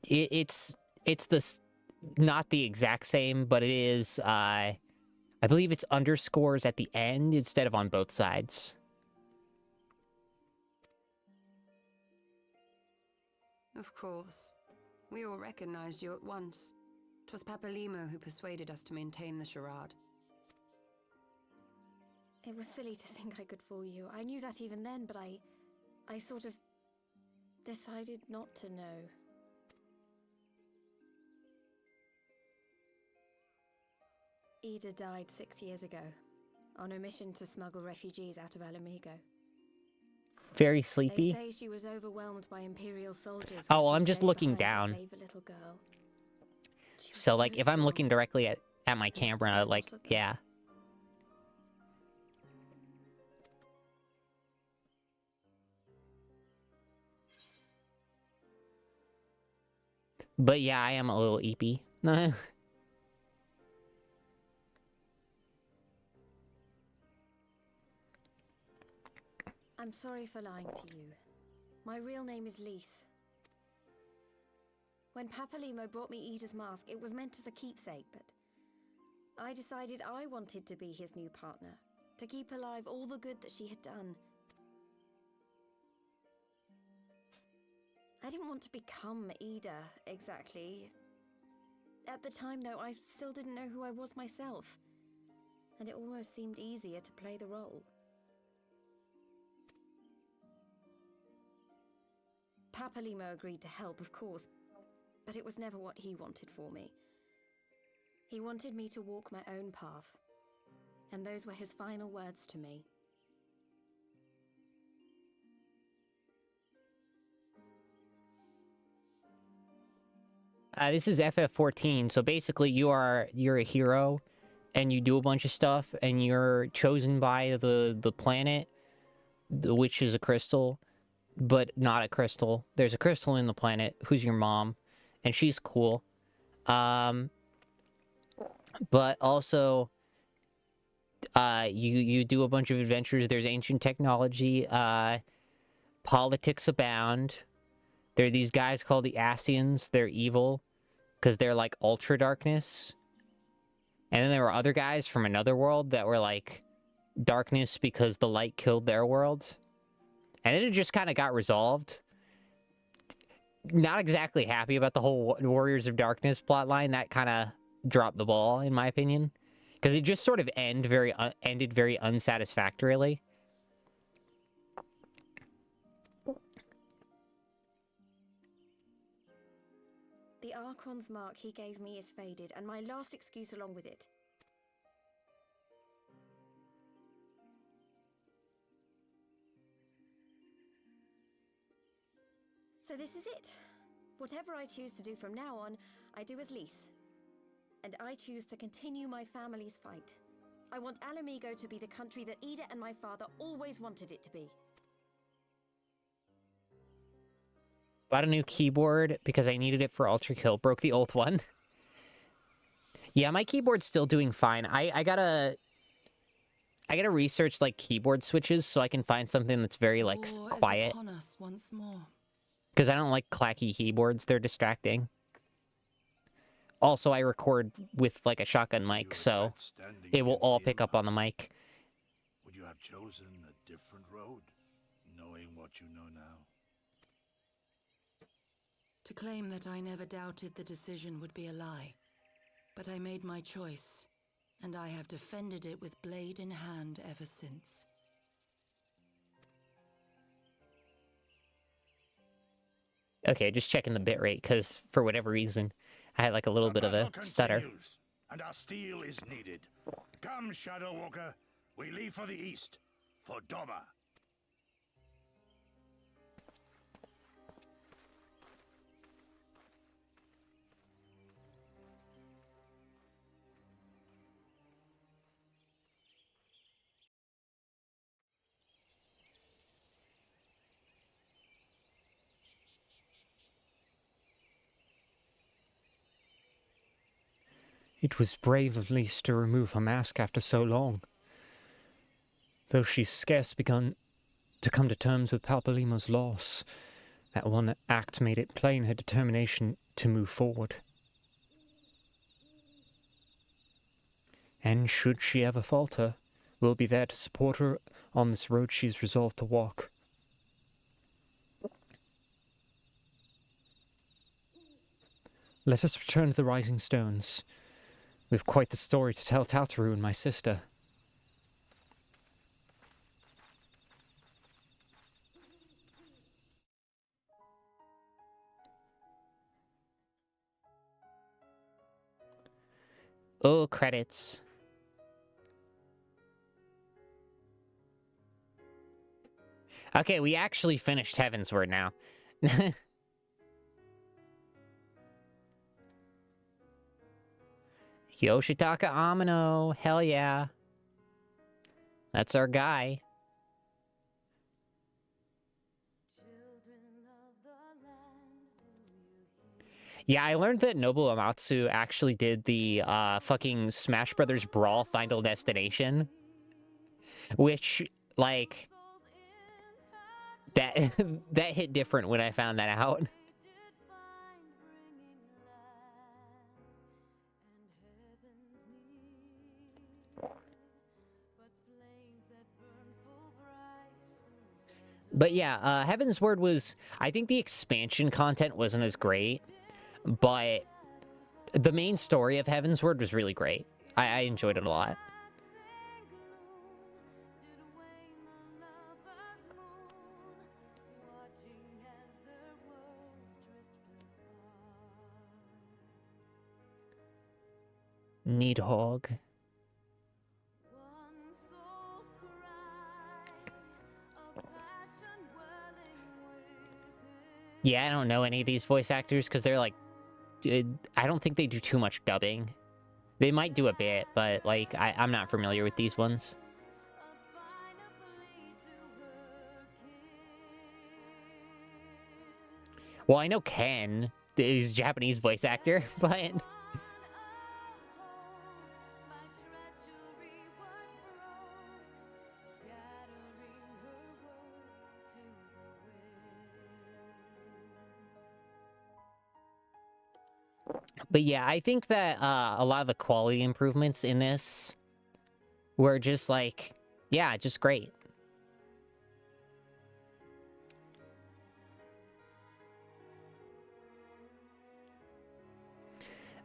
It's not the exact same, but it is, I believe it's underscores at the end instead of on both sides. Of course. We all recognized you at once. 'Twas Papalymo who persuaded us to maintain the charade. It was silly to think I could fool you. I knew that even then, but I sort of decided not to know. Ida died 6 years ago, on a mission to smuggle refugees out of Alamigo. Very They sleepy. say she was overwhelmed by Imperial soldiers. Oh, when well, she I'm just stayed looking behind to down. save a little girl. She was So, like, if I'm strong. looking directly at my must have camera, been a like, lot of them. yeah. But yeah, I am a little eepy. I'm sorry for lying to you. My real name is Lise. When Papalymo brought me Ida's mask, it was meant as a keepsake, but I decided I wanted to be his new partner, to keep alive all the good that she had done. I didn't want to become Ida, exactly. At the time, though, I still didn't know who I was myself, and it almost seemed easier to play the role. Papalymo agreed to help, of course, but it was never what he wanted for me. He wanted me to walk my own path, and those were his final words to me. This is FF14, so basically you're a hero, and you do a bunch of stuff, and you're chosen by the planet, which is a crystal, but not a crystal. There's a crystal in the planet, who's your mom, and she's cool. But also, you do a bunch of adventures. There's ancient technology, politics abound. There are these guys called the Asians. They're evil, because they're like ultra darkness. And then there were other guys from another world that were like darkness because the light killed their world. And then it just kind of got resolved. Not exactly happy about the whole Warriors of Darkness plotline. That kind of dropped the ball, in my opinion. Because it just sort of ended very unsatisfactorily. The Archon's mark he gave me is faded, and my last excuse along with it. So this is it. Whatever I choose to do from now on, I do as Lise. And I choose to continue my family's fight. I want Alamigo to be the country that Ida and my father always wanted it to be. Bought a new keyboard because I needed it for Ultra Kill. Broke the old one. Yeah, my keyboard's still doing fine. I gotta research like keyboard switches so I can find something that's very like quiet. Upon us once more. Because I don't like clacky keyboards. They're distracting. Also, I record with like a shotgun mic, so it will all pick up on the mic. Would you have chosen a different road, knowing what you know now? To claim that I never doubted the decision would be a lie. But I made my choice, and I have defended it with blade in hand ever since. Okay, just checking the bitrate, because for whatever reason, I had like a little bit of a stutter. Continues, and our steel is needed. Come, Shadow Walker, we leave for the east, for Doma. It was brave of Lise to remove her mask after so long. Though she's scarce begun to come to terms with Papalymo's loss, that one act made it plain her determination to move forward. And should she ever falter, we'll be there to support her on this road she's resolved to walk. Let us return to the Rising Stones. We've quite the story to tell Tautaru and my sister. Oh, credits. Okay, we actually finished Heavensward now. Yoshitaka Amino, hell yeah. That's our guy. Yeah, I learned that Nobuo Uematsu actually did the fucking Smash Brothers Brawl Final Destination. Which, like, that that hit different when I found that out. But yeah, Heavensward was... I think the expansion content wasn't as great, but the main story of Heavensward was really great. I enjoyed it a lot. Needhog. Yeah, I don't know any of these voice actors because they're like... I don't think they do too much dubbing. They might do a bit, but like I'm not familiar with these ones. Well, I know Ken is a Japanese voice actor, but... But yeah, I think that a lot of the quality improvements in this were just like, yeah, just great.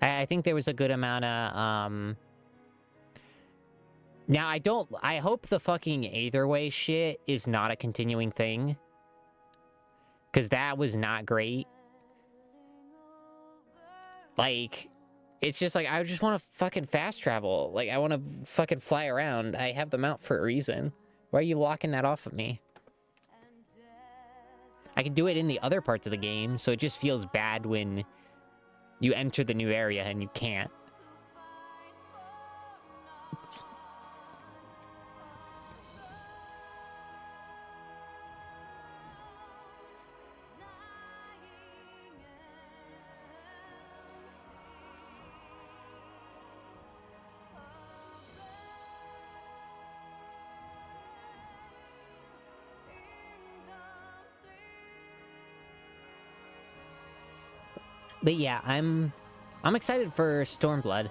I think there was a good amount of, Now, I hope the fucking either way shit is not a continuing thing. Because that was not great. Like, it's just like, I just want to fucking fast travel. Like, I want to fucking fly around. I have the mount for a reason. Why are you locking that off of me? I can do it in the other parts of the game, so it just feels bad when you enter the new area and you can't. But yeah, I'm excited for Stormblood.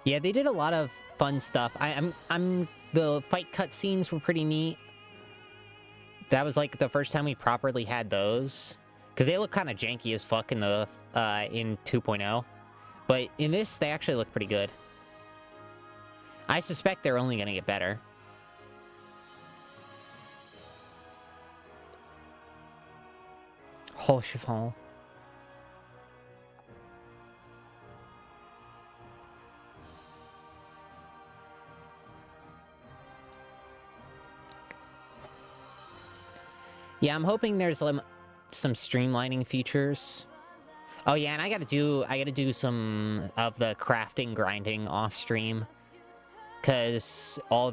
Yeah, they did a lot of fun stuff. The fight cutscenes were pretty neat. That was like the first time we properly had those. Because they look kind of janky as fuck in the in 2.0. But in this, they actually look pretty good. I suspect they're only going to get better. Oh, chiffon. Yeah, I'm hoping there's some streamlining features. Oh yeah, and I gotta do some of the crafting grinding off stream, cause all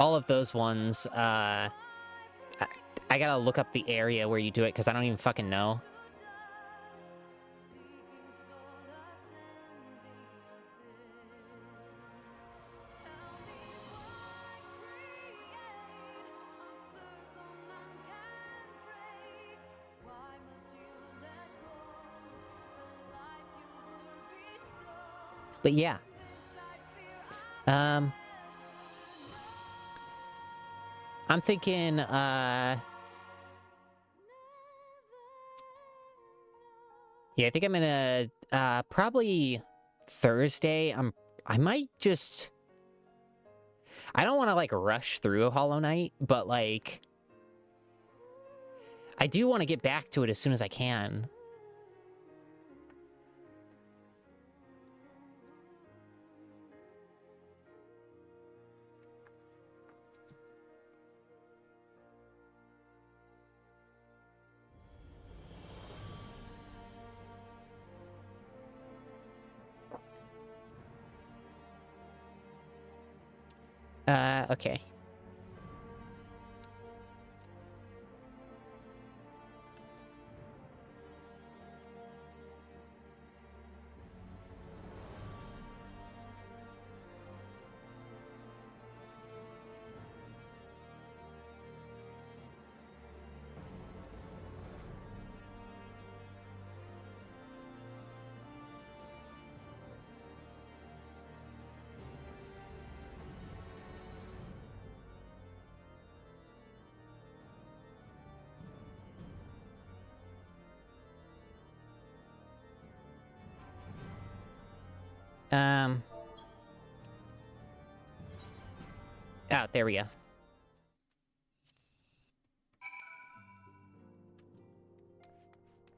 of those ones, I gotta look up the area where you do it, cause I don't even fucking know. But yeah. I'm thinking, yeah, I think I'm gonna, probably Thursday, I might just... I don't want to, like, rush through a Hollow Knight, but, like, I do want to get back to it as soon as I can. Okay. Oh, there we go.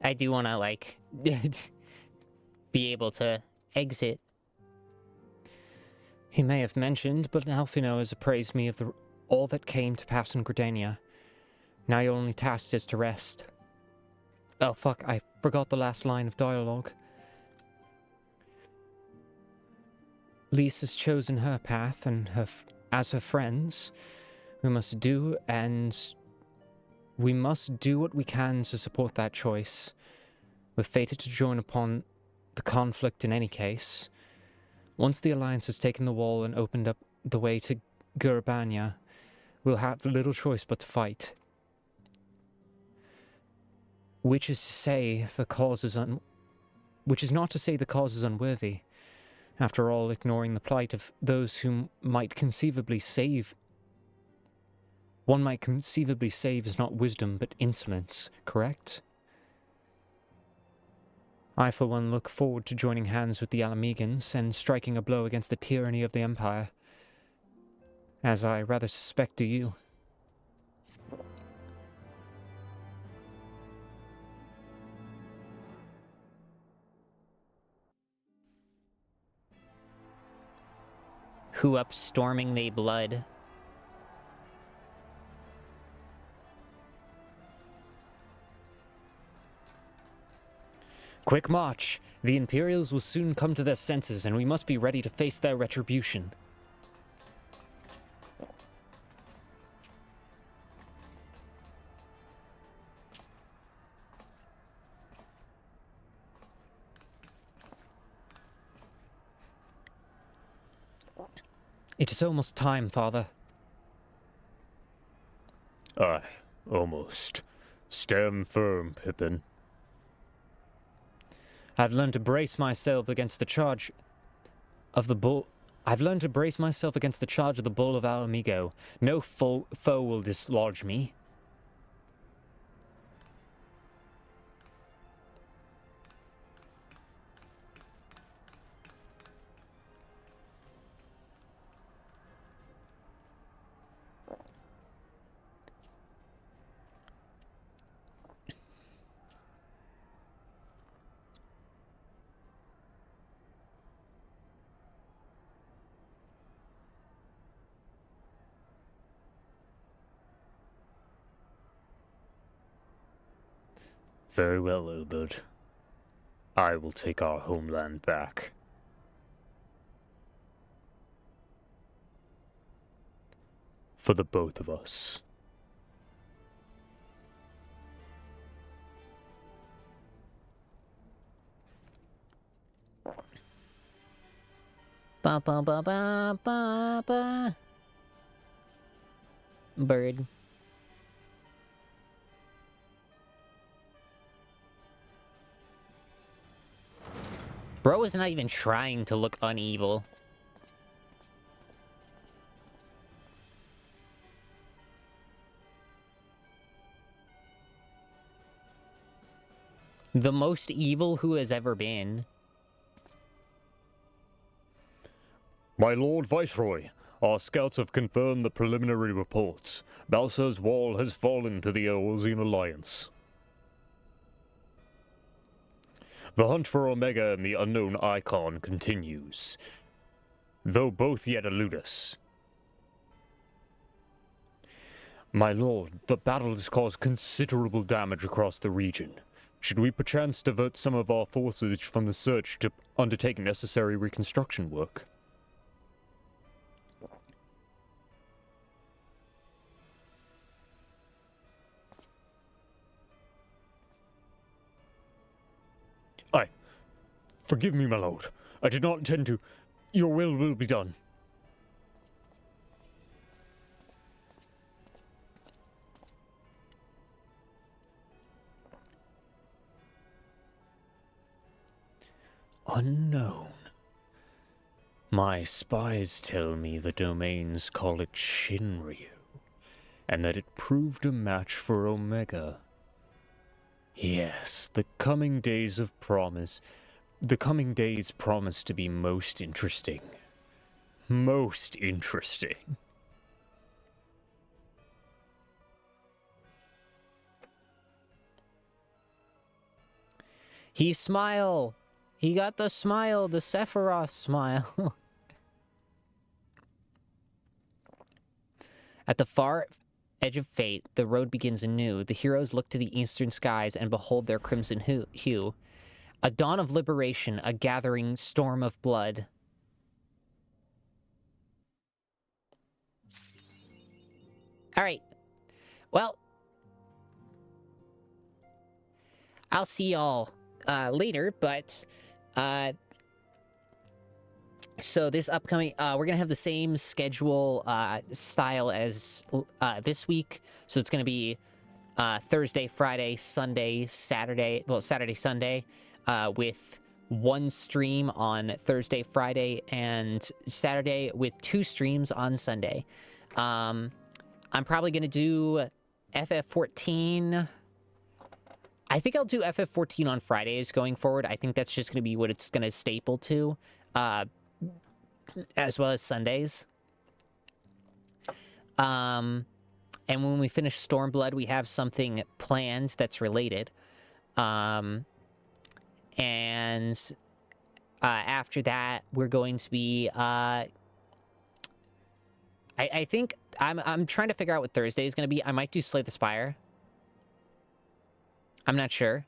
I do want to, like, be able to exit. He may have mentioned, but Alfino has appraised me of all that came to pass in Gridania. Now your only task is to rest. Oh fuck, I forgot the last line of dialogue. Lise has chosen her path, and as her friends, we must do what we can to support that choice. We're fated to join upon the conflict in any case. Once the Alliance has taken the wall and opened up the way to Gurabanya, we'll have little choice but to fight. Which is not to say the cause is unworthy. After all, ignoring the plight of those whom one might conceivably save is not wisdom but insolence, correct? I for one look forward to joining hands with the Alamegans and striking a blow against the tyranny of the Empire, as I rather suspect do you. Who up storming they blood? Quick march! The Imperials will soon come to their senses, and we must be ready to face their retribution. It is almost time, Father. Aye, almost. Stand firm, Pippin. I've learned to brace myself against the charge of the bull. I've learned to brace myself against the charge of the bull of Alamigo. No foe will dislodge me. Very well, Ilberd. I will take our homeland back. For the both of us. Ba ba ba ba ba ba. Bird. Bro is not even trying to look unevil. The most evil who has ever been. My Lord Viceroy, Our scouts have confirmed the preliminary reports. Balsar's wall has fallen to the Eorzean Alliance. The hunt for Omega and the unknown Icon continues, though both yet elude us. My lord, the battle has caused considerable damage across the region. Should we perchance divert some of our forces from the search to undertake necessary reconstruction work? Forgive me, my lord. I did not intend to. Your will be done. Unknown. My spies tell me the domains call it Shinryu, and that it proved a match for Omega. Yes, the coming days promise to be most interesting. Most interesting. He smile. He got the smile, the Sephiroth smile. At the far edge of fate, the road begins anew. The heroes look to the eastern skies and behold their crimson hue. A dawn of liberation, a gathering storm of blood. All right. Well, I'll see y'all later, but so this upcoming, we're gonna have the same schedule style as this week. So it's gonna be Thursday, Friday, Sunday, Saturday. Well, Saturday, Sunday, with one stream on Thursday, Friday, and Saturday, with 2 streams on Sunday. I'm probably gonna do FF14. I think I'll do FF14 on Fridays going forward. I think that's just gonna be what it's gonna staple to. As well as Sundays. And when we finish Stormblood, we have something planned that's related. And after that, we're going to be I think I'm trying to figure out what Thursday is going to be. I might do Slay the Spire. I'm not sure.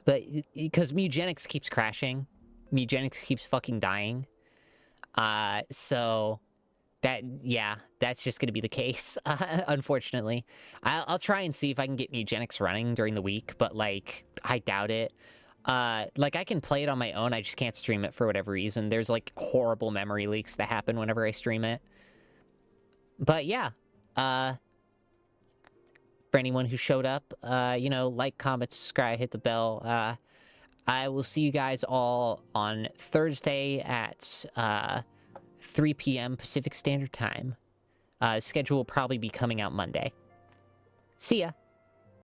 But because Mugenics keeps crashing, Mugenics keeps fucking dying. So that's just gonna be the case. Unfortunately, I'll try and see if I can get Mugenics running during the week, but like I doubt it. Like I can play it on my own, I just can't stream it for whatever reason. There's like horrible memory leaks that happen whenever I stream it. But yeah, for anyone who showed up, you know, like, comment, subscribe, hit the bell. I will see you guys all on Thursday at 3 p.m. Pacific Standard Time. Schedule will probably be coming out Monday. See ya!